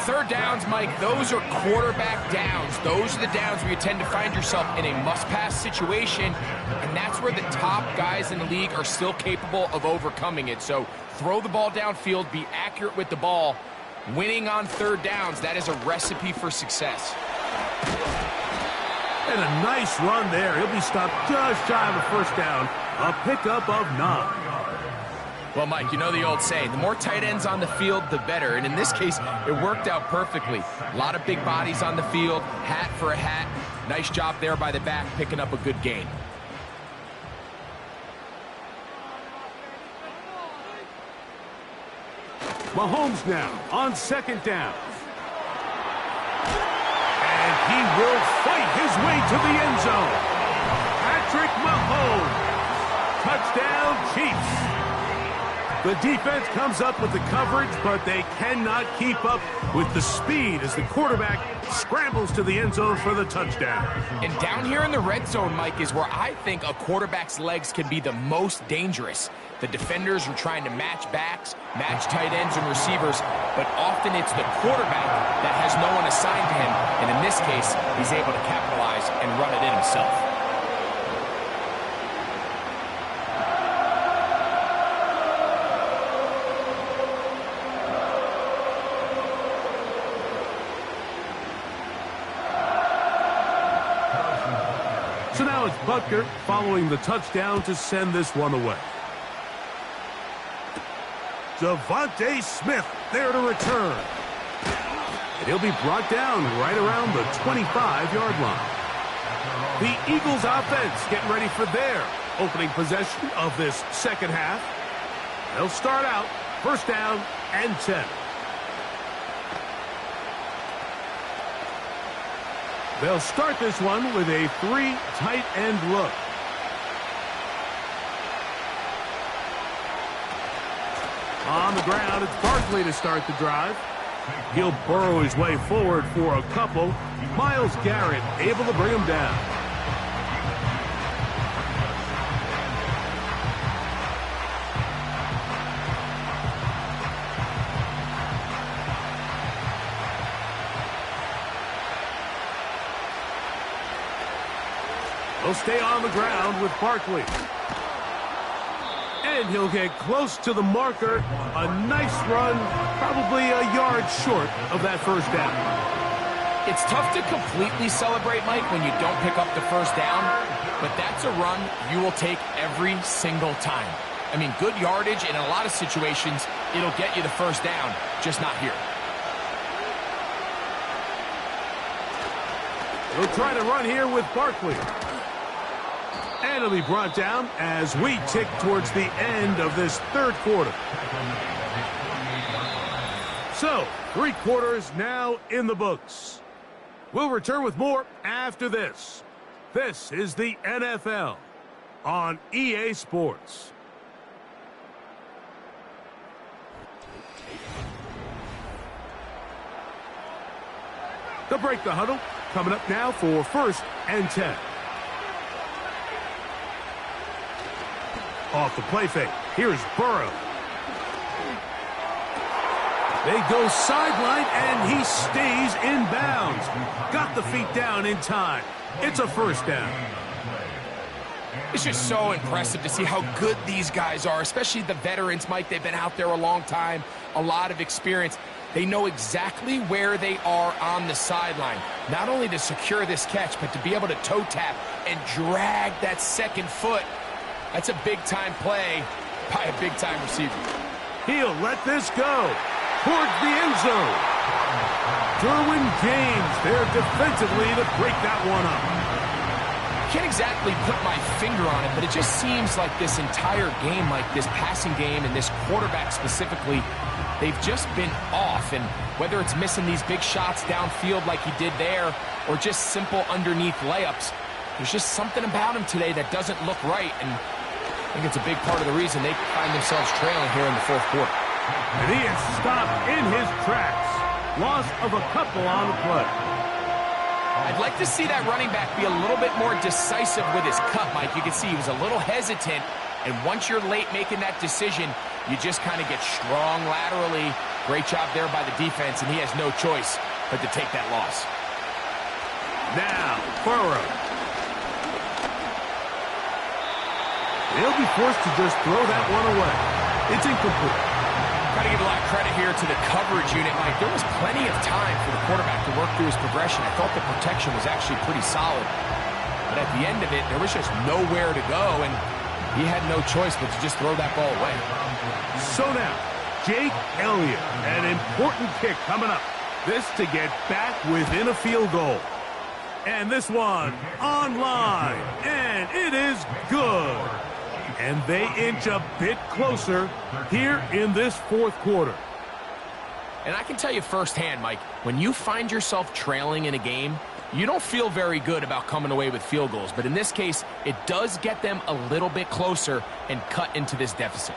3rd downs, Mike, those are quarterback downs. Those are the downs where you tend to find yourself in a must-pass situation, and that's where the top guys in the league are still capable of overcoming it. So throw the ball downfield, be accurate with the ball, Winning on third downs, that is a recipe for success. And a nice run there. He'll be stopped just shy of a first down. A pickup of 9. Well, Mike, you know the old saying, the more tight ends on the field, the better. And in this case, it worked out perfectly. A lot of big bodies on the field, hat for a hat. Nice job there by the back, picking up a good gain. Mahomes now on second down. And he will fight his way to the end zone. Patrick Mahomes. Touchdown, Chiefs. The defense comes up with the coverage, but they cannot keep up with the speed as the quarterback scrambles to the end zone for the touchdown. And down here in the red zone, Mike, is where I think a quarterback's legs can be the most dangerous. The defenders are trying to match backs, match tight ends and receivers, but often it's the quarterback that has no one assigned to him, and in this case, he's able to capitalize and run it in himself. So now it's Butker following the touchdown to send this one away. Devontae Smith there to return. And he'll be brought down right around the 25-yard line. The Eagles offense getting ready for their opening possession of this second half. They'll start out first down and 10. They'll start this one with a 3 tight end look. On the ground, it's Barkley to start the drive. He'll burrow his way forward for a couple. Myles Garrett able to bring him down. He'll stay on the ground with Barkley. And he'll get close to the marker. A nice run, probably a yard short of that first down. It's tough to completely celebrate, Mike, when you don't pick up the first down, but that's a run you will take every single time. I mean, good yardage, and in a lot of situations, it'll get you the first down, just not here. He'll try to run here with Barkley. And it'll be brought down as we tick towards the end of this third quarter. So, 3 quarters now in the books. We'll return with more after this. This is the NFL on EA Sports. They'll break the huddle. Coming up now for first and 10. Off the play fake. Here's Burrow. They go sideline, and he stays in bounds. Got the feet down in time. It's a first down. It's just so impressive to see how good these guys are, especially the veterans, Mike. They've been out there a long time, a lot of experience. They know exactly where they are on the sideline, not only to secure this catch, but to be able to toe tap and drag that second foot. That's a big-time play by a big-time receiver. He'll let this go towards the end zone. Derwin James there defensively to break that one up. Can't exactly put my finger on it, but it just seems like this entire game, like this passing game and this quarterback specifically, they've just been off. And whether it's missing these big shots downfield like he did there or just simple underneath layups, there's just something about him today that doesn't look right. And I think it's a big part of the reason they find themselves trailing here in the fourth quarter. And he is stopped in his tracks. Loss of a couple on the play. I'd like to see that running back be a little bit more decisive with his cut, Mike. You can see he was a little hesitant, and once you're late making that decision, you just kind of get strong laterally. Great job there by the defense, and he has no choice but to take that loss. Now, Burrow. He'll be forced to just throw that one away. It's incomplete. Got to give a lot of credit here to the coverage unit, Mike. There was plenty of time for the quarterback to work through his progression. I thought the protection was actually pretty solid. But at the end of it, there was just nowhere to go, and he had no choice but to just throw that ball away. So now, Jake Elliott, an important kick coming up. This to get back within a field goal. And this one online, and it is good. And they inch a bit closer here in this fourth quarter. And I can tell you firsthand, Mike, when you find yourself trailing in a game, you don't feel very good about coming away with field goals. But in this case, it does get them a little bit closer and cut into this deficit.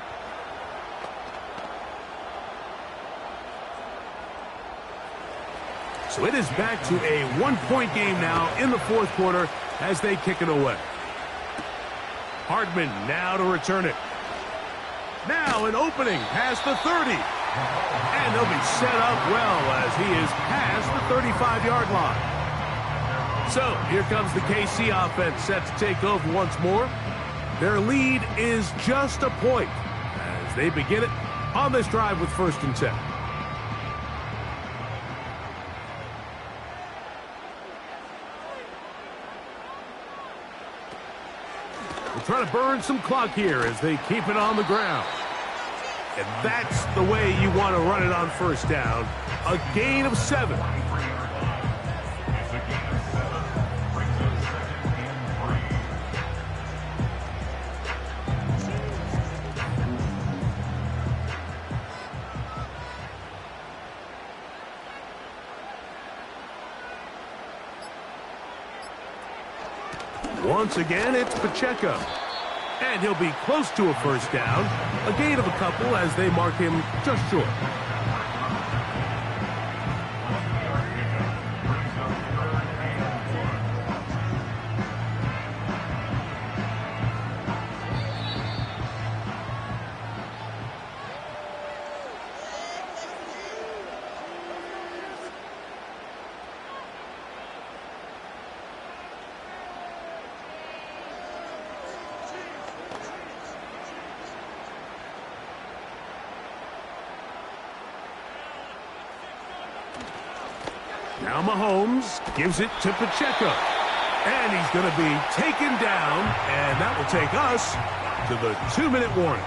So it is back to a one-point game now in the fourth quarter as they kick it away. Hardman now to return it. Now an opening past the 30. And they'll be set up well as he is past the 35-yard line. So here comes the KC offense set to take over once more. Their lead is just a point as they begin it on this drive with 1st and 10. Trying to burn some clock here as they keep it on the ground. And that's the way you want to run it on 1st down. A gain of 7. Once again, it's Pacheco. And he'll be close to a 1st down. A gain of a couple as they mark him just short. Now Mahomes gives it to Pacheco. And he's going to be taken down, and that will take us to the 2-minute warning.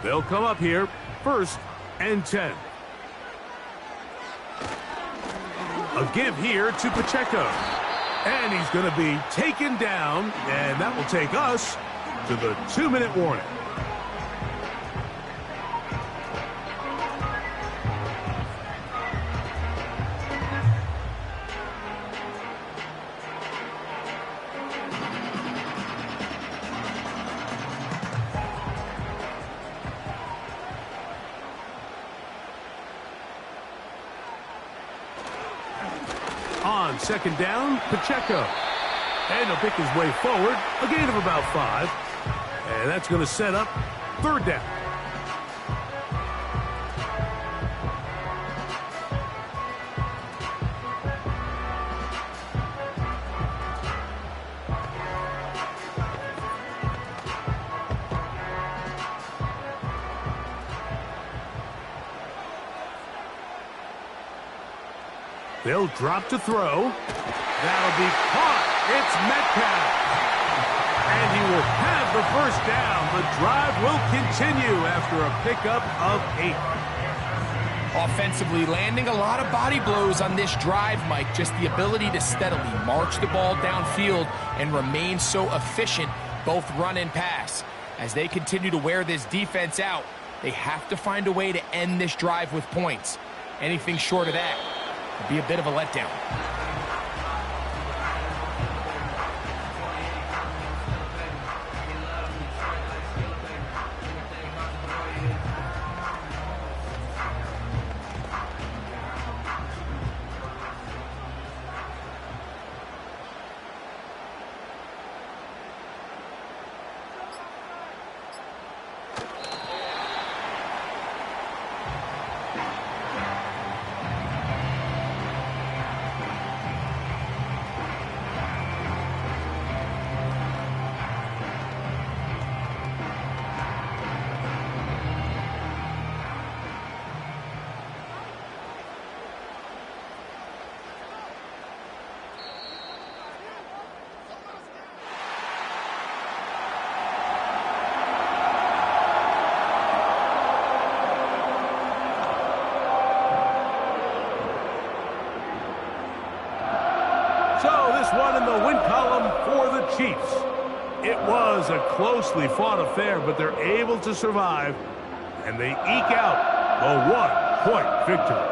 They'll come up here, 1st and 10. A give here to Pacheco. And he's going to be taken down, and that will take us to the 2-minute warning. On 2nd down, Pacheco. And he'll pick his way forward, a gain of about 5. And that's going to set up 3rd down. They'll drop to throw. That'll be caught. It's Metcalf. And he will have the 1st down. The drive will continue after a pickup of 8. Offensively, landing a lot of body blows on this drive, Mike. Just the ability to steadily march the ball downfield and remain so efficient, both run and pass. As they continue to wear this defense out, they have to find a way to end this drive with points. Anything short of that would be a bit of a letdown. Chiefs. It was a closely fought affair, but they're able to survive, and they eke out a one-point victory.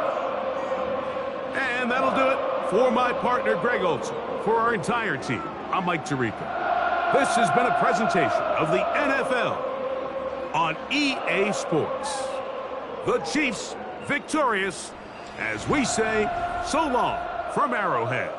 And that'll do it for my partner, Greg Olson. For our entire team, I'm Mike Tirico. This has been a presentation of the NFL on EA Sports. The Chiefs victorious, as we say, so long from Arrowhead.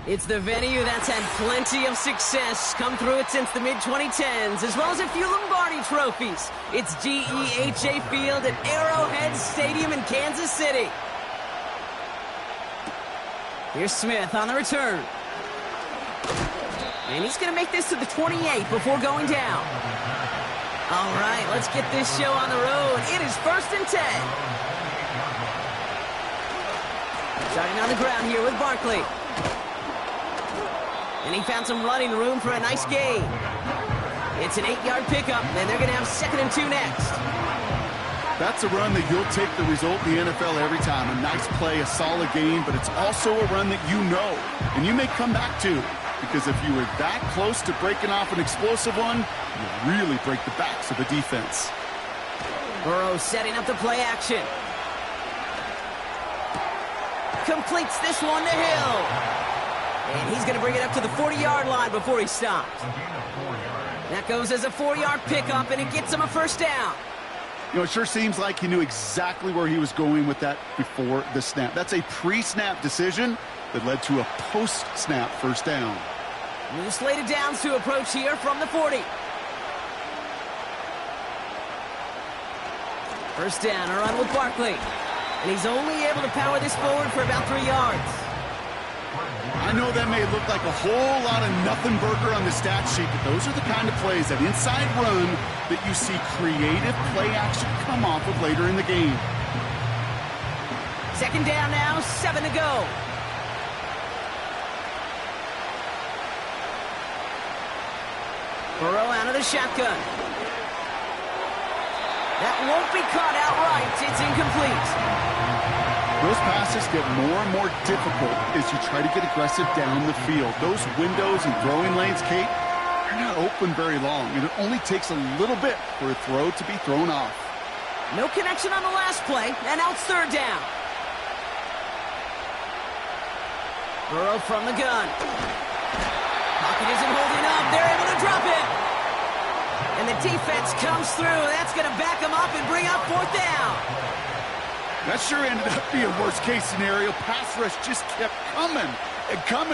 It's the venue that's had plenty of success, come through it since the mid-2010s, as well as a few Lombardi trophies. It's GEHA Field at Arrowhead Stadium in Kansas City. Here's Smith on the return. And he's going to make this to the 28 before going down. All right, let's get this show on the road. It is 1st and 10. Starting on the ground here with Barkley. And he found some running room for a nice gain. It's an 8-yard pickup, and they're going to have 2nd and 2 next. That's a run that you'll take the result in the NFL every time. A nice play, a solid game, but it's also a run that you know, and you may come back to. Because if you were that close to breaking off an explosive one, you really break the backs of a defense. Burrow setting up the play action. Completes this one to Hill. And he's going to bring it up to the 40-yard line before he stops. That goes as a 4-yard pickup, and it gets him a 1st down. You know, it sure seems like he knew exactly where he was going with that before the snap. That's a pre-snap decision that led to a post-snap 1st down. New slate of downs to approach here from the 40. 1st down, a run with Barkley. And he's only able to power this forward for about 3 yards. I know that may look like a whole lot of nothing burger on the stat sheet, but those are the kind of plays, that inside run, that you see creative play action come off of later in the game. 2nd down now, 7 to go. Burrow out of the shotgun. That won't be caught outright. It's incomplete. Those passes get more and more difficult as you try to get aggressive down the field. Those windows and throwing lanes, Kate, they're not open very long, and it only takes a little bit for a throw to be thrown off. No connection on the last play, and now it's 3rd down. Burrow from the gun. Pocket isn't holding up. They're able to drop it. And the defense comes through. That's going to back them up and bring up 4th down. That sure ended up being a worst-case scenario. Pass rush just kept coming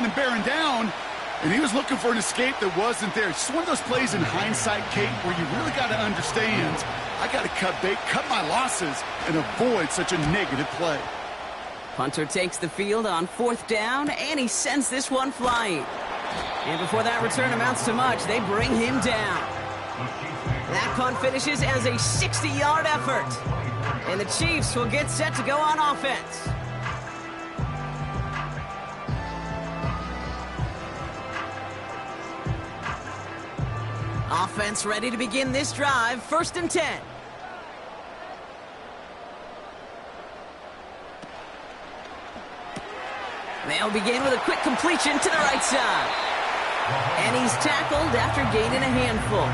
and bearing down, and he was looking for an escape that wasn't there. It's just one of those plays in hindsight, Kate, where you really got to understand, I got to cut bait, cut my losses, and avoid such a negative play. Punter takes the field on 4th down, and he sends this one flying. And before that return amounts to much, they bring him down. That punt finishes as a 60-yard effort. And the Chiefs will get set to go on offense. Offense ready to begin this drive. 1st and 10. They'll begin with a quick completion to the right side. And he's tackled after gaining a handful.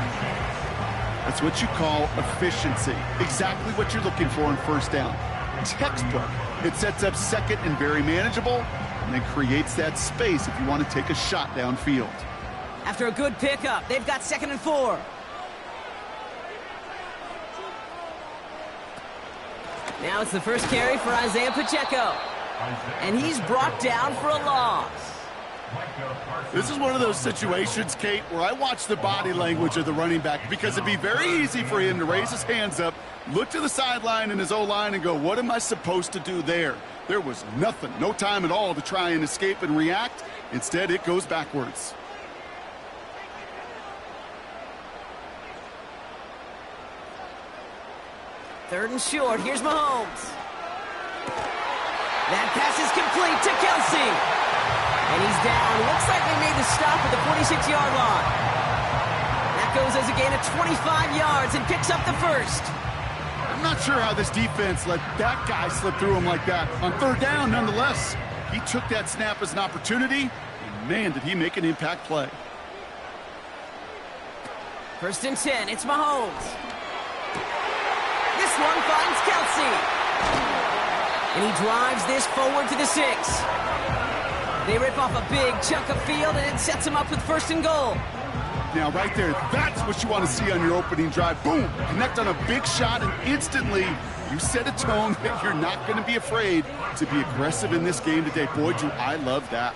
That's what you call efficiency. Exactly what you're looking for in 1st down. Textbook. It sets up 2nd and very manageable, and then creates that space if you want to take a shot downfield. After a good pickup, they've got 2nd and 4. Now it's the first carry for Isaiah Pacheco. And he's brought down for a loss. This is one of those situations, Kate, where I watch the body language of the running back, because it'd be very easy for him to raise his hands up, look to the sideline in his O-line and go, what am I supposed to do there? There was nothing, no time at all to try and escape and react. Instead, it goes backwards. Third and short, here's Mahomes. That pass is complete to Kelsey. And he's down. Looks like they made the stop at the 46-yard line. That goes as a gain of 25 yards and picks up the 1st. I'm not sure how this defense let that guy slip through him like that. On 3rd down, nonetheless, he took that snap as an opportunity, and man, did he make an impact play. 1st and 10, it's Mahomes. This one finds Kelsey. And he drives this forward to the 6. They rip off a big chunk of field, and it sets him up with 1st and goal. Now, right there, that's what you want to see on your opening drive. Boom! Connect on a big shot, and instantly you set a tone that you're not going to be afraid to be aggressive in this game today. Boy, do I love that.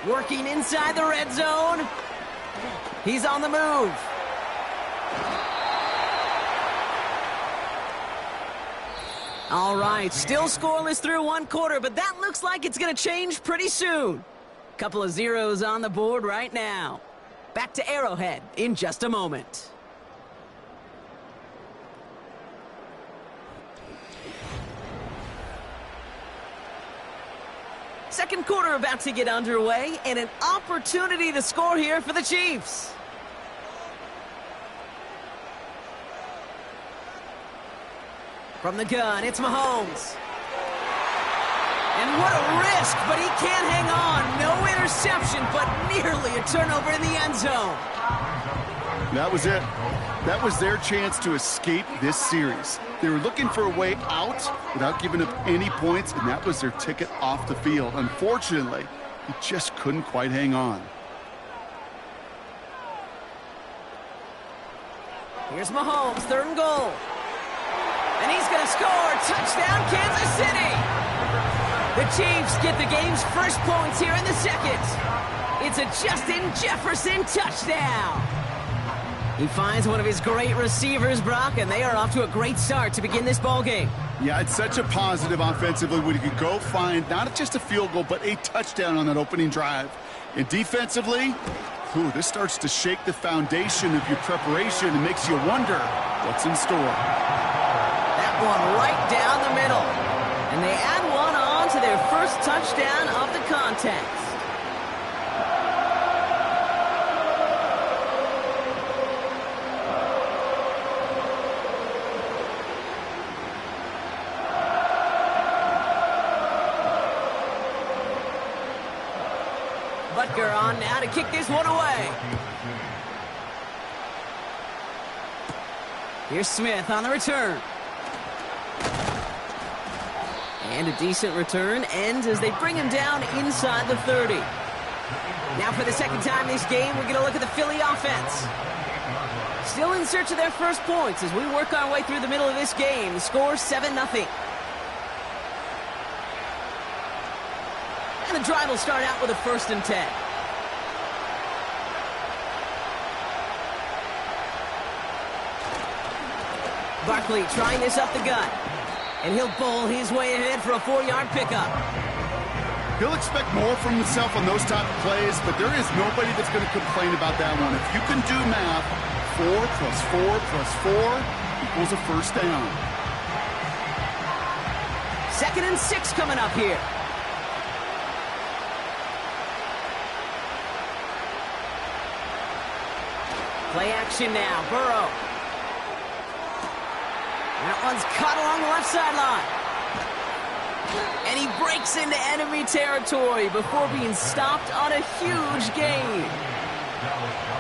Working inside the red zone. He's on the move. All right, still scoreless through one quarter, but that looks like it's going to change pretty soon. Couple of zeros on the board right now. Back to Arrowhead in just a moment. Second quarter about to get underway, and an opportunity to score here for the Chiefs. From the gun, it's Mahomes. And what a risk, but he can't hang on. No interception, but nearly a turnover in the end zone. That was it. That was their chance to escape this series. They were looking for a way out without giving up any points, and that was their ticket off the field. Unfortunately, he just couldn't quite hang on. Here's Mahomes, 3rd and goal. And he's going to score. Touchdown, Kansas City. The Chiefs get the game's first points here in the second. It's a Justin Jefferson touchdown. He finds one of his great receivers, Brock, and they are off to a great start to begin this ballgame. Yeah, it's such a positive offensively when you could go find not just a field goal, but a touchdown on that opening drive. And defensively, this starts to shake the foundation of your preparation and makes you wonder what's in store. That one right down the middle. And they add one on to their first touchdown of the contest. Butker on now to kick this one away. Here's Smith on the return. And a decent return ends as they bring him down inside the 30. Now for the second time this game, we're going to look at the Philly offense. Still in search of their first points as we work our way through the middle of this game. The score 7-0. And the drive will start out with a 1st and 10. Barkley trying this up the gut. And he'll bowl his way ahead for a 4-yard pickup. He'll expect more from himself on those type of plays, but there is nobody that's going to complain about that one. If you can do math, 4 plus 4 plus 4 equals a first down. 2nd and 6 coming up here. Play action now, Burrow. That one's caught along the left sideline. And he breaks into enemy territory before being stopped on a huge gain.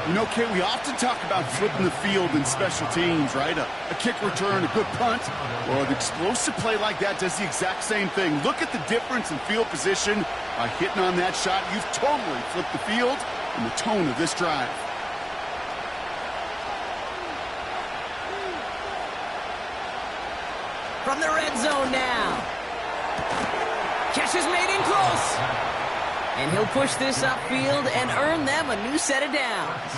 You know, Kate, we often talk about flipping the field in special teams, right? A kick return, a good punt. Well, an explosive play like that does the exact same thing. Look at the difference in field position. By hitting on that shot, you've totally flipped the field and the tone of this drive. From the red zone now. Catch is made in close. And he'll push this upfield and earn them a new set of downs.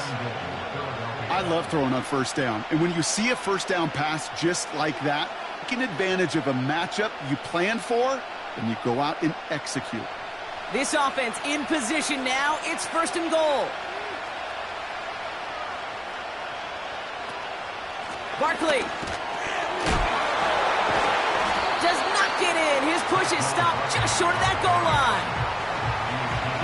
I love throwing on first down. And when you see a first down pass just like that, taking advantage of a matchup you planned for, and you go out and execute. This offense in position now. It's 1st and goal. Barkley. Does not get in. His push is stopped just short of that goal line.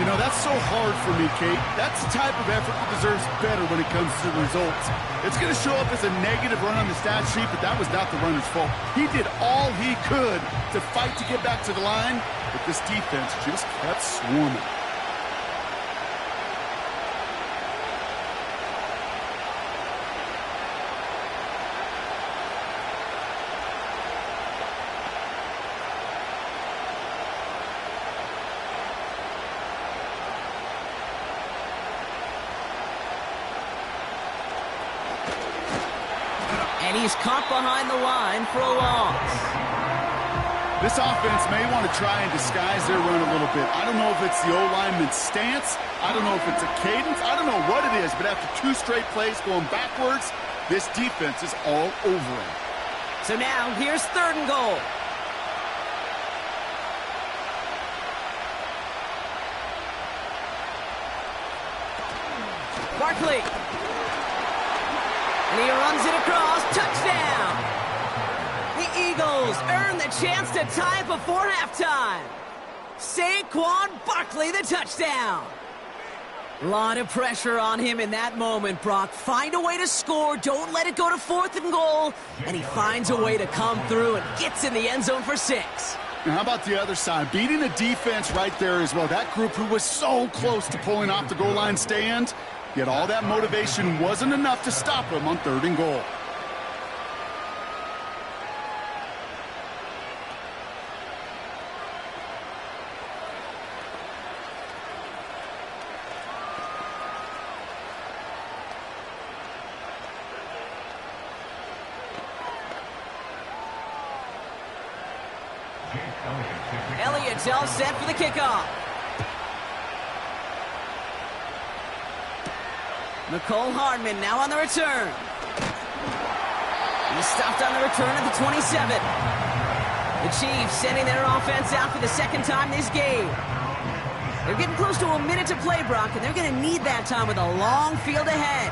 You know, that's so hard for me, Kate. That's the type of effort that deserves better when it comes to the results. It's going to show up as a negative run on the stat sheet, but that was not the runner's fault. He did all he could to fight to get back to the line, but this defense just kept swarming. And he's caught behind the line for a loss. This offense may want to try and disguise their run a little bit. I don't know if it's the O-lineman's stance. I don't know if it's a cadence. I don't know what it is, but after 2 straight plays going backwards, this defense is all over it. So now, here's 3rd and goal. Barkley. And he runs it across. Touchdown! The Eagles earn the chance to tie it before halftime. Saquon Barkley, the touchdown. A lot of pressure on him in that moment, Brock. Find a way to score. Don't let it go to 4th and goal. And he finds a way to come through and gets in the end zone for 6. Now, how about the other side? Beating the defense right there as well. That group who was so close to pulling off the goal line stand, yet all that motivation wasn't enough to stop him on 3rd and goal. Elliott's all set for the kickoff. Nicole Hardman now on the return. He's stopped on the return at the 27. The Chiefs sending their offense out for the 2nd time this game. They're getting close to a minute to play, Brock, and they're going to need that time with a long field ahead.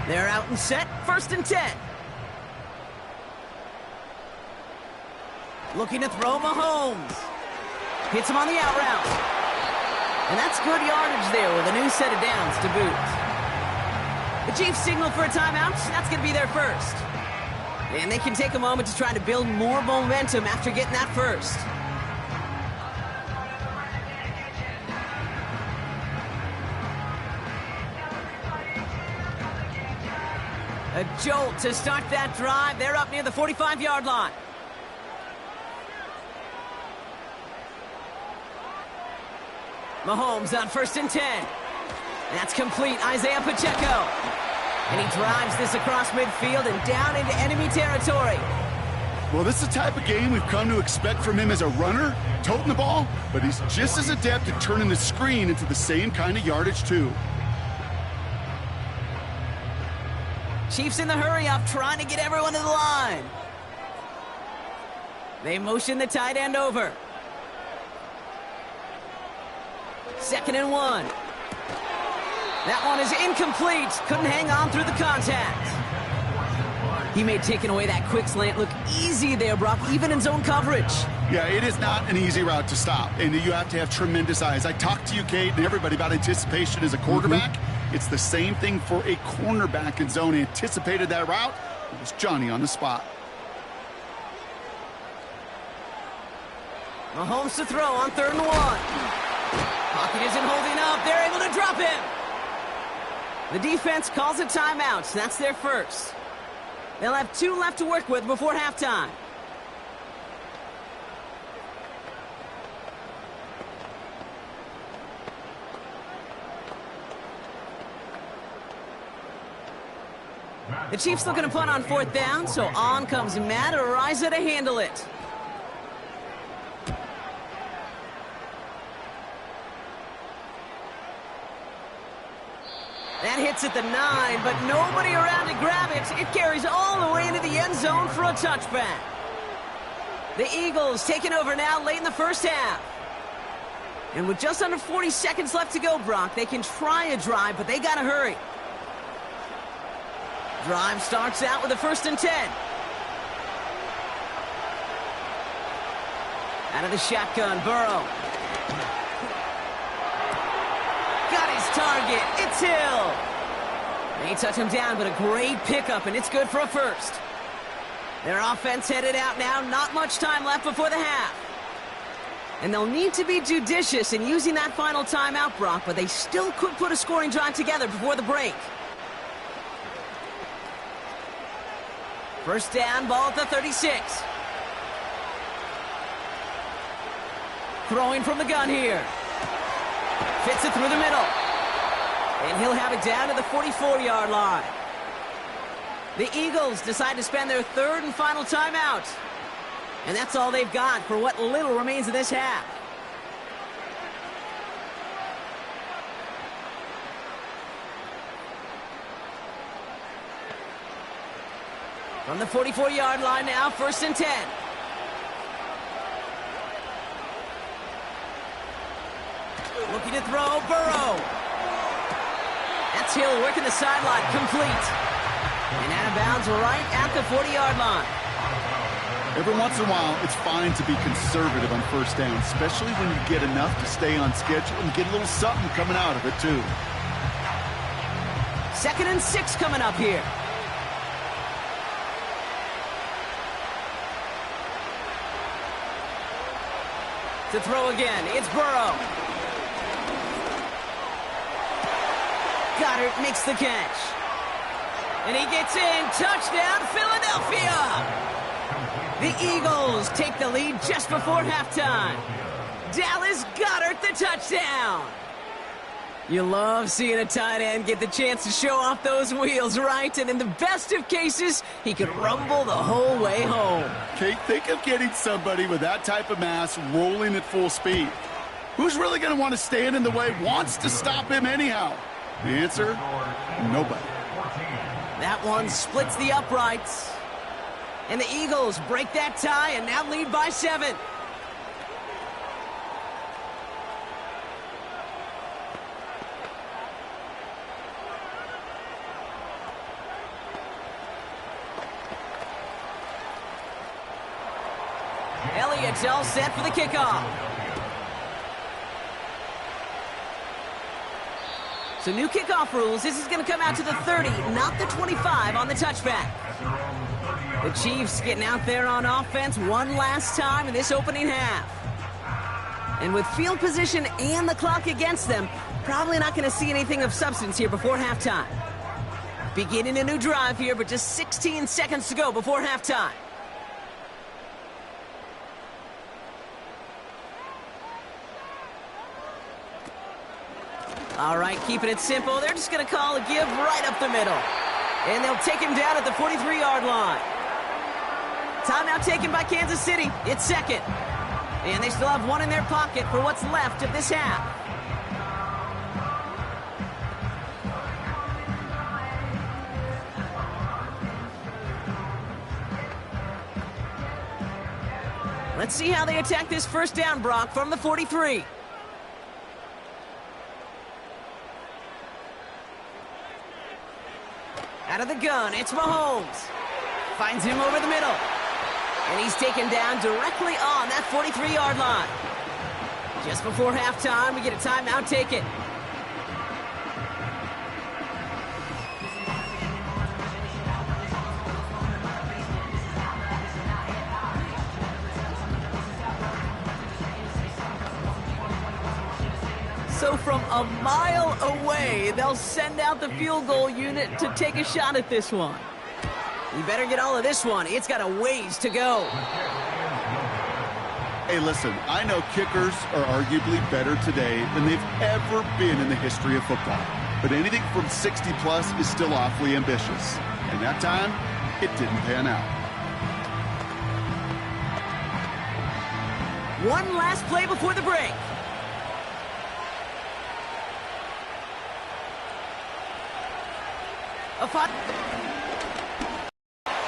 They're out and set, 1st and 10. Looking to throw Mahomes. Hits him on the out route. And that's good yardage there with a new set of downs to boot. The Chiefs signal for a timeout. That's going to be their first. And they can take a moment to try to build more momentum after getting that first. A jolt to start that drive. They're up near the 45-yard line. Mahomes on 1st and 10. That's complete. Isaiah Pacheco. And he drives this across midfield and down into enemy territory. Well, this is the type of game we've come to expect from him as a runner, toting the ball, but he's just as adept at turning the screen into the same kind of yardage, too. Chiefs in the hurry-up, trying to get everyone to the line. They motion the tight end over. 2nd and 1. That one is incomplete. Couldn't hang on through the contact. He made taking away that quick slant look easy there, Brock, even in zone coverage. Yeah, it is not an easy route to stop, and you have to have tremendous eyes. I talked to you, Kate, and everybody about anticipation as a quarterback. It's the same thing for a cornerback in zone. Anticipated that route. It was Johnny on the spot. Mahomes to throw on 3rd and 1. Pocket isn't holding up. They're able to drop him. The defense calls a timeout. That's their first. They'll have 2 left to work with before halftime. The Chiefs looking to punt on 4th down, so on comes Matt Araiza to handle it. That hits at the 9, but nobody around to grab it. It carries all the way into the end zone for a touchback. The Eagles taking over now late in the first half. And with just under 40 seconds left to go, Brock, they can try a drive, but they got to hurry. Drive starts out with a 1st and 10. Out of the shotgun, Burrow. Got his target. It's Hill. They touch him down, but a great pickup, and it's good for a first. Their offense headed out now. Not much time left before the half. And they'll need to be judicious in using that final timeout, Brock, but they still could put a scoring drive together before the break. First down, ball at the 36. Throwing from the gun here. Fits it through the middle. And he'll have it down to the 44-yard line. The Eagles decide to spend their third and final timeout. And that's all they've got for what little remains of this half. From the 44-yard line now, 1st and 10. Looking to throw, Burrow. That's Hill working the sideline, complete. And out of bounds right at the 40-yard line. Every once in a while, it's fine to be conservative on 1st down, especially when you get enough to stay on schedule and get a little something coming out of it, too. 2nd and 6 coming up here. To throw again, it's Burrow. Goddard makes the catch. And he gets in. Touchdown, Philadelphia! The Eagles take the lead just before halftime. Dallas Goedert the touchdown. You love seeing a tight end get the chance to show off those wheels, right? And in the best of cases, he could rumble the whole way home. Kate, think of getting somebody with that type of mass rolling at full speed. Who's really going to want to stand in the way, wants to stop him anyhow? The answer, nobody. That one splits the uprights. And the Eagles break that tie and now lead by 7. Elliott's all set for the kickoff. So new kickoff rules. This is going to come out to the 30, not the 25 on the touchback. The Chiefs getting out there on offense one last time in this opening half. And with field position and the clock against them, probably not going to see anything of substance here before halftime. Beginning a new drive here, but just 16 seconds to go before halftime. All right, keeping it simple. They're just going to call a give right up the middle. And they'll take him down at the 43-yard line. Timeout taken by Kansas City. It's 2nd. And they still have one in their pocket for what's left of this half. Let's see how they attack this 1st down, Brock, from the 43. Out of the gun, it's Mahomes. Finds him over the middle. And he's taken down directly on that 43-yard line. Just before halftime, we get a timeout taken. So from a mile away, they'll send out the field goal unit to take a shot at this one. You better get all of this one. It's got a ways to go. Hey, listen, I know kickers are arguably better today than they've ever been in the history of football. But anything from 60-plus is still awfully ambitious. And that time, it didn't pan out. One last play before the break.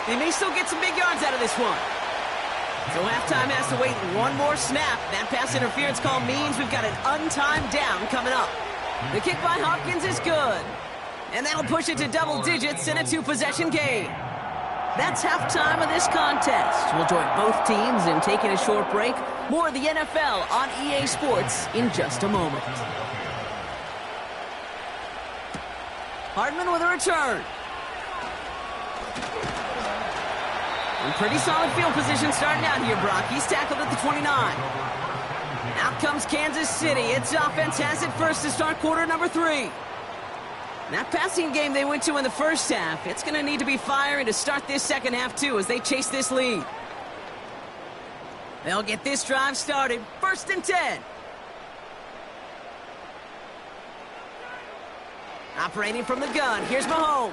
They may still get some big yards out of this one. So halftime has to wait one more snap. That pass interference call means we've got an untimed down coming up. The kick by Hopkins is good. And that'll push it to double digits in a 2-possession game. That's halftime of this contest. We'll join both teams in taking a short break. More of the NFL on EA Sports in just a moment. Hardman with a return. And pretty solid field position starting out here, Brock. He's tackled at the 29. Out comes Kansas City. Its offense has it first to start quarter number 3. That passing game they went to in the first half, it's going to need to be firing to start this second half, too, as they chase this lead. They'll get this drive started. 1st and 10. Operating from the gun, here's Mahomes.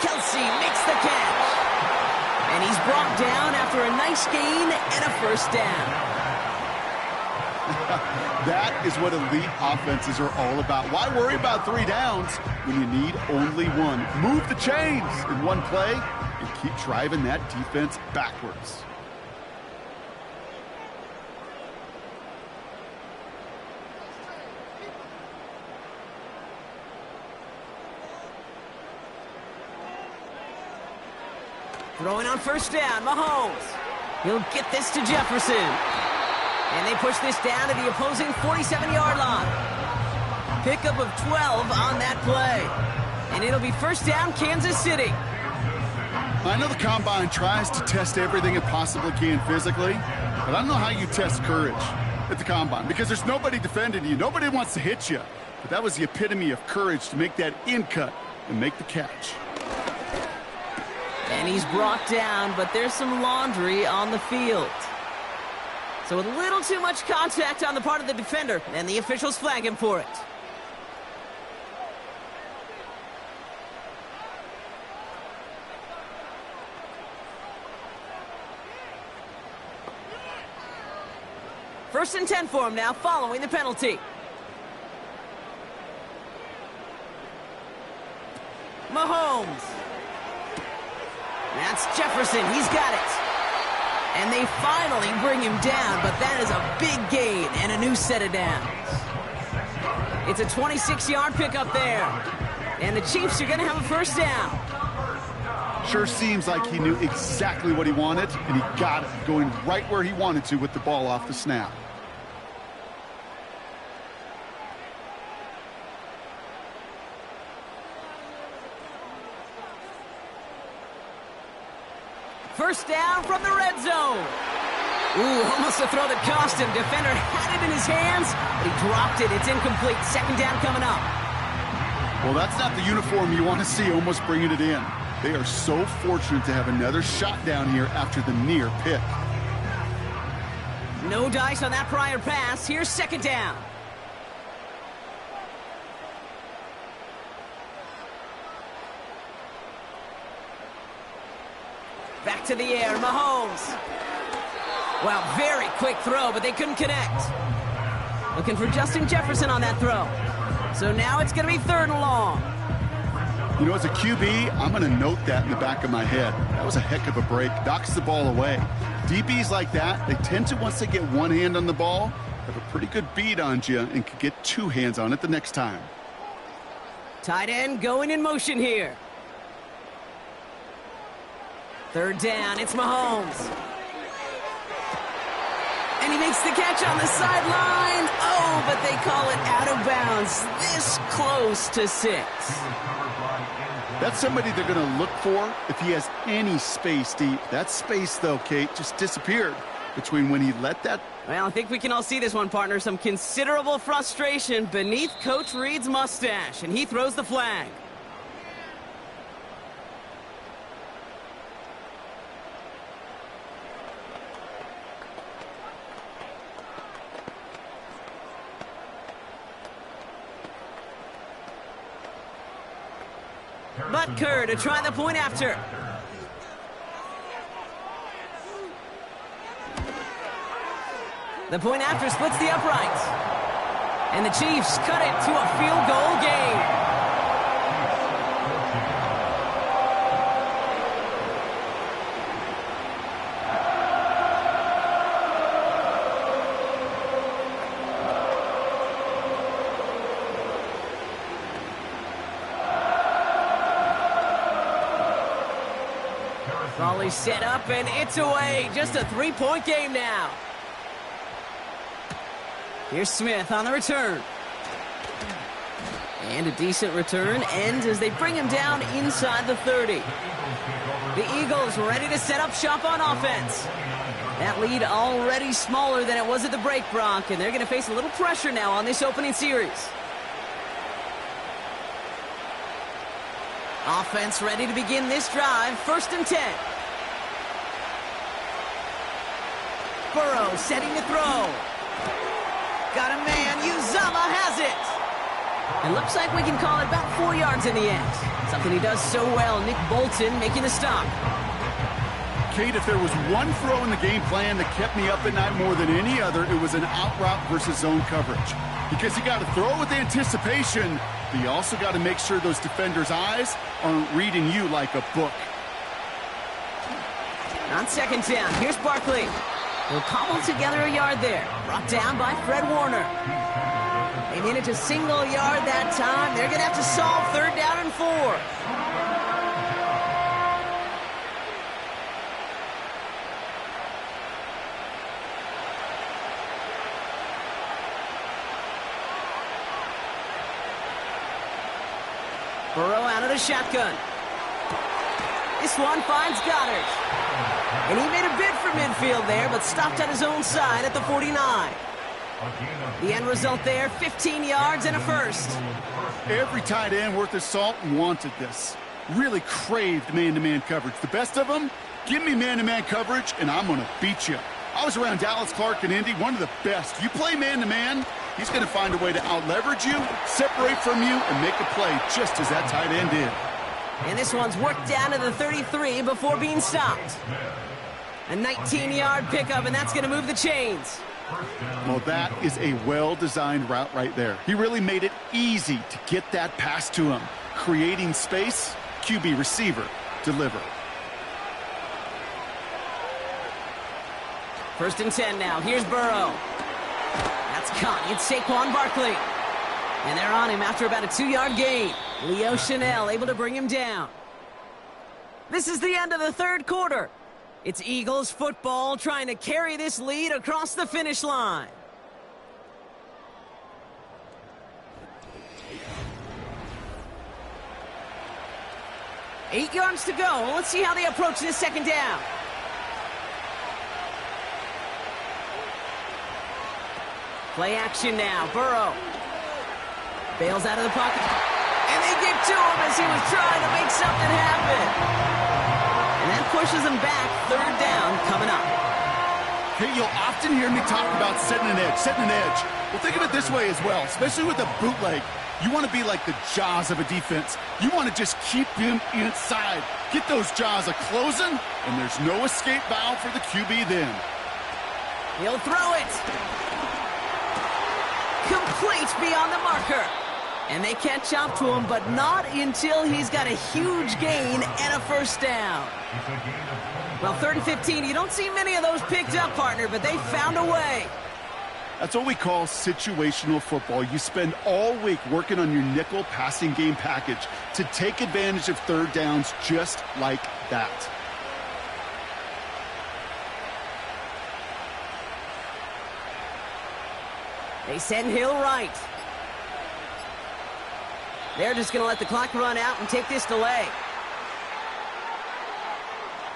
Kelsey makes the catch. And he's brought down after a nice gain and a first down. That is what elite offenses are all about. Why worry about 3 downs when you need only one? Move the chains in one play and keep driving that defense backwards. Throwing on first down, Mahomes. He'll get this to Jefferson. And they push this down to the opposing 47-yard line. Pickup of 12 on that play. And it'll be first down, Kansas City. I know the Combine tries to test everything it possibly can physically, but I don't know how you test courage at the Combine because there's nobody defending you. Nobody wants to hit you. But that was the epitome of courage to make that in cut and make the catch. And he's brought down, but there's some laundry on the field. So with a little too much contact on the part of the defender, and the officials flag him for it. First and 10 for him now, following the penalty. Mahomes. That's Jefferson. He's got it. And they finally bring him down, but that is a big gain and a new set of downs. It's a 26-yard pickup there. And the Chiefs are going to have a first down. Sure seems like he knew exactly what he wanted, and he got it, going right where he wanted to with the ball off the snap. First down from the red zone. Ooh, almost a throw that cost him. Defender had it in his hands, but he dropped it. It's incomplete. Second down coming up. Well, that's not the uniform you want to see almost bringing it in. They are so fortunate to have another shot down here after the near pick. No dice on that prior pass. Here's second down. Back to the air, Mahomes. Well, very quick throw, but they couldn't connect. Looking for Justin Jefferson on that throw. So now it's going to be third and long. You know, as a QB, I'm going to note that in the back of my head. That was a heck of a break. Knocks the ball away. DBs like that, they tend to, once they get one hand on the ball, have a pretty good beat on you and can get two hands on it the next time. Tight end going in motion here. Third down, it's Mahomes. And he makes the catch on the sideline. Oh, but they call it out of bounds. This close to 6. That's somebody they're going to look for if he has any space deep. That space, though, Kate, just disappeared between when he let that. Well, I think we can all see this one, partner. Some considerable frustration beneath Coach Reed's mustache, and he throws the flag. Butker to try the point after. The point after splits the uprights. And the Chiefs cut it to a field goal game. Volley set up, and it's away. Just a three-point game now. Here's Smith on the return. And a decent return ends as they bring him down inside the 30. The Eagles ready to set up shop on offense. That lead already smaller than it was at the break, Brock, and they're going to face a little pressure now on this opening series. Offense ready to begin this drive. First and 10. Burrow setting to throw. Got a man. Uzama has it. It looks like we can call it about 4 yards in the end. Something he does so well, Nick Bolton making the stop. Kate, if there was one throw in the game plan that kept me up at night more than any other, it was an out route versus zone coverage. Because you got to throw it with anticipation, but you also got to make sure those defenders' eyes aren't reading you like a book. On second down, here's Barkley. He'll cobble together a yard there. Brought down by Fred Warner. They managed a single yard that time. They're going to have to solve 3rd down and 4. Burrow out of the shotgun. This one finds Goddard. And he made a bid for midfield there, but stopped on his own side at the 49. The end result there, 15 yards and a first. Every tight end worth his salt wanted this. Really craved man-to-man coverage. The best of them, give me man-to-man coverage, and I'm going to beat you. I was around Dallas Clark and Indy, one of the best. You play man-to-man, he's going to find a way to out-leverage you, separate from you, and make a play just as that tight end did. And this one's worked down to the 33 before being stopped. A 19-yard pickup, and that's going to move the chains. Well, that is a well-designed route right there. He really made it easy to get that pass to him. Creating space, QB receiver, deliver. 1st and 10 now. Here's Burrow. That's caught. It's Saquon Barkley. And they're on him after about a 2-yard gain. Leo Chanel able to bring him down. This is the end of the 3rd quarter. It's Eagles football trying to carry this lead across the finish line. Eight yards to go. Let's see how they approach this 2nd down. Play action now. Burrow bails out of the pocket. And they give to him as he was trying to make something happen. And that pushes him back. 3rd down coming up. Hey, you'll often hear me talk about setting an edge. Well, think of it this way as well, especially with a bootleg. You want to be like the jaws of a defense. You want to just keep him inside. Get those jaws a-closing, and there's no escape valve for the QB then. He'll throw it. Complete beyond the marker. And they catch up to him, but not until he's got a huge gain and a 1st down. Well, 3rd and 15, you don't see many of those picked up, partner, but they found a way. That's what we call situational football. You spend all week working on your nickel passing game package to take advantage of 3rd downs just like that. They send Hill right. They're just going to let the clock run out and take this delay.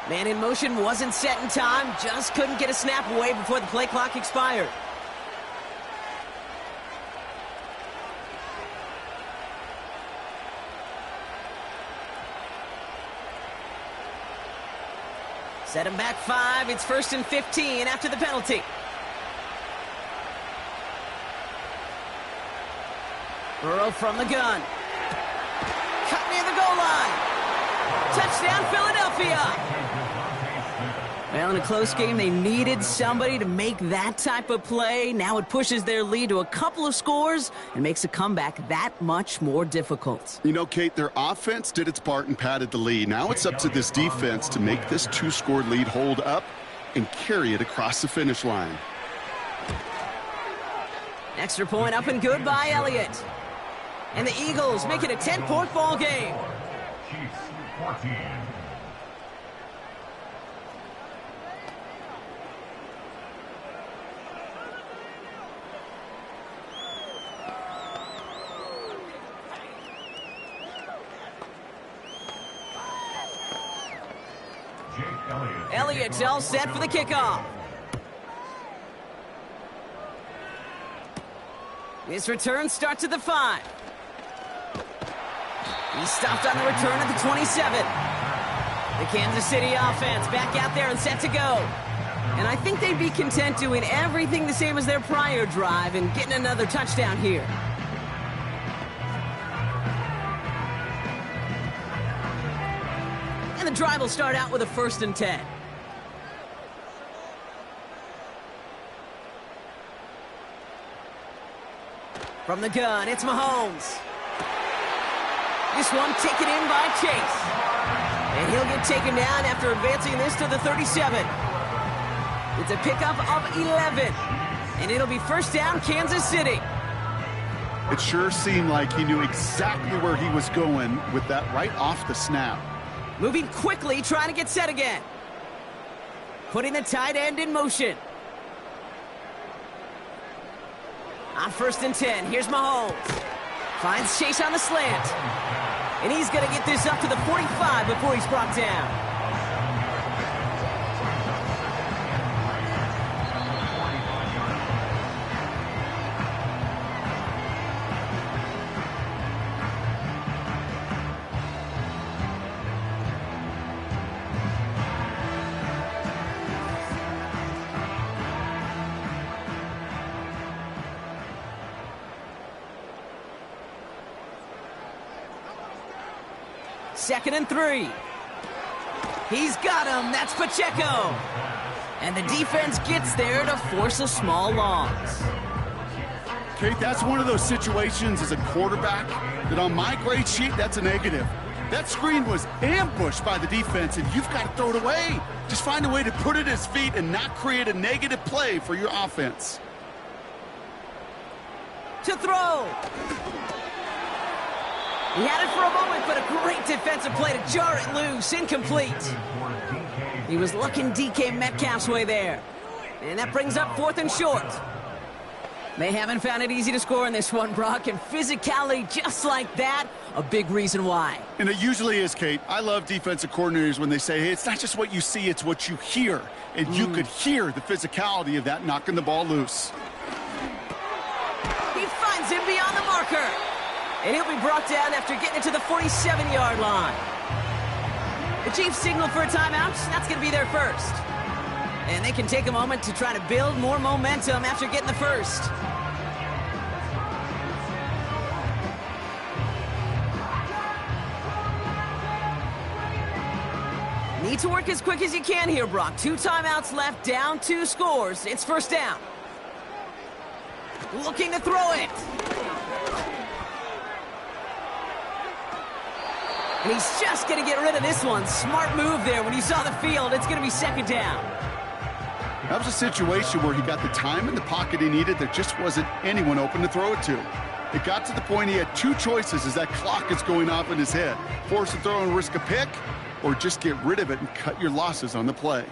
Man in motion wasn't set in time. Just couldn't get a snap away before the play clock expired. Set him back 5. It's 1st and 15 after the penalty. Burrow from the gun. Cut near the goal line. Touchdown, Philadelphia. Well, in a close game, they needed somebody to make that type of play. Now it pushes their lead to a couple of scores and makes a comeback that much more difficult. You know, Kate, their offense did its part and padded the lead. Now it's up to this defense to make this 2-score lead hold up and carry it across the finish line. Extra point up and good by Elliott. And the Eagles make it a 10-point ball game. Chiefs 14. Elliott's all set for the kickoff. This return starts at the 5. He stopped on the return at the 27. The Kansas City offense back out there and set to go. And I think they'd be content doing everything the same as their prior drive and getting another touchdown here. And the drive will start out with a 1st and 10. From the gun, it's Mahomes. This one taken in by Chase. And he'll get taken down after advancing this to the 37. It's a pickup of 11. And it'll be 1st down, Kansas City. It sure seemed like he knew exactly where he was going with that right off the snap. Moving quickly, trying to get set again. Putting the tight end in motion. On 1st and 10, here's Mahomes. Finds Chase on the slant. And he's going to get this up to the 45 before he's brought down. Second and 3. He's got him. That's Pacheco. And the defense gets there to force a small loss. Kate, that's one of those situations as a quarterback that on my grade sheet, that's a negative. That screen was ambushed by the defense, and you've got to throw it away. Just find a way to put it at his feet and not create a negative play for your offense. To throw. He had it for a moment, but a great defensive play to jar it loose. Incomplete. He was looking DK Metcalf's way there. And that brings up 4th and short. They haven't found it easy to score in this one, Brock. And physicality just like that, a big reason why. And it usually is, Kate. I love defensive coordinators when they say, hey, it's not just what you see, it's what you hear. And you could hear the physicality of that knocking the ball loose. He finds him beyond the marker. And he'll be brought down after getting it to the 47-yard line. The Chiefs signal for a timeout. That's going to be their first. And they can take a moment to try to build more momentum after getting the first. Need to work as quick as you can here, Brock. 2 timeouts left, down 2 scores. It's 1st down. Looking to throw it. And he's just going to get rid of this one. Smart move there when he saw the field. It's going to be 2nd down. That was a situation where he got the time in the pocket he needed. There just wasn't anyone open to throw it to. It got to the point he had 2 choices as that clock is going off in his head. Force a throw and risk a pick, or just get rid of it and cut your losses on the play.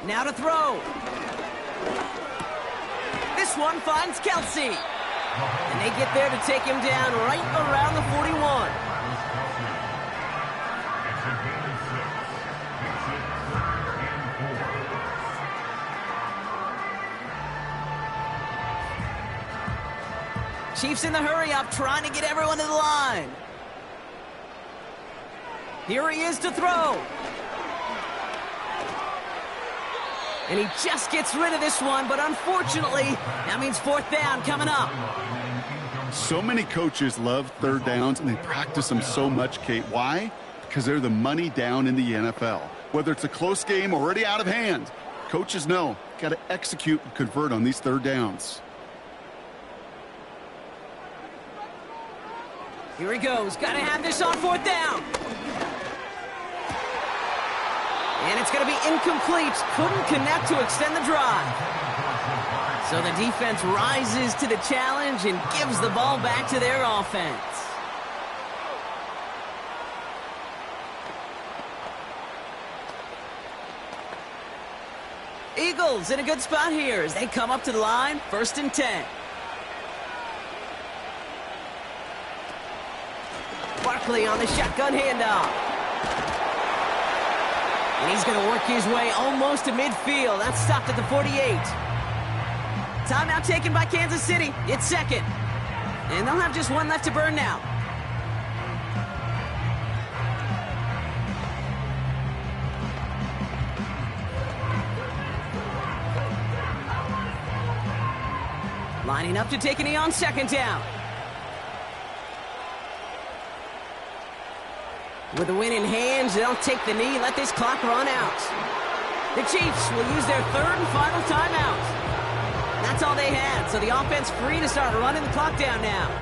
Now to throw. This one finds Kelsey. And they get there to take him down right around the 41. Chiefs in the hurry-up, trying to get everyone to the line. Here he is to throw. And he just gets rid of this one, but unfortunately, that means 4th down coming up. So many coaches love 3rd downs, and they practice them so much, Kate. Why? Because they're the money down in the NFL. Whether it's a close game already out of hand, coaches know, got to execute and convert on these 3rd downs. Here he goes. Got to have this on 4th down. And it's going to be incomplete. Couldn't connect to extend the drive. So the defense rises to the challenge and gives the ball back to their offense. Eagles in a good spot here as they come up to the line. 1st and 10. Barkley on the shotgun handoff. And he's going to work his way almost to midfield. That's stopped at the 48. Timeout taken by Kansas City. It's 2nd. And they'll have just 1 left to burn now. Lining up to take a knee on second down. With the win in hand, they'll take the knee, let this clock run out. The Chiefs will use their third and final timeout. That's all they had, so the offense free to start running the clock down now.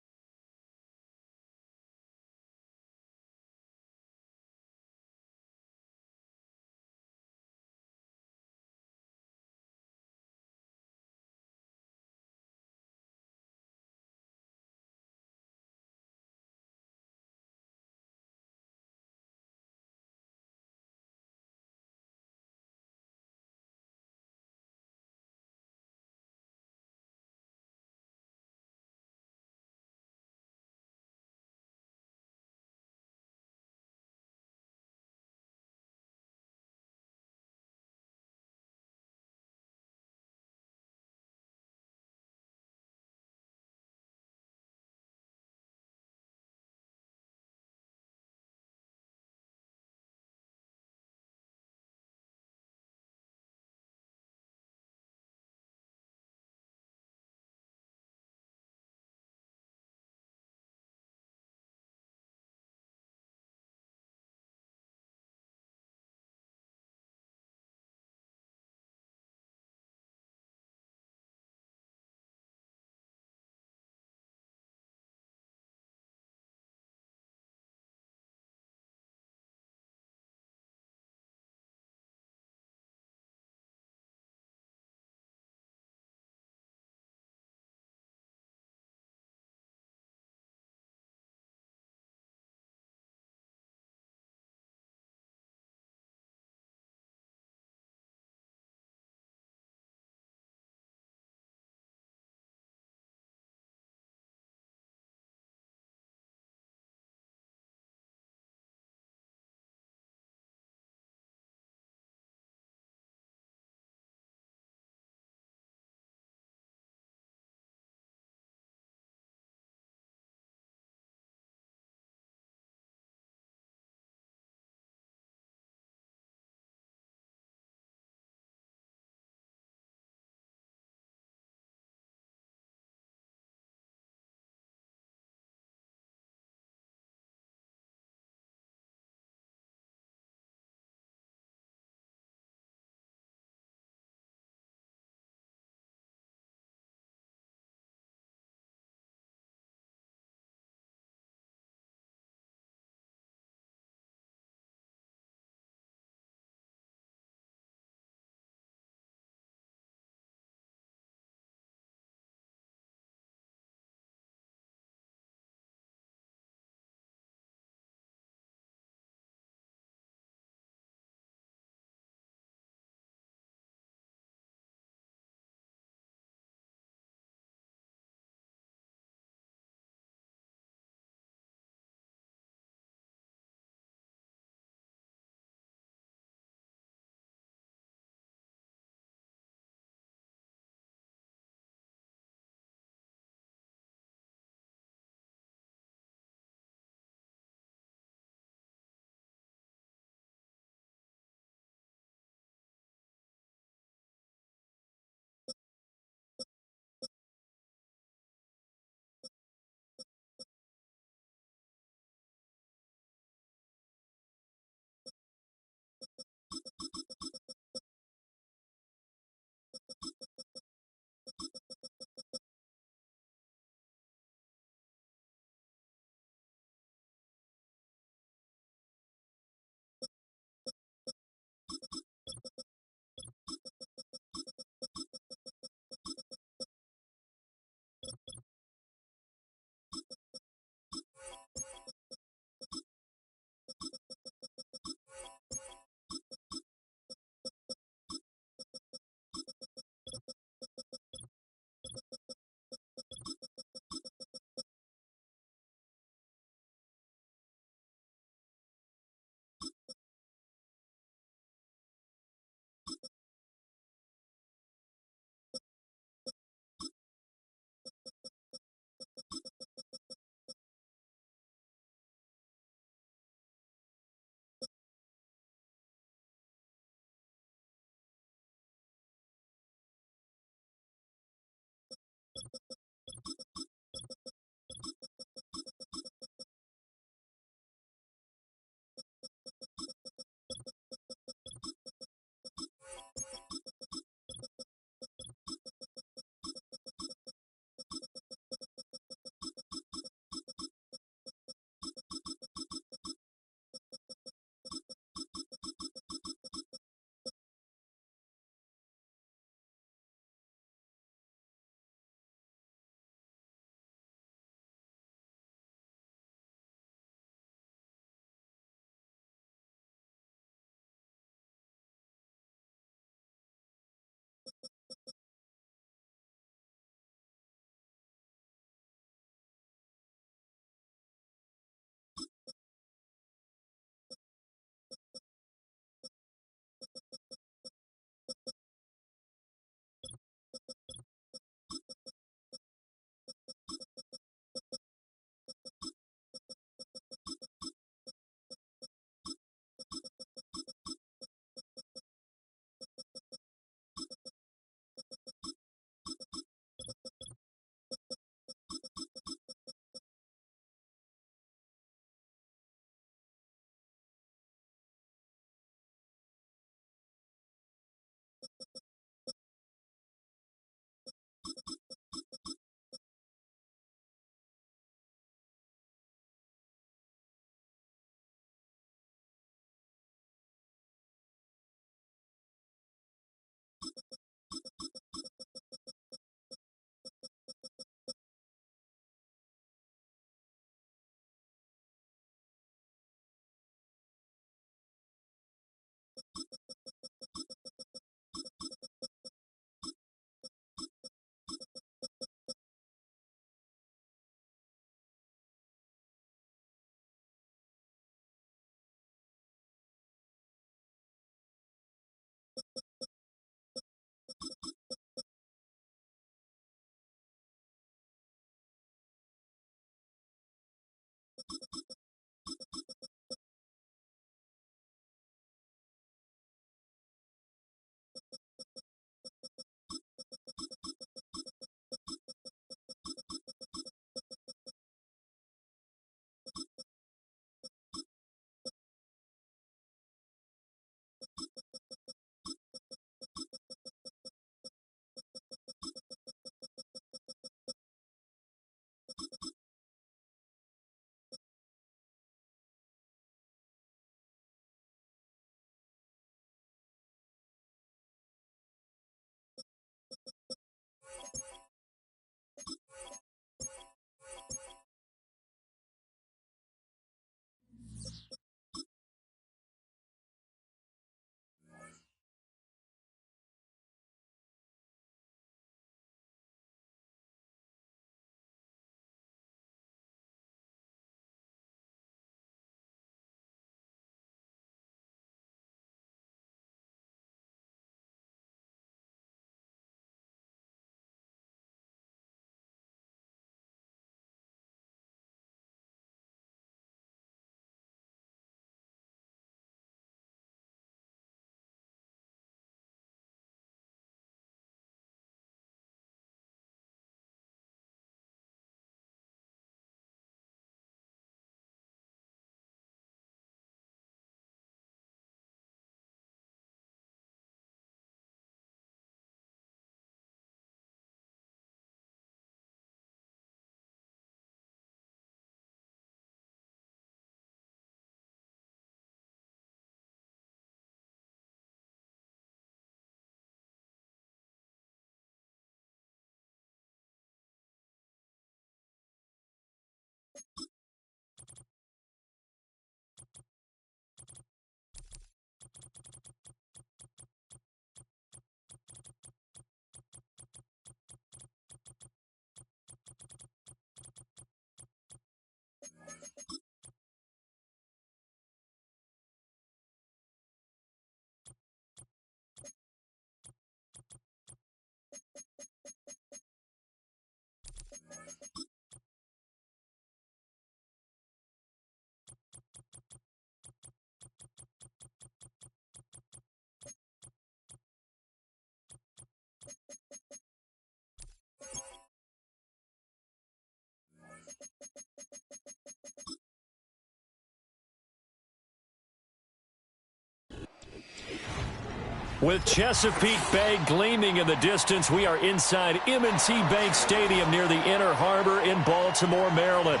With Chesapeake Bay gleaming in the distance, we are inside M&T Bank Stadium near the Inner Harbor in Baltimore, Maryland.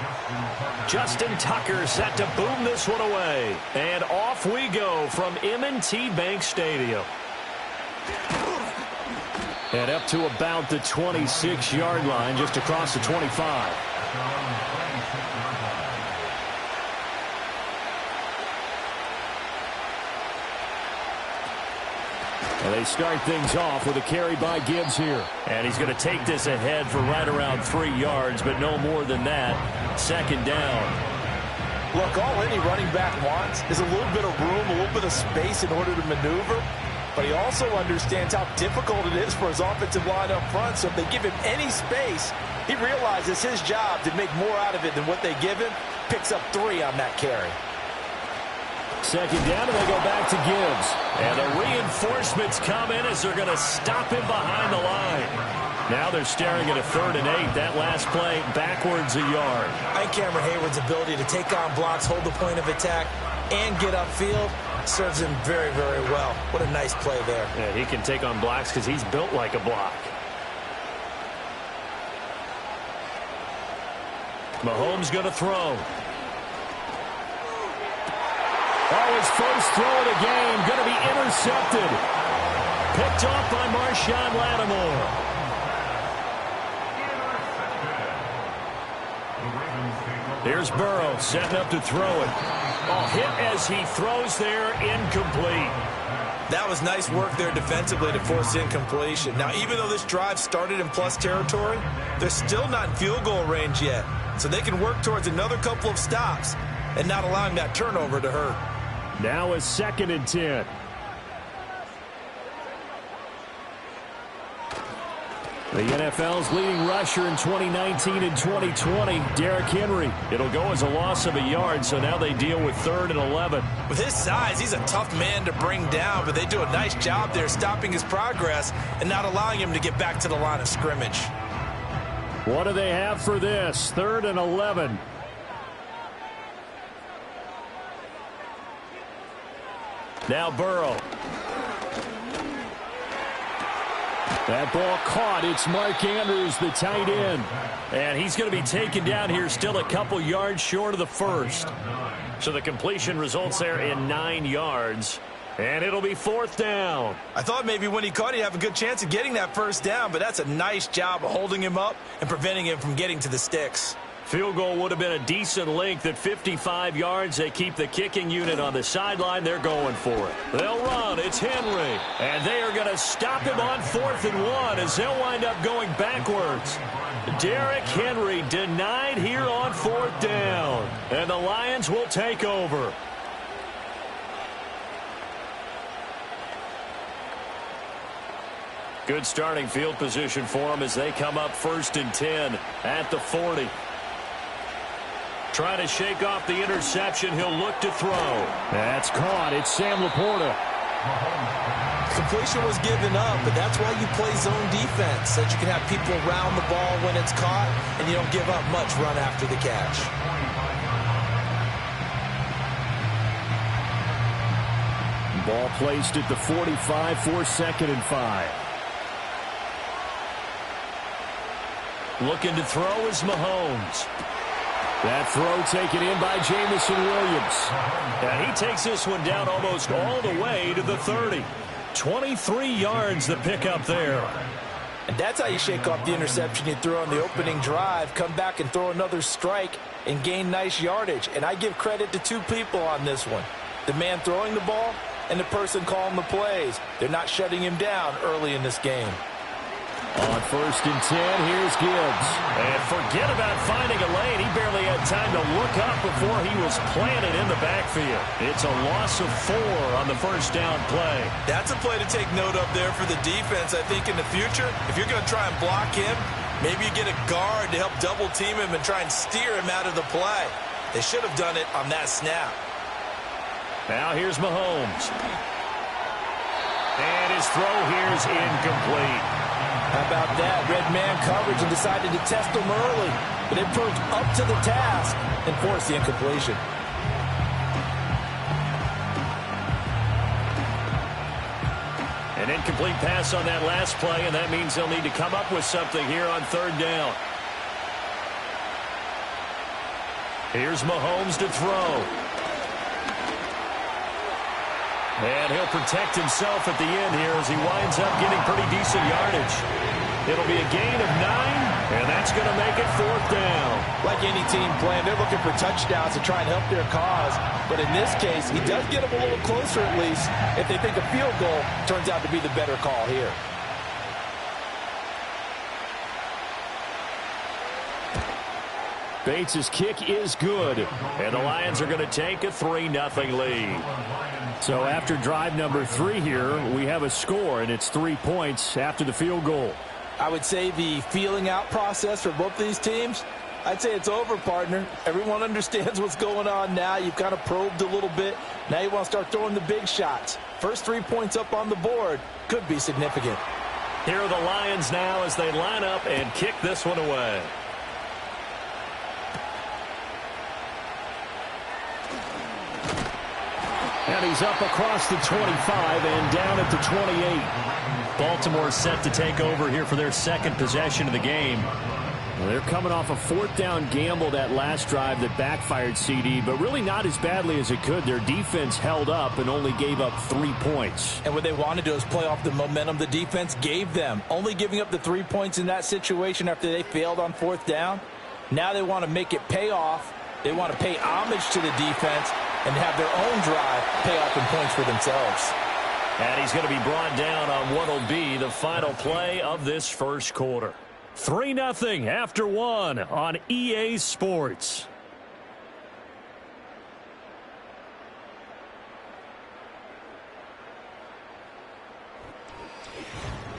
Justin Tucker set to boom this one away. And off we go from M&T Bank Stadium. And up to about the 26-yard line, just across the 25. And they start things off with a carry by Gibbs here. And he's going to take this ahead for right around 3 yards, but no more than that. Second down. Look, all any running back wants is a little bit of room, a little bit of space in order to maneuver. But he also understands how difficult it is for his offensive line up front. So if they give him any space, he realizes his job to make more out of it than what they give him. Picks up 3 on that carry. Second down, and they go back to Gibbs. And the reinforcements come in as they're going to stop him behind the line. Now they're staring at a 3rd and 8. That last play backwards a yard. I think Cameron Hayward's ability to take on blocks, hold the point of attack, and get upfield, Serves him very, very well. What a nice play there. Yeah, he can take on blocks because he's built like a block. Mahomes going to throw. Oh, his first throw of the game going to be intercepted. Picked off by Marshawn Lattimore. Here's Burrow setting up to throw it. Oh, hit as he throws there, incomplete. That was nice work there defensively to force incompletion. Now, even though this drive started in plus territory, they're still not in field goal range yet. So they can work towards another couple of stops and not allowing that turnover to hurt. Now a 2nd and 10. The NFL's leading rusher in 2019 and 2020, Derrick Henry. It'll go as a loss of a yard, so now they deal with 3rd and 11. With his size, he's a tough man to bring down, but they do a nice job there stopping his progress and not allowing him to get back to the line of scrimmage. What do they have for this? 3rd and 11. Now Burrow. That ball caught. It's Mark Andrews, the tight end. And he's going to be taken down here, still a couple yards short of the first. So the completion results there in 9 yards. And it'll be 4th down. I thought maybe when he caught, he'd have a good chance of getting that first down, but that's a nice job of holding him up and preventing him from getting to the sticks. Field goal would have been a decent length at 55 yards. They keep the kicking unit on the sideline. They're going for it. They'll run. It's Henry. And they are going to stop him on 4th and 1 as they'll wind up going backwards. Derrick Henry denied here on 4th down. And the Lions will take over. Good starting field position for them as they come up 1st and 10 at the 40. Trying to shake off the interception. He'll look to throw. That's caught. It's Sam Laporta. Completion was given up, but that's why you play zone defense, so that you can have people around the ball when it's caught, and you don't give up much run after the catch. Ball placed at the 45 for 2nd and 5. Looking to throw is Mahomes. That throw taken in by Jamison Williams. And he takes this one down almost all the way to the 30. 23 yards the pickup there. And that's how you shake off the interception you threw on the opening drive, come back and throw another strike and gain nice yardage. And I give credit to 2 people on this one. The man throwing the ball and the person calling the plays. They're not shutting him down early in this game. On 1st and 10, here's Gibbs. And forget about finding a lane. He barely had time to look up before he was planted in the backfield. It's a loss of 4 on the 1st down play. That's a play to take note of there for the defense. I think in the future, if you're going to try and block him, maybe you get a guard to help double team him and try and steer him out of the play. They should have done it on that snap. Now here's Mahomes. And his throw here is incomplete. How about that? Red man coverage and decided to test him early. But it proved up to the task and forced the incompletion. An incomplete pass on that last play, and that means they'll need to come up with something here on 3rd down. Here's Mahomes to throw. And he'll protect himself at the end here as he winds up getting pretty decent yardage. It'll be a gain of 9, and that's going to make it 4th down. Like any team playing, they're looking for touchdowns to try and help their cause. But in this case, he does get them a little closer at least if they think a field goal turns out to be the better call here. Bates' kick is good, and the Lions are going to take a 3-0 lead. So after drive number 3 here, we have a score, and it's 3 points after the field goal. I would say the feeling out process for both these teams, I'd say it's over, partner. Everyone understands what's going on now. You've kind of probed a little bit. Now you want to start throwing the big shots. First 3 points up on the board could be significant. Here are the Lions now as they line up and kick this one away. And he's up across the 25 and down at the 28. Baltimore set to take over here for their second possession of the game. Well, they're coming off a fourth down gamble that last drive that backfired, CD, but really not as badly as it could. Their defense held up and only gave up 3 points. And what they wanted to do is play off the momentum the defense gave them. Only giving up the 3 points in that situation after they failed on fourth down. Now they want to make it pay off. They want to pay homage to the defense and have their own drive pay off in points for themselves. And he's going to be brought down on what will be the final play of this first quarter. 3-0 after 1 on EA Sports.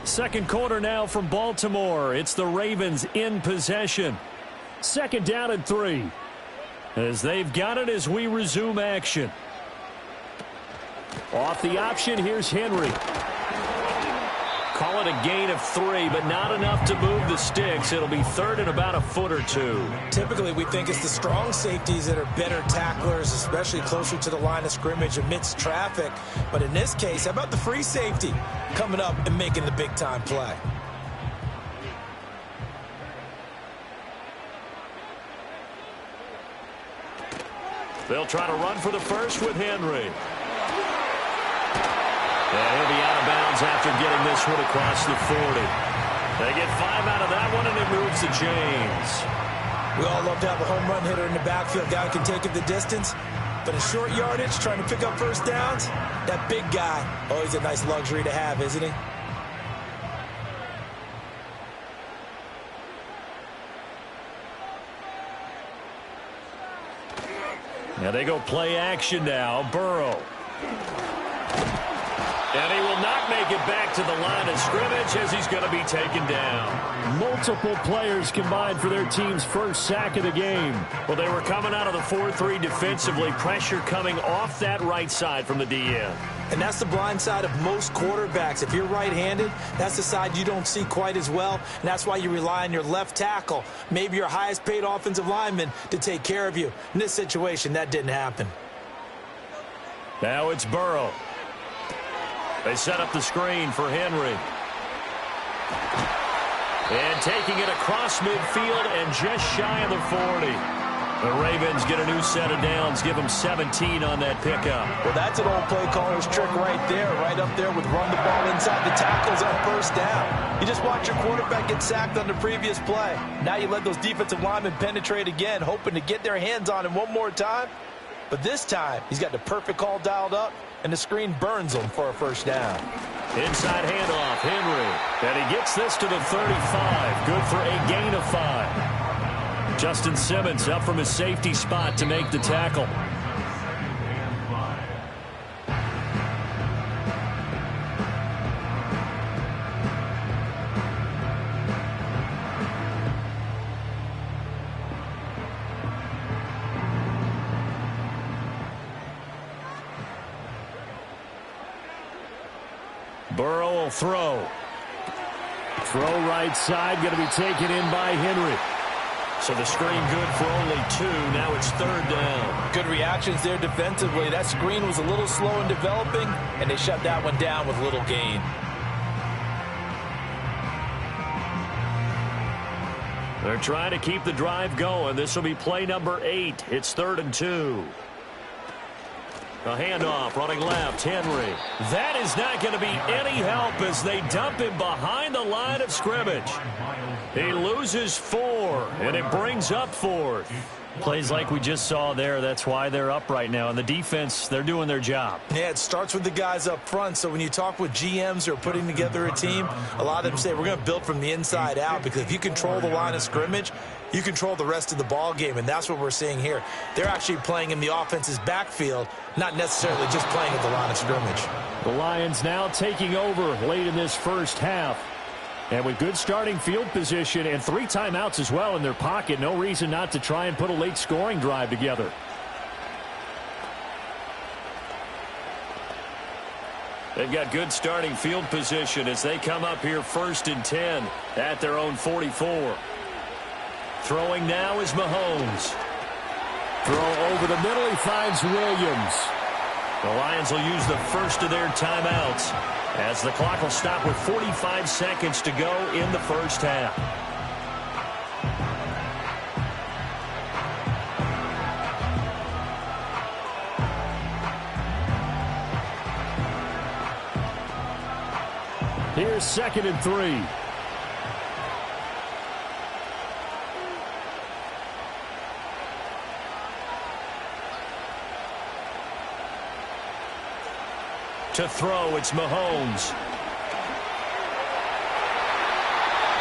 Second quarter now from Baltimore. It's the Ravens in possession. Second down and 3. As they've got it as we resume action. Off the option, here's Henry. Call it a gain of 3, but not enough to move the sticks. It'll be third and about a foot or 2. Typically, we think it's the strong safeties that are better tacklers, especially closer to the line of scrimmage amidst traffic. But in this case, how about the free safety coming up and making the big-time play? They'll try to run for the first with Henry. And he'll be out of bounds after getting this one across the 40. They get 5 out of that one, and it moves the chains. We all love to have a home run hitter in the backfield. Guy can take it the distance. But in short yardage, trying to pick up first downs, that big guy, always a nice luxury to have, isn't he? Now they go play action now. Burrow. And he will not make it back to the line of scrimmage as he's going to be taken down. Multiple players combined for their team's first sack of the game. Well, they were coming out of the 4-3 defensively. Pressure coming off that right side from the DN. And that's the blind side of most quarterbacks. If you're right-handed, that's the side you don't see quite as well. And that's why you rely on your left tackle, maybe your highest-paid offensive lineman, to take care of you. In this situation, that didn't happen. Now it's Burrow. They set up the screen for Henry. And taking it across midfield and just shy of the 40. The Ravens get a new set of downs, give them 17 on that pickup. Well, that's an old play caller's trick right there, right up there with run the ball inside the tackles on first down. You just watch your quarterback get sacked on the previous play. Now you let those defensive linemen penetrate again, hoping to get their hands on him one more time. But this time, he's got the perfect call dialed up, and the screen burns him for a first down. Inside handoff, Henry. And he gets this to the 35. Good for a gain of 5. Justin Simmons up from his safety spot to make the tackle. Burrow will throw. Throw right side, going to be taken in by Henry. So the screen good for only 2. Now it's third down. Good reactions there defensively. That screen was a little slow in developing, and they shut that one down with little gain. They're trying to keep the drive going. This will be play number 8. It's 3rd and 2. A handoff, running left, Henry. That is not going to be any help as they dump him behind the line of scrimmage. He loses 4, and it brings up 4th. Plays like we just saw there. That's why they're up right now. And the defense, they're doing their job. Yeah, it starts with the guys up front. So when you talk with GMs who are putting together a team, a lot of them say we're going to build from the inside out, because if you control the line of scrimmage, you control the rest of the ball game, and that's what we're seeing here. They're actually playing in the offense's backfield, not necessarily just playing at the line of scrimmage. The Lions now taking over late in this first half. And with good starting field position and 3 timeouts as well in their pocket, no reason not to try and put a late scoring drive together. They've got good starting field position as they come up here 1st and 10 at their own 44. Throwing now is Mahomes. Throw over the middle, he finds Williams. The Lions will use the first of their timeouts as the clock will stop with 45 seconds to go in the first half. Here's 2nd and 3. To throw, it's Mahomes.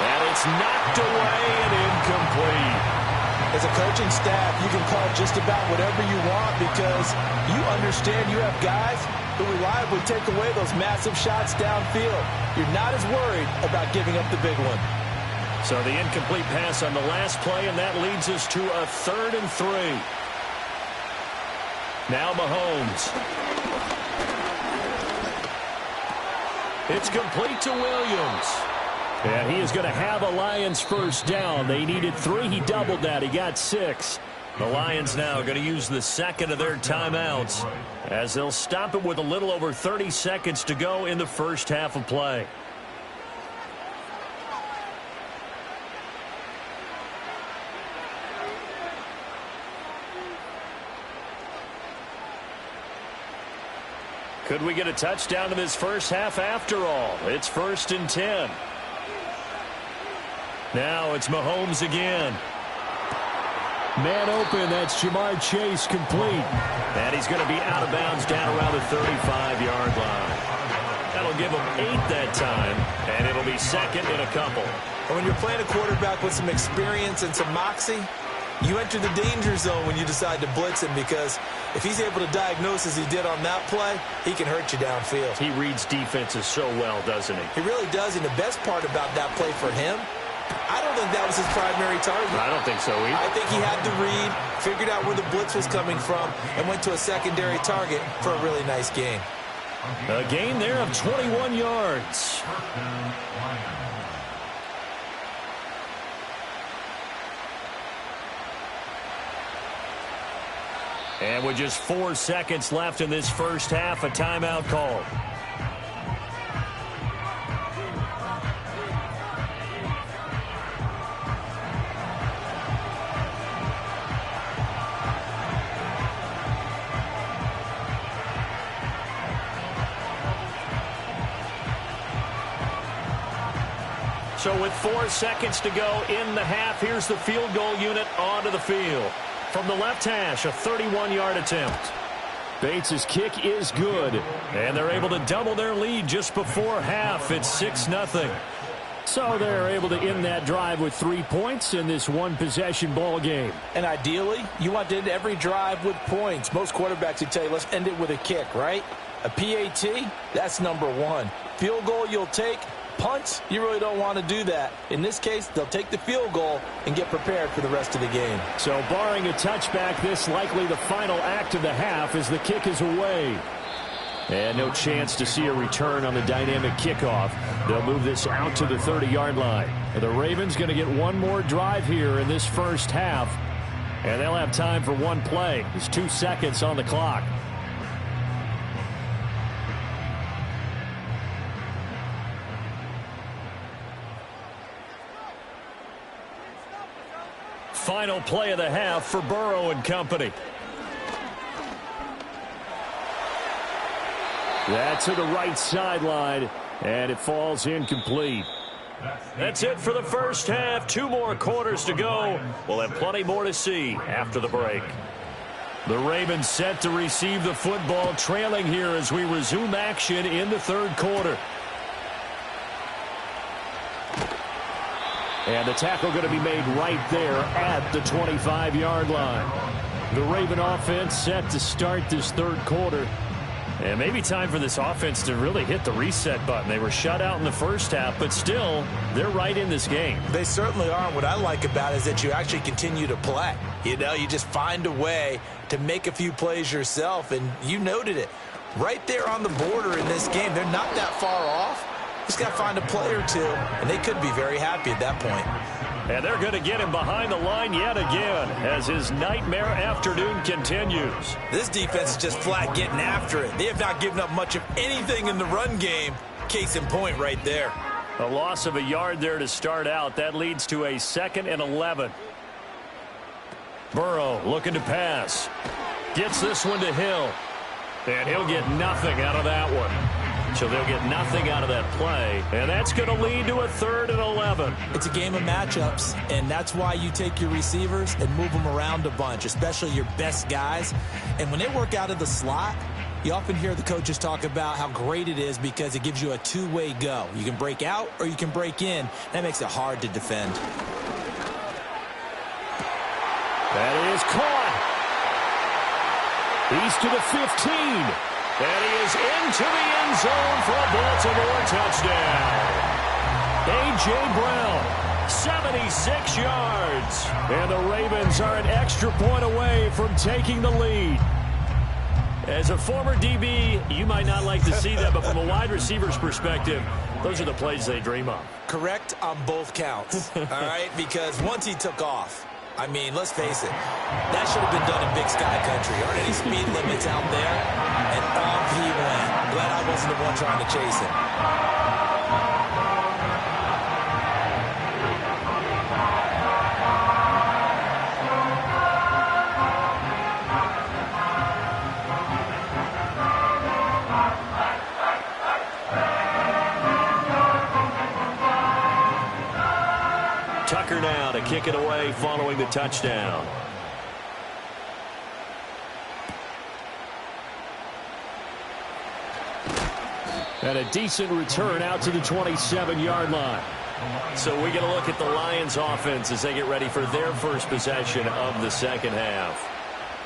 And it's knocked away and incomplete. As a coaching staff, you can call just about whatever you want because you understand you have guys who reliably take away those massive shots downfield. You're not as worried about giving up the big one. So the incomplete pass on the last play, and that leads us to a 3rd and 3. Now Mahomes. It's complete to Williams. And he is going to have a Lions first down. They needed 3. He doubled that. He got 6. The Lions now going to use the 2nd of their timeouts as they'll stop it with a little over 30 seconds to go in the first half of play. Could we get a touchdown in this first half after all? It's 1st and 10. Now it's Mahomes again. Man open, that's Jamar Chase, complete. And he's going to be out of bounds down around the 35-yard line. That'll give him 8 that time, and it'll be 2nd and a couple. And when you're playing a quarterback with some experience and some moxie, you enter the danger zone when you decide to blitz him because if he's able to diagnose as he did on that play, he can hurt you downfield. He reads defenses so well, doesn't he? He really does, and the best part about that play for him, I don't think that was his primary target. I don't think so either. I think he had to read, figured out where the blitz was coming from, and went to a secondary target for a really nice gain. A gain there of 21 yards. And with just 4 seconds left in this first half, a timeout call. So with 4 seconds to go in the half, here's the field goal unit onto the field. From the left hash, a 31-yard attempt. Bates' kick is good. And they're able to double their lead just before half. It's 6-0. So they're able to end that drive with 3 points in this one-possession ball game. And ideally, you want to end every drive with points. Most quarterbacks would tell you, let's end it with a kick, right? A PAT, that's number 1. Field goal you'll take. Punts, you really don't want to do that. In this case, they'll take the field goal and get prepared for the rest of the game. So barring a touchback, this likely the final act of the half as the kick is away. And no chance to see a return on the dynamic kickoff. They'll move this out to the 30-yard line. The Ravens going to get one more drive here in this first half. And they'll have time for one play. There's 2 seconds on the clock. Final play of the half for Burrow and company. That's to the right sideline, and it falls incomplete. That's it for the first half. 2 more quarters to go. We'll have plenty more to see after the break. The Ravens set to receive the football, trailing here as we resume action in the third quarter. And the tackle going to be made right there at the 25-yard line. The Raven offense set to start this third quarter. And maybe time for this offense to really hit the reset button. They were shut out in the first half, but still, they're right in this game. They certainly are. What I like about it is that you actually continue to play. You know, you just find a way to make a few plays yourself, and you noted it. Right there on the border in this game, they're not that far off. Just got to find a play or two, and they could be very happy at that point. And they're going to get him behind the line yet again as his nightmare afternoon continues. This defense is just flat getting after it. They have not given up much of anything in the run game. Case in point right there. A loss of a yard there to start out. That leads to a 2nd and 11. Burrow looking to pass. Gets this one to Hill. And he'll get nothing out of that one. So they'll get nothing out of that play. And that's going to lead to a 3rd and 11. It's a game of matchups, and that's why you take your receivers and move them around a bunch, especially your best guys. And when they work out of the slot, you often hear the coaches talk about how great it is because it gives you a two-way go. You can break out or you can break in. That makes it hard to defend. That is caught. He's to the 15. And he is into the end zone for a Baltimore touchdown. A.J. Brown, 76 yards. And the Ravens are an extra point away from taking the lead. As a former DB, you might not like to see that, but from a wide receiver's perspective, those are the plays they dream of. Correct on both counts, all right? Because once he took off, I mean, let's face it, that should have been done in Big Sky Country. Aren't any speed limits out there? And off he went. Glad I wasn't the one trying to chase him. Tucker now to kick it away following the touchdown. And a decent return out to the 27-yard line. So we get a look at the Lions offense as they get ready for their first possession of the second half.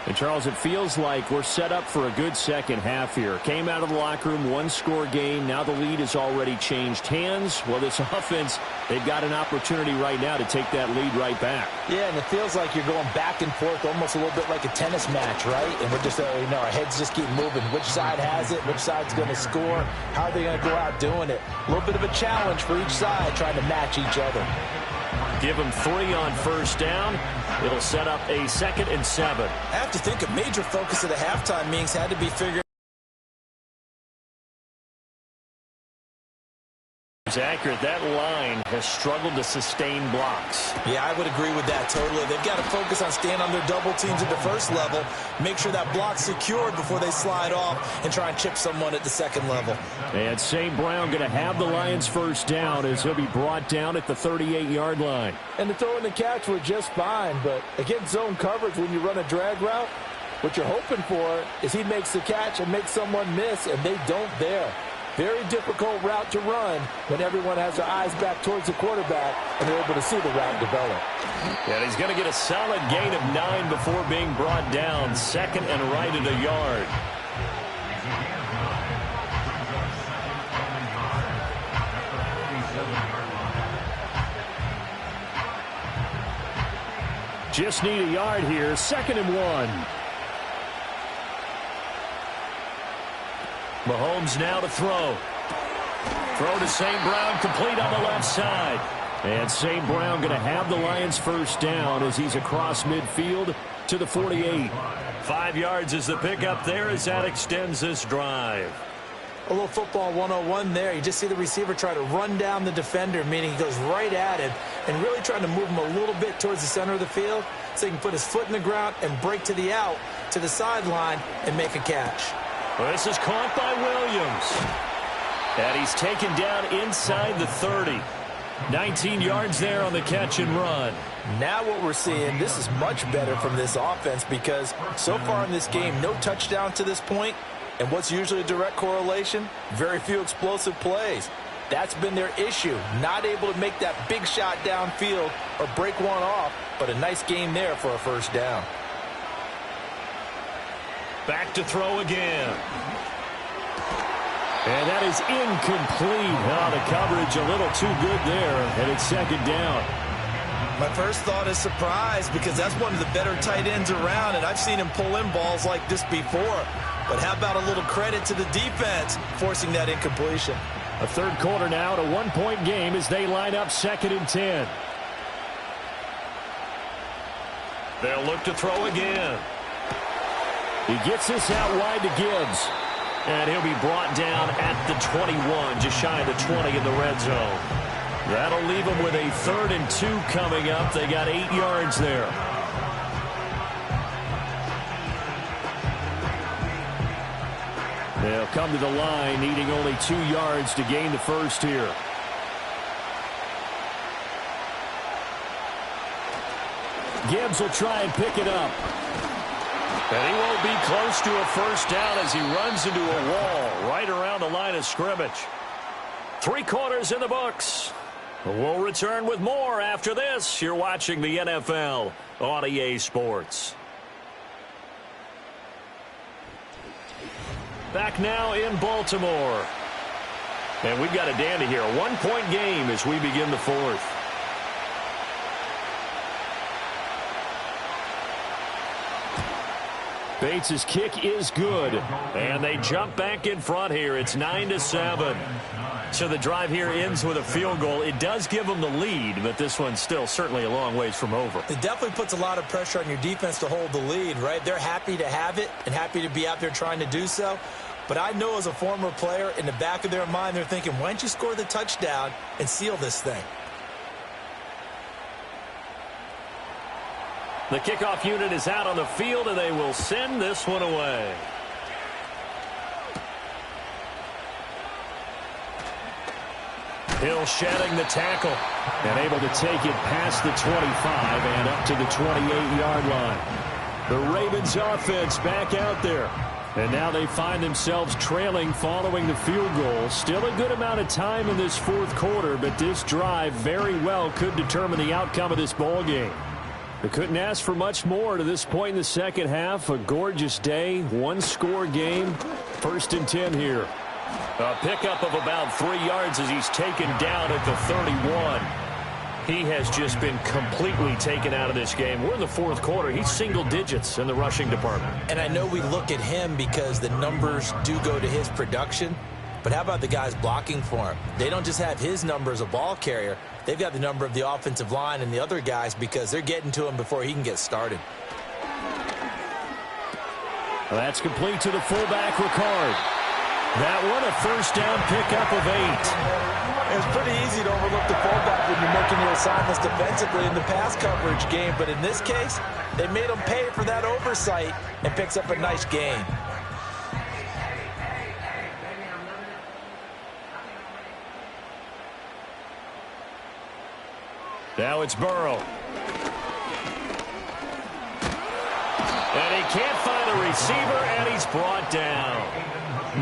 And, Charles, it feels like we're set up for a good second half here. Came out of the locker room, one-score game. Now the lead has already changed hands. Well, this offense, they've got an opportunity right now to take that lead right back. Yeah, and it feels like you're going back and forth almost a little bit like a tennis match, right? And we're just, our heads just keep moving. Which side has it? Which side's going to score? How are they going to go out doing it? A little bit of a challenge for each side trying to match each other. Give them 3 on first down. It'll set up a 2nd and 7. I have to think a major focus of the halftime meetings had to be figuring accurate. That line has struggled to sustain blocks. Yeah, I would agree with that totally. They've got to focus on staying on their double teams at the first level, make sure that block's secured before they slide off and try and chip someone at the second level. And St. Brown going to have the Lions first down as he'll be brought down at the 38-yard line. And the throw and the catch were just fine, but against zone coverage when you run a drag route, what you're hoping for is he makes the catch and makes someone miss, and they don't there. Very difficult route to run when everyone has their eyes back towards the quarterback and they're able to see the route develop. And he's going to get a solid gain of 9 before being brought down. 2nd and right at a yard. Just need a yard here. 2nd and 1. Mahomes now to throw. Throw to St. Brown, complete on the left side. And St. Brown going to have the Lions first down as he's across midfield to the 48. 5 yards is the pickup there as that extends this drive. A little football 101 there. You just see the receiver try to run down the defender, meaning he goes right at him and really trying to move him a little bit towards the center of the field so he can put his foot in the ground and break to the out, to the sideline, and make a catch. Well, this is caught by Williams. And he's taken down inside the 30. 19 yards there on the catch and run. Now what we're seeing, this is much better from this offense because so far in this game, no touchdown to this point. And what's usually a direct correlation? Very few explosive plays. That's been their issue. Not able to make that big shot downfield or break one off, but a nice game there for a first down. Back to throw again. And that is incomplete. Oh, the coverage a little too good there, and it's 2nd down. My first thought is surprise because that's one of the better tight ends around, and I've seen him pull in balls like this before. But how about a little credit to the defense forcing that incompletion? A third quarter now at a one-point game as they line up 2nd and 10. They'll look to throw again. He gets this out wide to Gibbs. And he'll be brought down at the 21, just shy of the 20 in the red zone. That'll leave them with a 3rd and 2 coming up. They got 8 yards there. They'll come to the line, needing only 2 yards to gain the first here. Gibbs will try and pick it up. And he won't be close to a first down as he runs into a wall right around the line of scrimmage. 3 quarters in the books. We'll return with more after this. You're watching the NFL on EA Sports. Back now in Baltimore. And we've got a dandy here. A 1-point game as we begin the 4th. Bates' kick is good. And they jump back in front here. It's 9-7. So the drive here ends with a field goal. It does give them the lead, but this one's still certainly a long ways from over. It definitely puts a lot of pressure on your defense to hold the lead, right? They're happy to have it and happy to be out there trying to do so. But I know as a former player, in the back of their mind, they're thinking, why don't you score the touchdown and seal this thing? The kickoff unit is out on the field, and they will send this one away. Hill shedding the tackle. And able to take it past the 25 and up to the 28-yard line. The Ravens offense back out there. And now they find themselves trailing following the field goal. Still a good amount of time in this 4th quarter, but this drive very well could determine the outcome of this ball game. They couldn't ask for much more to this point in the second half. A gorgeous day, 1-score game. 1st and 10 here. A pickup of about 3 yards as he's taken down at the 31. He has just been completely taken out of this game. We're in the 4th quarter. He's single digits in the rushing department. And I know we look at him because the numbers do go to his production. But how about the guys blocking for him? They don't just have his number as a ball carrier. They've got the number of the offensive line and the other guys because they're getting to him before he can get started. Well, that's complete to the fullback, Ricard. That one a first down pickup of 8. It's pretty easy to overlook the fullback when you're making your assignments defensively in the pass coverage game. But in this case, they made him pay for that oversight and picks up a nice gain. Now it's Burrow. And he can't find a receiver, and he's brought down.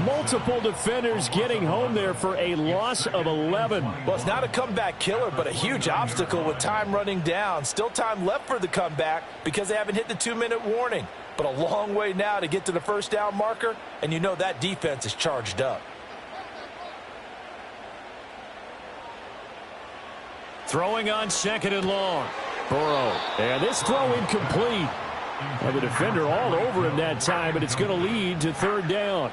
Multiple defenders getting home there for a loss of 11. Well, it's not a comeback killer, but a huge obstacle with time running down. Still time left for the comeback because they haven't hit the 2-minute warning. But a long way now to get to the first down marker, and you know that defense is charged up. Throwing on 2nd and long. Burrow. And this throw incomplete. And the defender all over him that time, and it's going to lead to 3rd down.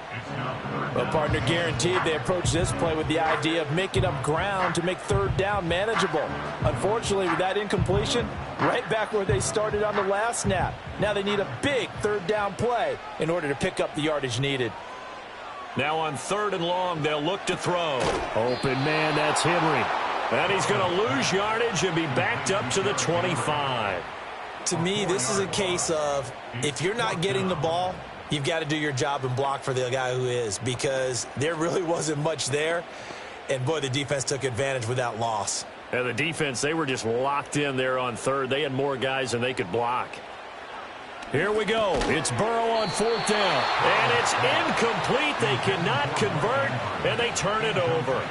Well, partner, guaranteed they approach this play with the idea of making up ground to make 3rd down manageable. Unfortunately, with that incompletion, right back where they started on the last snap. Now they need a big 3rd down play in order to pick up the yardage needed. Now on 3rd and long, they'll look to throw. Open man, that's Henry. And he's going to lose yardage and be backed up to the 25. To me, this is a case of if you're not getting the ball, you've got to do your job and block for the guy who is, because there really wasn't much there. And, boy, the defense took advantage with that loss. And the defense, they were just locked in there on 3rd. They had more guys than they could block. Here we go. It's Burrow on 4th down. And it's incomplete. They cannot convert, and they turn it over.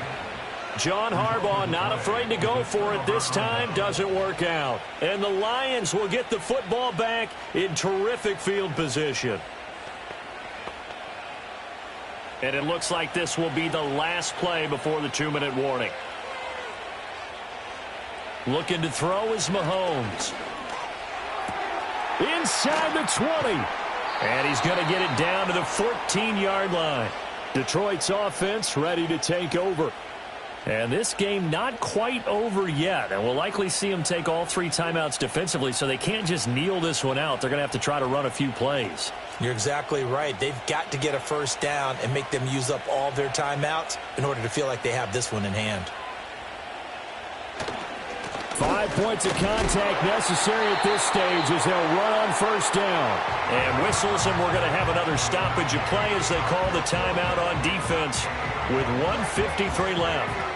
John Harbaugh not afraid to go for it this time. Doesn't work out. And the Lions will get the football back in terrific field position. And it looks like this will be the last play before the 2-minute warning. Looking to throw is Mahomes. Inside the 20. And he's going to get it down to the 14-yard line. Detroit's offense ready to take over. And this game not quite over yet. And we'll likely see them take all 3 timeouts defensively, so they can't just kneel this one out. They're going to have to try to run a few plays. You're exactly right. They've got to get a first down and make them use up all their timeouts in order to feel like they have this one in hand. 5 points of contact necessary at this stage as they'll run on first down. And whistles, and we're going to have another stoppage of play as they call the timeout on defense with 1:53 left.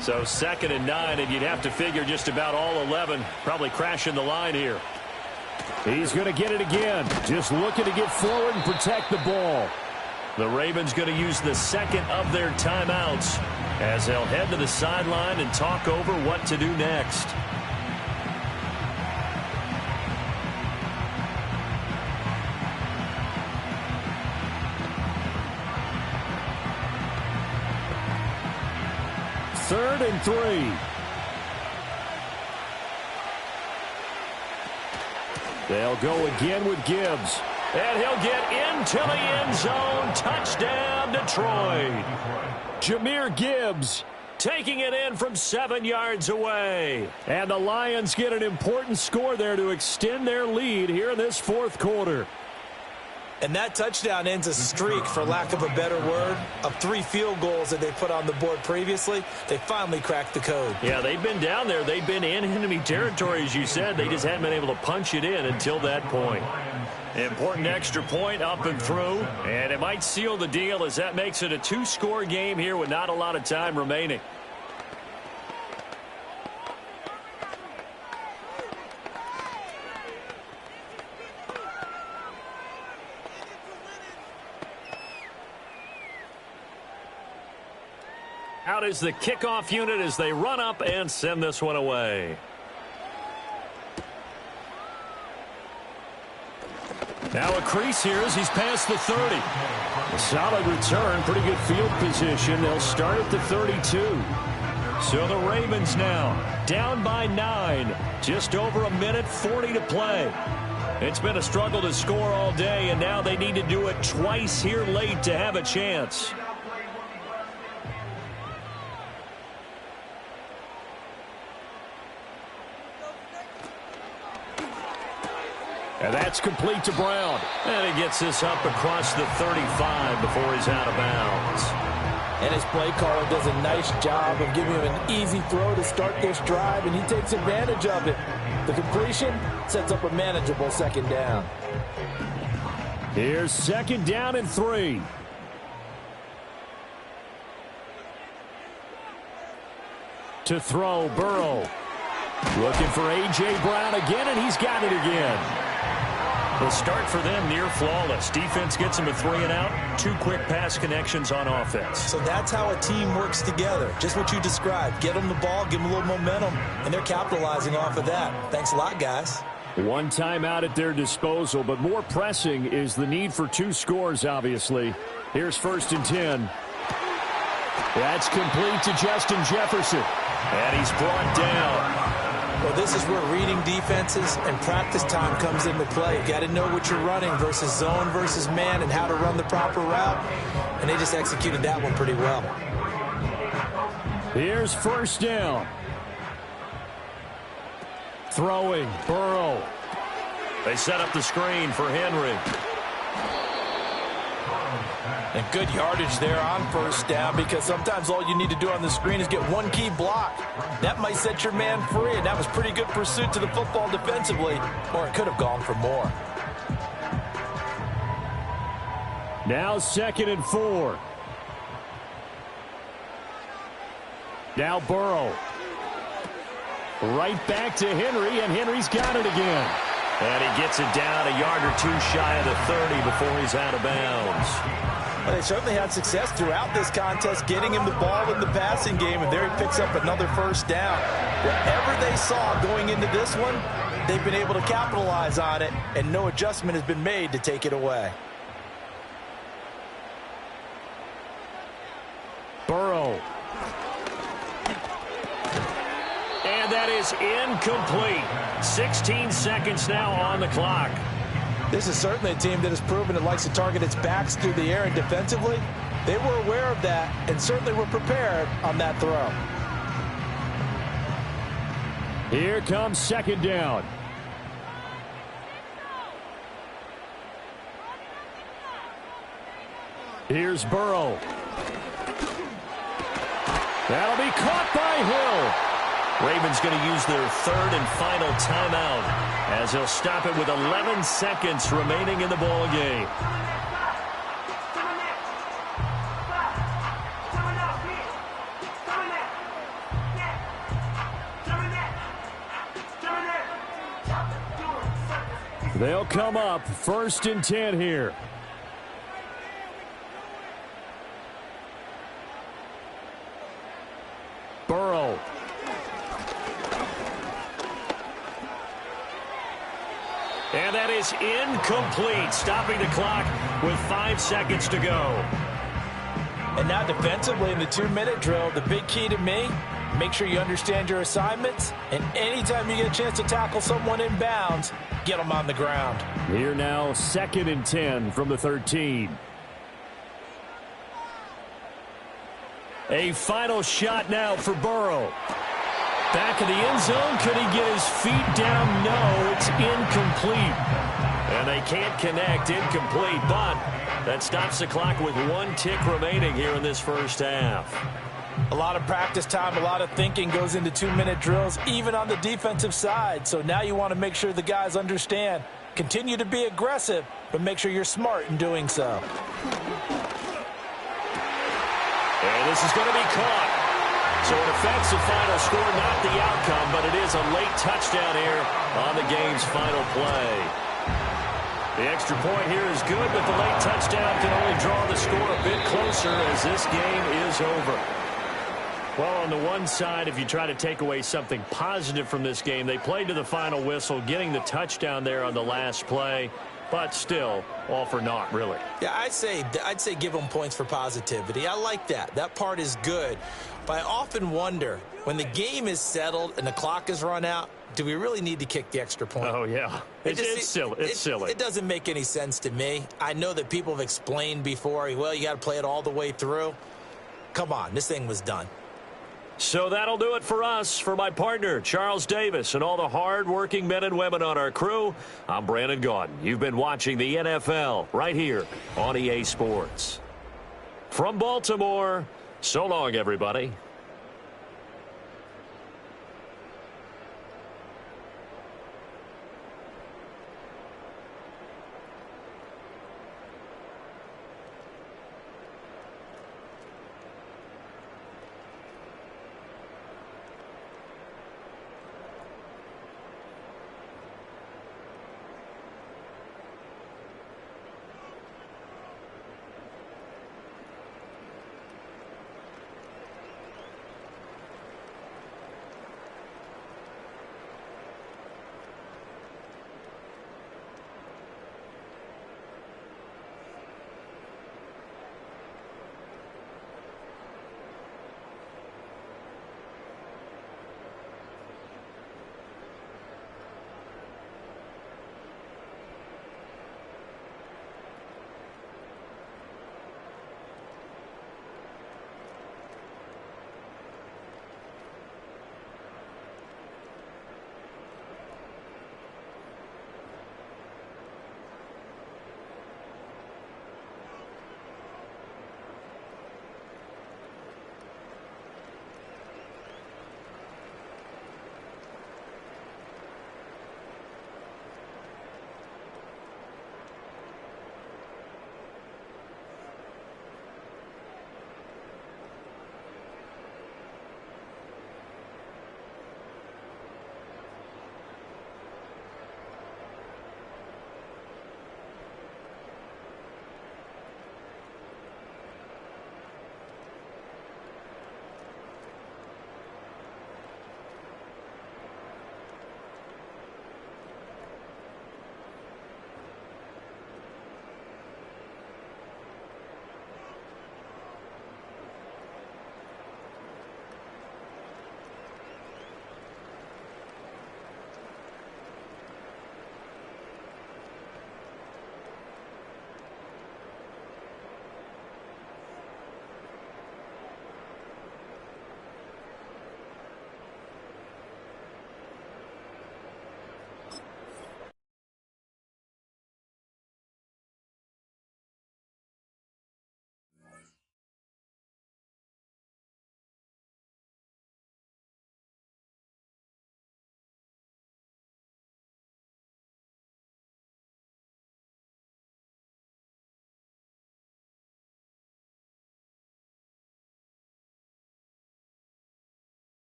So 2nd and 9, and you'd have to figure just about all 11 probably crashing the line here. He's going to get it again. Just looking to get forward and protect the ball. The Ravens going to use the 2nd of their timeouts as they'll head to the sideline and talk over what to do next. Third and 3. They'll go again with Gibbs. And he'll get into the end zone. Touchdown, Detroit. Jahmyr Gibbs taking it in from 7 yards away. And the Lions get an important score there to extend their lead here in this 4th quarter. And that touchdown ends a streak, for lack of a better word, of 3 field goals that they put on the board previously. They finally cracked the code. Yeah, they've been down there. They've been in enemy territory, as you said. They just haven't been able to punch it in until that point. Important extra point up and through, and it might seal the deal as that makes it a 2-score game here with not a lot of time remaining. Out is the kickoff unit as they run up and send this one away. Now a crease here as he's past the 30. A solid return, pretty good field position. They'll start at the 32. So the Ravens now down by 9. Just over a minute 40 to play. It's been a struggle to score all day, and now they need to do it twice here late to have a chance. And that's complete to Brown. And he gets this up across the 35 before he's out of bounds. And his play caller does a nice job of giving him an easy throw to start this drive, and he takes advantage of it. The completion sets up a manageable 2nd down. Here's 2nd down and 3. To throw, Burrow. Looking for A.J. Brown again, and he's got it again. The start for them near flawless. Defense gets them a 3 and out. 2 quick pass connections on offense. So that's how a team works together. Just what you described. Get them the ball, give them a little momentum, and they're capitalizing off of that. Thanks a lot, guys. 1 timeout at their disposal, but more pressing is the need for 2 scores, obviously. Here's 1st and 10. That's complete to Justin Jefferson. And he's brought down. Well, this is where reading defenses and practice time comes into play. You got to know what you're running versus zone versus man and how to run the proper route. And they just executed that one pretty well. Here's 1st down. Throwing, Burrow. They set up the screen for Henry. And good yardage there on 1st down, because sometimes all you need to do on the screen is get 1 key block. That might set your man free, and that was pretty good pursuit to the football defensively, or it could have gone for more. Now 2nd and 4. Now Burrow. Right back to Henry, and Henry's got it again. And he gets it down a yard or 2 shy of the 30 before he's out of bounds. Well, they certainly had success throughout this contest getting him the ball in the passing game, and there he picks up another 1st down. Whatever they saw going into this one, they've been able to capitalize on it, and no adjustment has been made to take it away. is incomplete. 16 seconds now on the clock. This is certainly a team that has proven it likes to target its backs through the air, and defensively, they were aware of that and certainly were prepared on that throw. Here comes second down. Here's Burrow. That'll be caught by Hill. Ravens going to use their third and final timeout as they'll stop it with 11 seconds remaining in the ball game. They'll come up 1st and 10 here. Burrow. And that is incomplete, stopping the clock with 5 seconds to go. And now defensively in the 2-minute drill, the big key to me, make sure you understand your assignments, and anytime you get a chance to tackle someone in bounds, get them on the ground. Here now, 2nd and 10 from the 13. A final shot now for Burrow. Back in the end zone. Could he get his feet down? No, it's incomplete. And they can't connect. Incomplete, but that stops the clock with 1 tick remaining here in this first half. A lot of practice time, a lot of thinking goes into 2-minute drills, even on the defensive side. So now you want to make sure the guys understand. Continue to be aggressive, but make sure you're smart in doing so. And this is going to be caught. So it affects the final score, not the outcome, but it is a late touchdown here on the game's final play. The extra point here is good, but the late touchdown can only draw the score a bit closer as this game is over. Well, on the one side, if you try to take away something positive from this game, they played to the final whistle, getting the touchdown there on the last play. But still, all for naught, really. Yeah, I'd say give them points for positivity. I like that. That part is good. But I often wonder, when the game is settled and the clock is run out, do we really need to kick the extra point? Oh, yeah. It's silly. It's silly. It doesn't make any sense to me. I know that people have explained before, well, you got to play it all the way through. Come on, this thing was done. So that'll do it for us. For my partner, Charles Davis, and all the hard-working men and women on our crew, I'm Brandon Gaudin. You've been watching the NFL right here on EA Sports. From Baltimore, so long, everybody.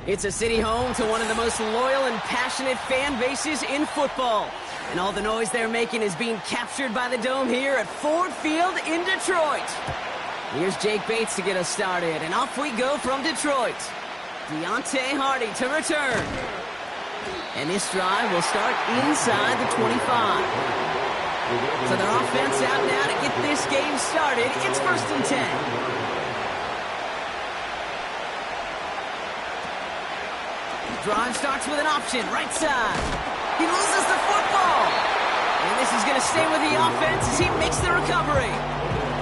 It's a city home to one of the most loyal and passionate fan bases in football. And all the noise they're making is being captured by the Dome here at Ford Field in Detroit. Here's Jake Bates to get us started, and off we go from Detroit. Deontay Hardy to return. And this drive will start inside the 25. So their offense out now to get this game started. It's 1st and 10. Drive starts with an option, right side. He loses the football. And this is going to stay with the offense as he makes the recovery.